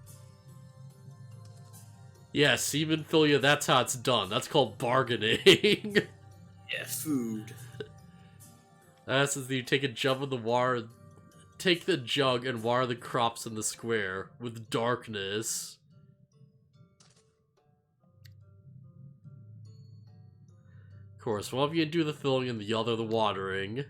Yeah, semen filia, that's how it's done. That's called bargaining. Yeah, food. That's as you take a jug of the water, take the jug and water the crops in the square with darkness. Of course, one of you do the filling and the other the watering.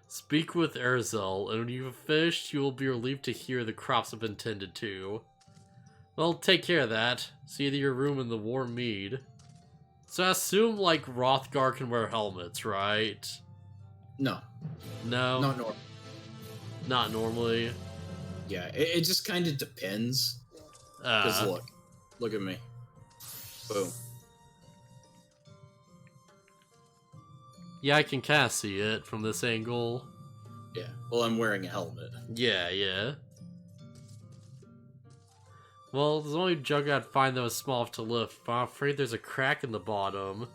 Speak with Erzel, and when you've finished, you will be relieved to hear the crops have been tended to. Well, take care of that. See to your room in the warm mead. So I assume, like, Rothgar can wear helmets, right? No. No? Not normal. Not normally? Yeah, it just kind of depends. Because look at me. Boom. Yeah, I can kind of see it from this angle. Yeah, well, I'm wearing a helmet. Yeah, yeah. Well, there's only jug I'd find that was small enough to lift, but I'm afraid there's a crack in the bottom.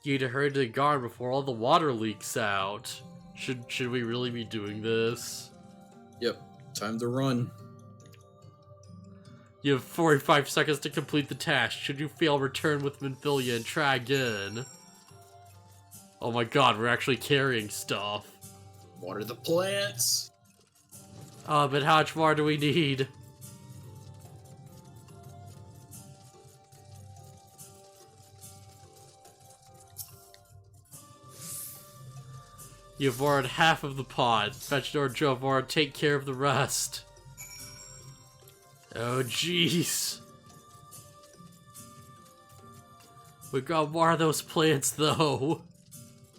You need to hurry to the guard before all the water leaks out. Should we really be doing this? Yep, time to run. You have 45 seconds to complete the task. Should you fail, return with Minfilia and try again. Oh my god, we're actually carrying stuff. Water the plants. Oh, but how much more do we need? You've watered half of the pot. Fetch or Jovar, take care of the rest. Oh, jeez. We got more of those plants, though.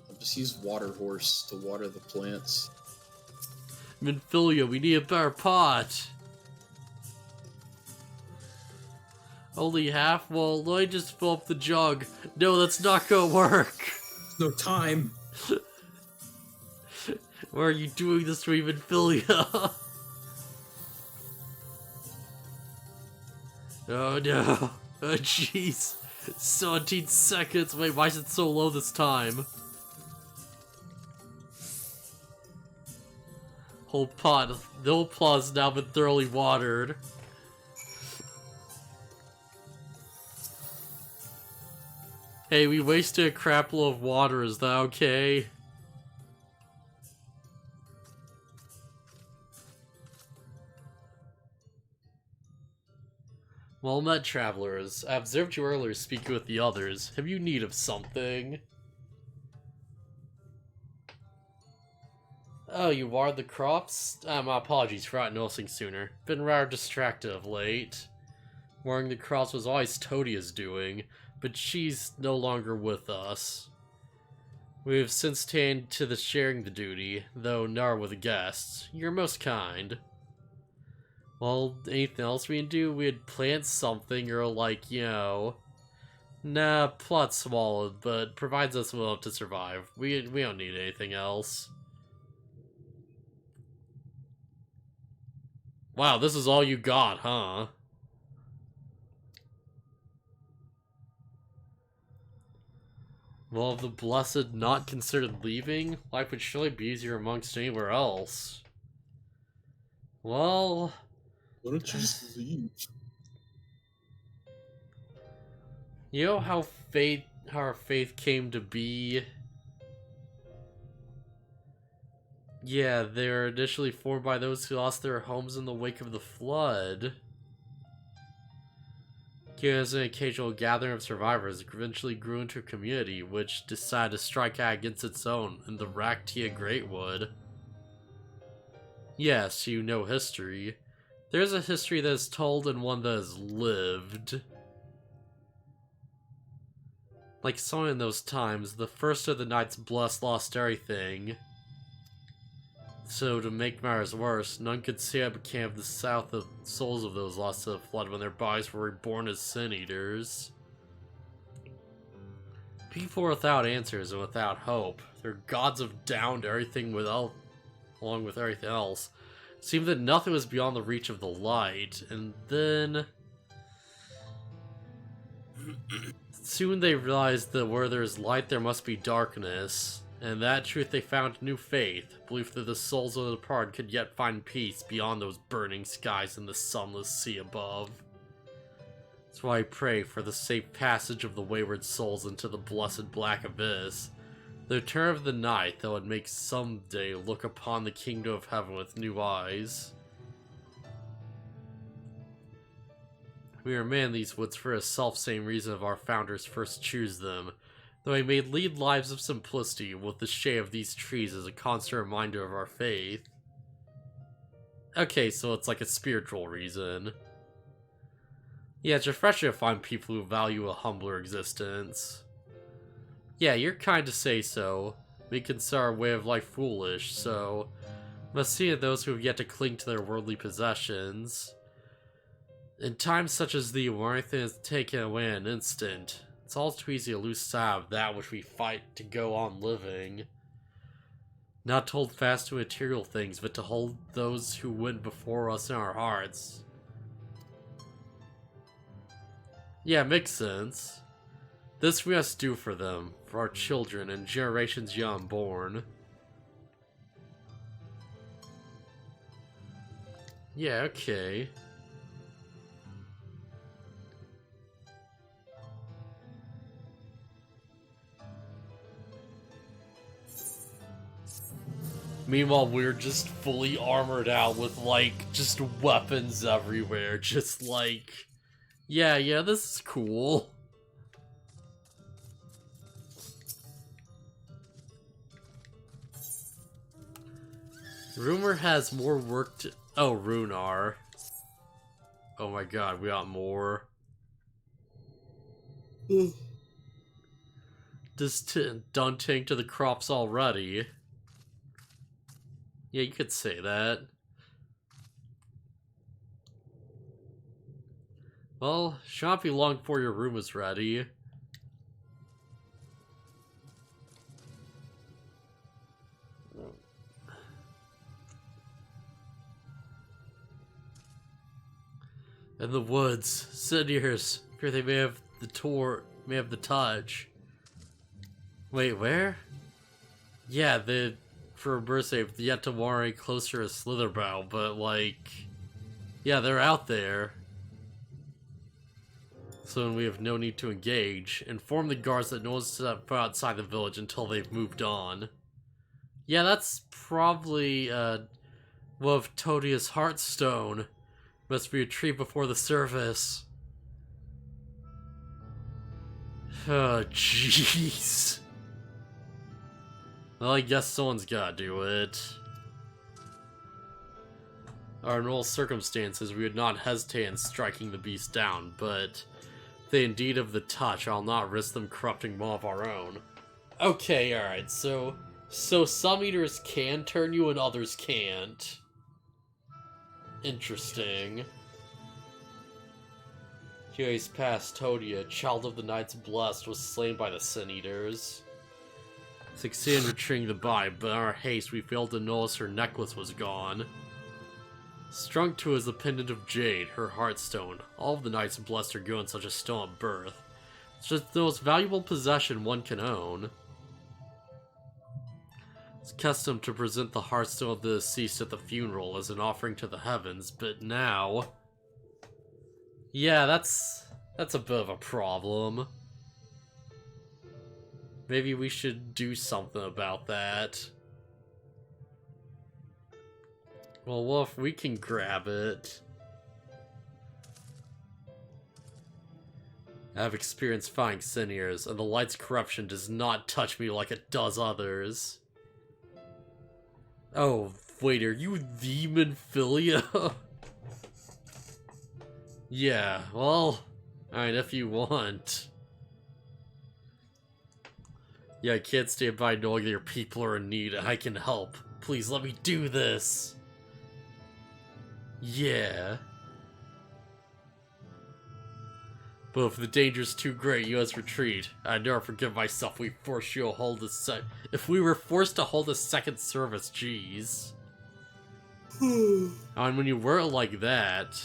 I'll just use Water Horse to water the plants. Minfilia, we need a better pot. Only half? Well, let me just fill up the jug. No, that's not gonna work. No time. Why are you doing this to me, Minfilia? Oh no. Oh jeez. 17 seconds. Wait, why is it so low this time? Whole pot. The whole plot has now been thoroughly watered. Hey, we wasted a crap load of water, is that okay? Well met, travelers. I observed you earlier speaking with the others. Have you need of something? Oh, you watered the crops? My apologies for not noticing sooner. Been rather distracted of late. Watering the crops was always Todia's doing, but she's no longer with us. We have since taken to the sharing the duty, though nor with the guests. You're most kind. Well, anything else we can do? We'd plant something, or like, you know... Nah, plot swallowed, but provides us enough to survive. We don't need anything else. Wow, this is all you got, huh? Well, if the blessed not considered leaving, life would surely be easier amongst anywhere else. Well... Why don't you just leave? You know how our faith came to be? Yeah, they were initially formed by those who lost their homes in the wake of the flood. As an occasional gathering of survivors, eventually grew into a community which decided to strike out against its own in the Raktia Greatwood. Yes, you know history. There's a history that is told and one that is lived. Like someone in those times, the first of the Knights Blessed lost everything. So to make matters worse, none could see at the camp of the south of souls of those lost to the flood when their bodies were reborn as sin-eaters. People were without answers and without hope. Their gods have downed everything along with everything else. It seemed that nothing was beyond the reach of the light, and then... Soon they realized that where there is light there must be darkness. And that truth they found new faith, belief that the souls of the departed could yet find peace beyond those burning skies and the sunless sea above. That's why I pray for the safe passage of the wayward souls into the blessed black abyss, the return of the night that would make someday look upon the kingdom of heaven with new eyes. We remain in these woods for a self-same reason of our founders first choose them, though we may lead lives of simplicity with the shade of these trees as a constant reminder of our faith. Okay, so it's like a spiritual reason. Yeah, it's refreshing to find people who value a humbler existence. Yeah, you're kind to say so. We consider our way of life foolish, so... must see those who have yet to cling to their worldly possessions. In times such as these, where anything is taken away in an instant, it's all too easy to lose sight of that which we fight to go on living. Not to hold fast to material things, but to hold those who went before us in our hearts. Yeah, makes sense. This we must do for them, for our children and generations yet unborn. Yeah, okay. Meanwhile, we're just fully armored out with, like, just weapons everywhere. Just like... Yeah, this is cool. Rumor has more work to... Oh, Runar. Oh my god, we got more. Just done tank to the crops already. Yeah, you could say that. Well, shan't be long before your room is ready. In the woods, Sin-eaters, fear they may have the touch. Wait, where? Yeah, for a birthday, yet to worry closer to Slitherbow, but like, yeah, they're out there. So we have no need to engage. Inform the guards that no one's put outside the village until they've moved on. Yeah, that's probably, one of Todia's Heartstone. Must be retrieved before the service. Oh, jeez. Well, I guess someone's gotta do it. Under normal circumstances, we would not hesitate in striking the beast down, but if they indeed have the touch, I'll not risk them corrupting one of our own. Okay, alright, so some eaters can turn you and others can't. Interesting. Years past, Todia, child of the Knights Blessed, was slain by the Sin Eaters. Succeeded in retrieving the body, but in our haste we failed to notice her necklace was gone. Strung to is a pendant of jade, her heartstone. All of the Knights Blessed are given such a stone at birth. It's just the most valuable possession one can own. It's custom to present the heartstone of the deceased at the funeral as an offering to the heavens, but now... Yeah, that's a bit of a problem. Maybe we should do something about that. Well, what if we can grab it? I have experience fighting Sin Eaters, and the light's corruption does not touch me like it does others. Oh, wait, are you the Minfilia? Yeah, well, alright, if you want. Yeah, I can't stand by knowing that your people are in need, and I can help. Please let me do this. Yeah. But if the danger's too great, you must retreat. I'd never forgive myself if we forced you to hold if we were forced to hold a second service, jeez. And when you weren't like that...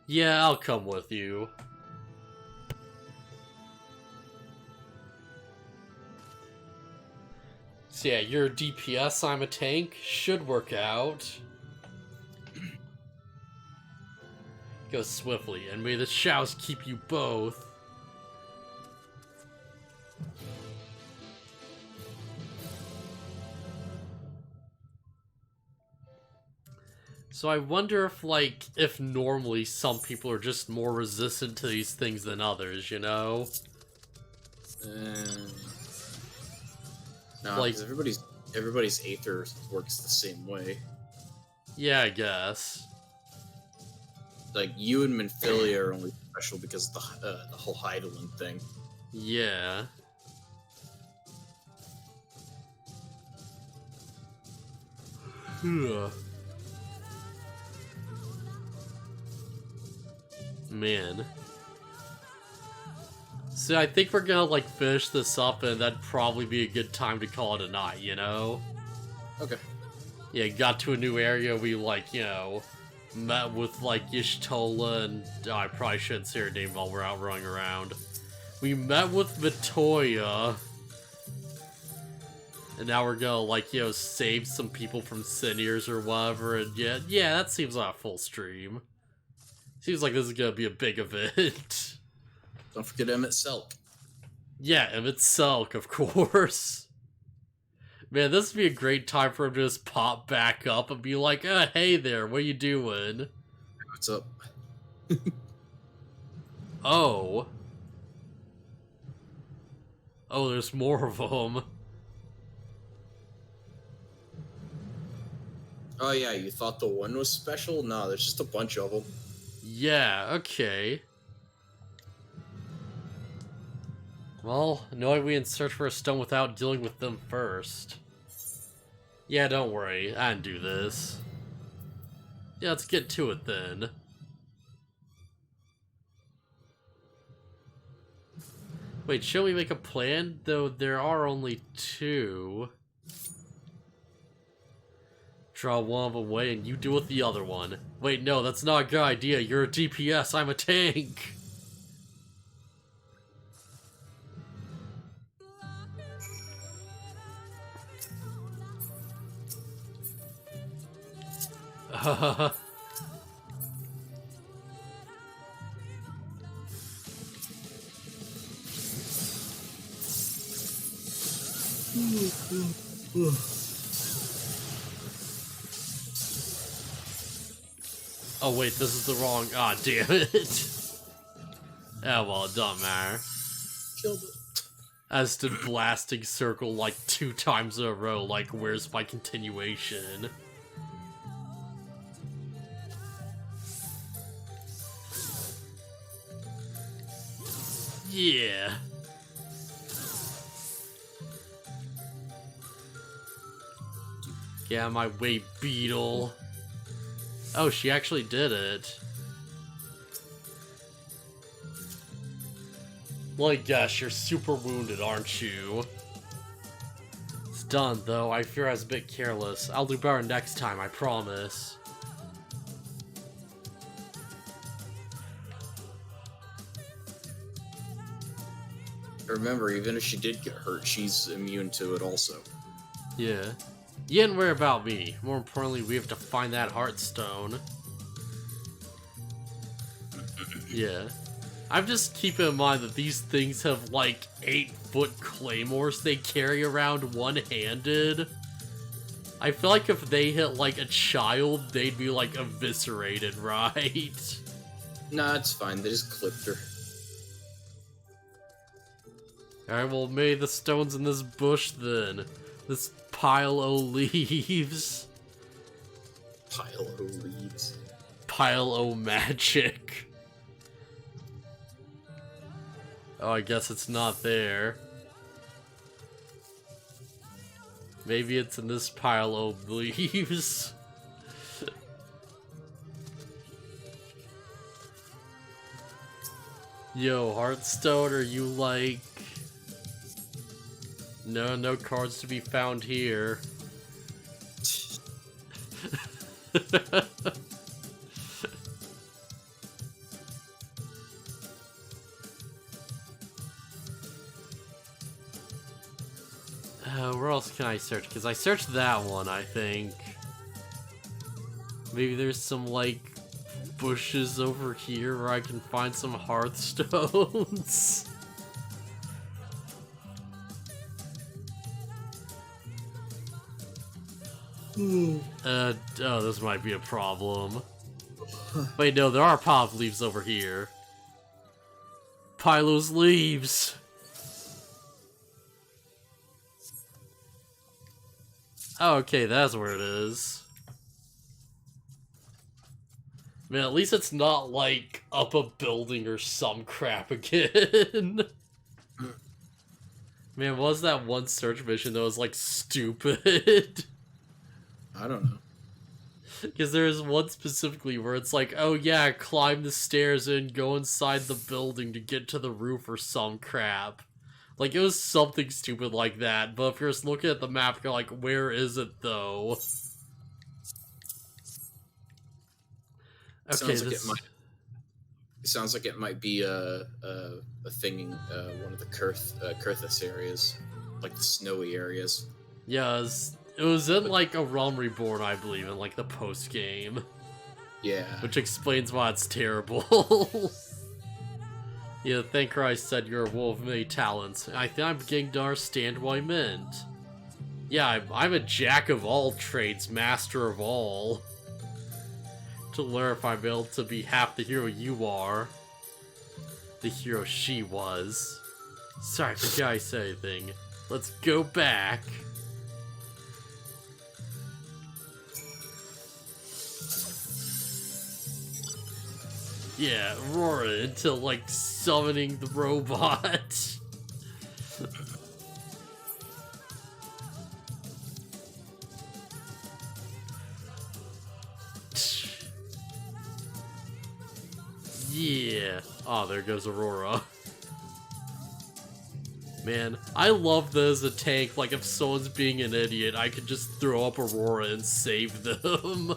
Yeah, I'll come with you. So yeah, you're a DPS, I'm a tank. Should work out. Go swiftly, and may the shouts keep you both. So I wonder if normally some people are just more resistant to these things than others, you know? No, because everybody's Aether works the same way. Yeah, I guess. Like, you and Minfilia are only special because of the whole Heidelin thing. Yeah. Man. So I think we're gonna, finish this up, and that'd probably be a good time to call it a night, you know? Okay. Yeah, got to a new area, we, met with, Y'shtola, and I probably shouldn't say her name while we're out running around. We met with Vittoria, and now we're gonna, save some people from Sin Eaters or whatever, and yeah, that seems like a full stream. Seems like this is gonna be a big event. Don't forget Emet-Selch. Yeah, Emet-Selch, of course. Man, this would be a great time for him to just pop back up and be like, hey there, what you doing? What's up? Oh. Oh, there's more of them. Oh yeah, you thought the one was special? No, there's just a bunch of them. Yeah, okay. Well, knowing we can search for a stone without dealing with them first. Yeah, don't worry, I can do this. Yeah, let's get to it then. Wait, shall we make a plan? Though there are only two. Draw one of them away and you deal with the other one. Wait, no, that's not a good idea. You're a DPS, I'm a tank. Oh wait, this is the wrong. Ah, damn it. Oh well, it don't matter. Killed it. As to blasting circle like 2 times in a row, like where's my continuation? Yeah. Get out of my way, Beetle. Oh, she actually did it. Well, I guess you're super wounded, aren't you? It's done, though. I fear I was a bit careless. I'll do better next time, I promise. Remember, even if she did get hurt, she's immune to it also. Yeah. You didn't worry about me. More importantly, we have to find that Heartstone. Yeah. I'm just keeping in mind that these things have like 8-foot claymores they carry around one-handed. I feel like if they hit like a child, they'd be like eviscerated, right? Nah, it's fine. They just clipped her. Alright, well, maybe the stone's in this bush then. This pile o' leaves. Pile o' leaves. Pile o' magic. Oh, I guess it's not there. Maybe it's in this pile of leaves. Yo, Heartstone, are you like... No cards to be found here. Where else can I search? Because I searched that one, I think. Maybe there's some, like, bushes over here where I can find some Hearthstones. Oh, this might be a problem. Wait, no, there are pop leaves over here. Pylo's leaves! Oh, okay, that's where it is. Man, at least it's not, like, up a building or some crap again. Man, what was that one search mission that was, like, stupid? I don't know. Because there's one specifically where it's like, oh yeah, climb the stairs and go inside the building to get to the roof or some crap. Like, it was something stupid like that, but if you're just looking at the map, you're like, where is it, though? Okay, sounds like it might be a thing in one of the Kurthus areas, like the snowy areas. Yeah, it was in, like, a Realm Reborn, I believe, in, like, the post-game. Yeah. Which explains why it's terrible. Yeah, thank Christ said you're a wolf of many talents. I think I'm beginning to understand what I meant. Yeah, I'm a jack of all trades, master of all. To learn if I'm able to be half the hero you are. The hero she was. Sorry, I forgot I said anything. Let's go back. Yeah, roar it until, like, summoning the robot. Yeah. Oh, there goes Aurora. Man, I love that as a tank. Like, if someone's being an idiot, I could just throw up Aurora and save them.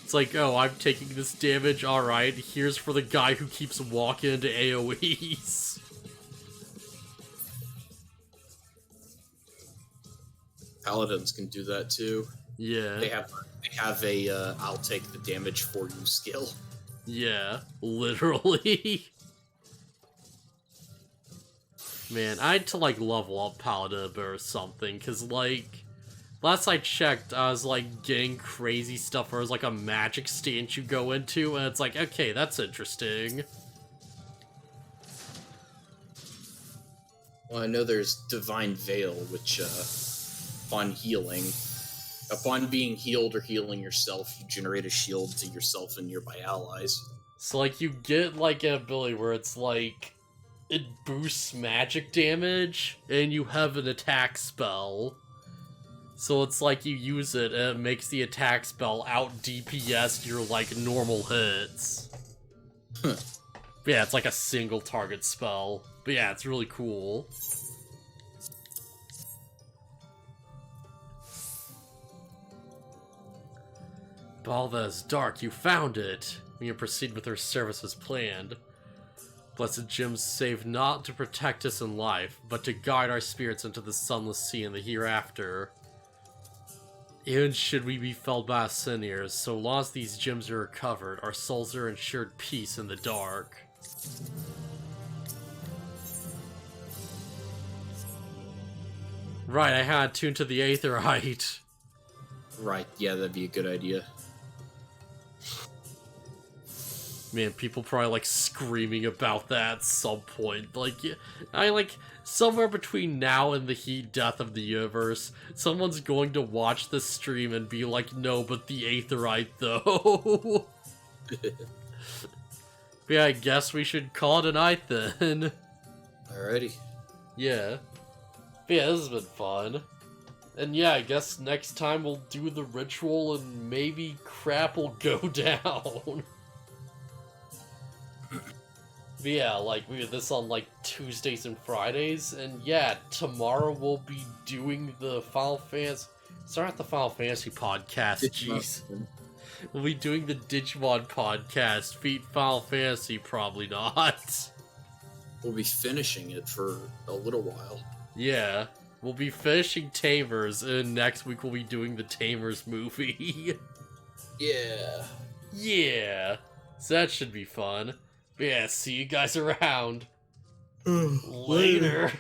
It's like, oh, I'm taking this damage, alright, here's for the guy who keeps walking into AoEs. Paladins can do that too. Yeah. They have a I'll take the damage for you skill. Yeah, literally. Man, I had to, like, level up Paladin or something, because, like, last I checked, I was, like, getting crazy stuff where it was, like, a magic stance you go into, and it's like, okay, that's interesting. Well, I know there's Divine Veil, which, upon being healed or healing yourself, you generate a shield to yourself and nearby allies. So, like, you get, like, an ability where it's, like, it boosts magic damage, and you have an attack spell. So it's like you use it, and it makes the attack spell out DPS your, like, normal hits. Huh. But yeah, it's like a single target spell. But yeah, it's really cool. Balva is dark, you found it! We can proceed with our service as planned. Blessed gems save not to protect us in life, but to guide our spirits into the sunless sea in the hereafter. Even should we be felled by sinners, so long as these gems are recovered, our souls are ensured peace in the dark. Right, I had tuned to the Aetherite. Right, yeah, that'd be a good idea. Man, people probably, like, screaming about that at some point. Like, yeah, like, somewhere between now and the heat death of the universe, someone's going to watch this stream and be like, no, but the Aetherite, though. But yeah, I guess we should call it a night, then. Alrighty. Yeah. But yeah, this has been fun. And yeah, I guess next time we'll do the ritual and maybe crap will go down. But yeah, like, we did this on, like, Tuesdays and Fridays, and yeah, tomorrow we'll be doing the Final Fantasy... Sorry, not the Final Fantasy podcast, jeez. We'll be doing the Digimon podcast, beat Final Fantasy, probably not. We'll be finishing it for a little while. Yeah, we'll be finishing Tamers, and next week we'll be doing the Tamers movie. Yeah. Yeah, so that should be fun. Yeah, see you guys around. Later.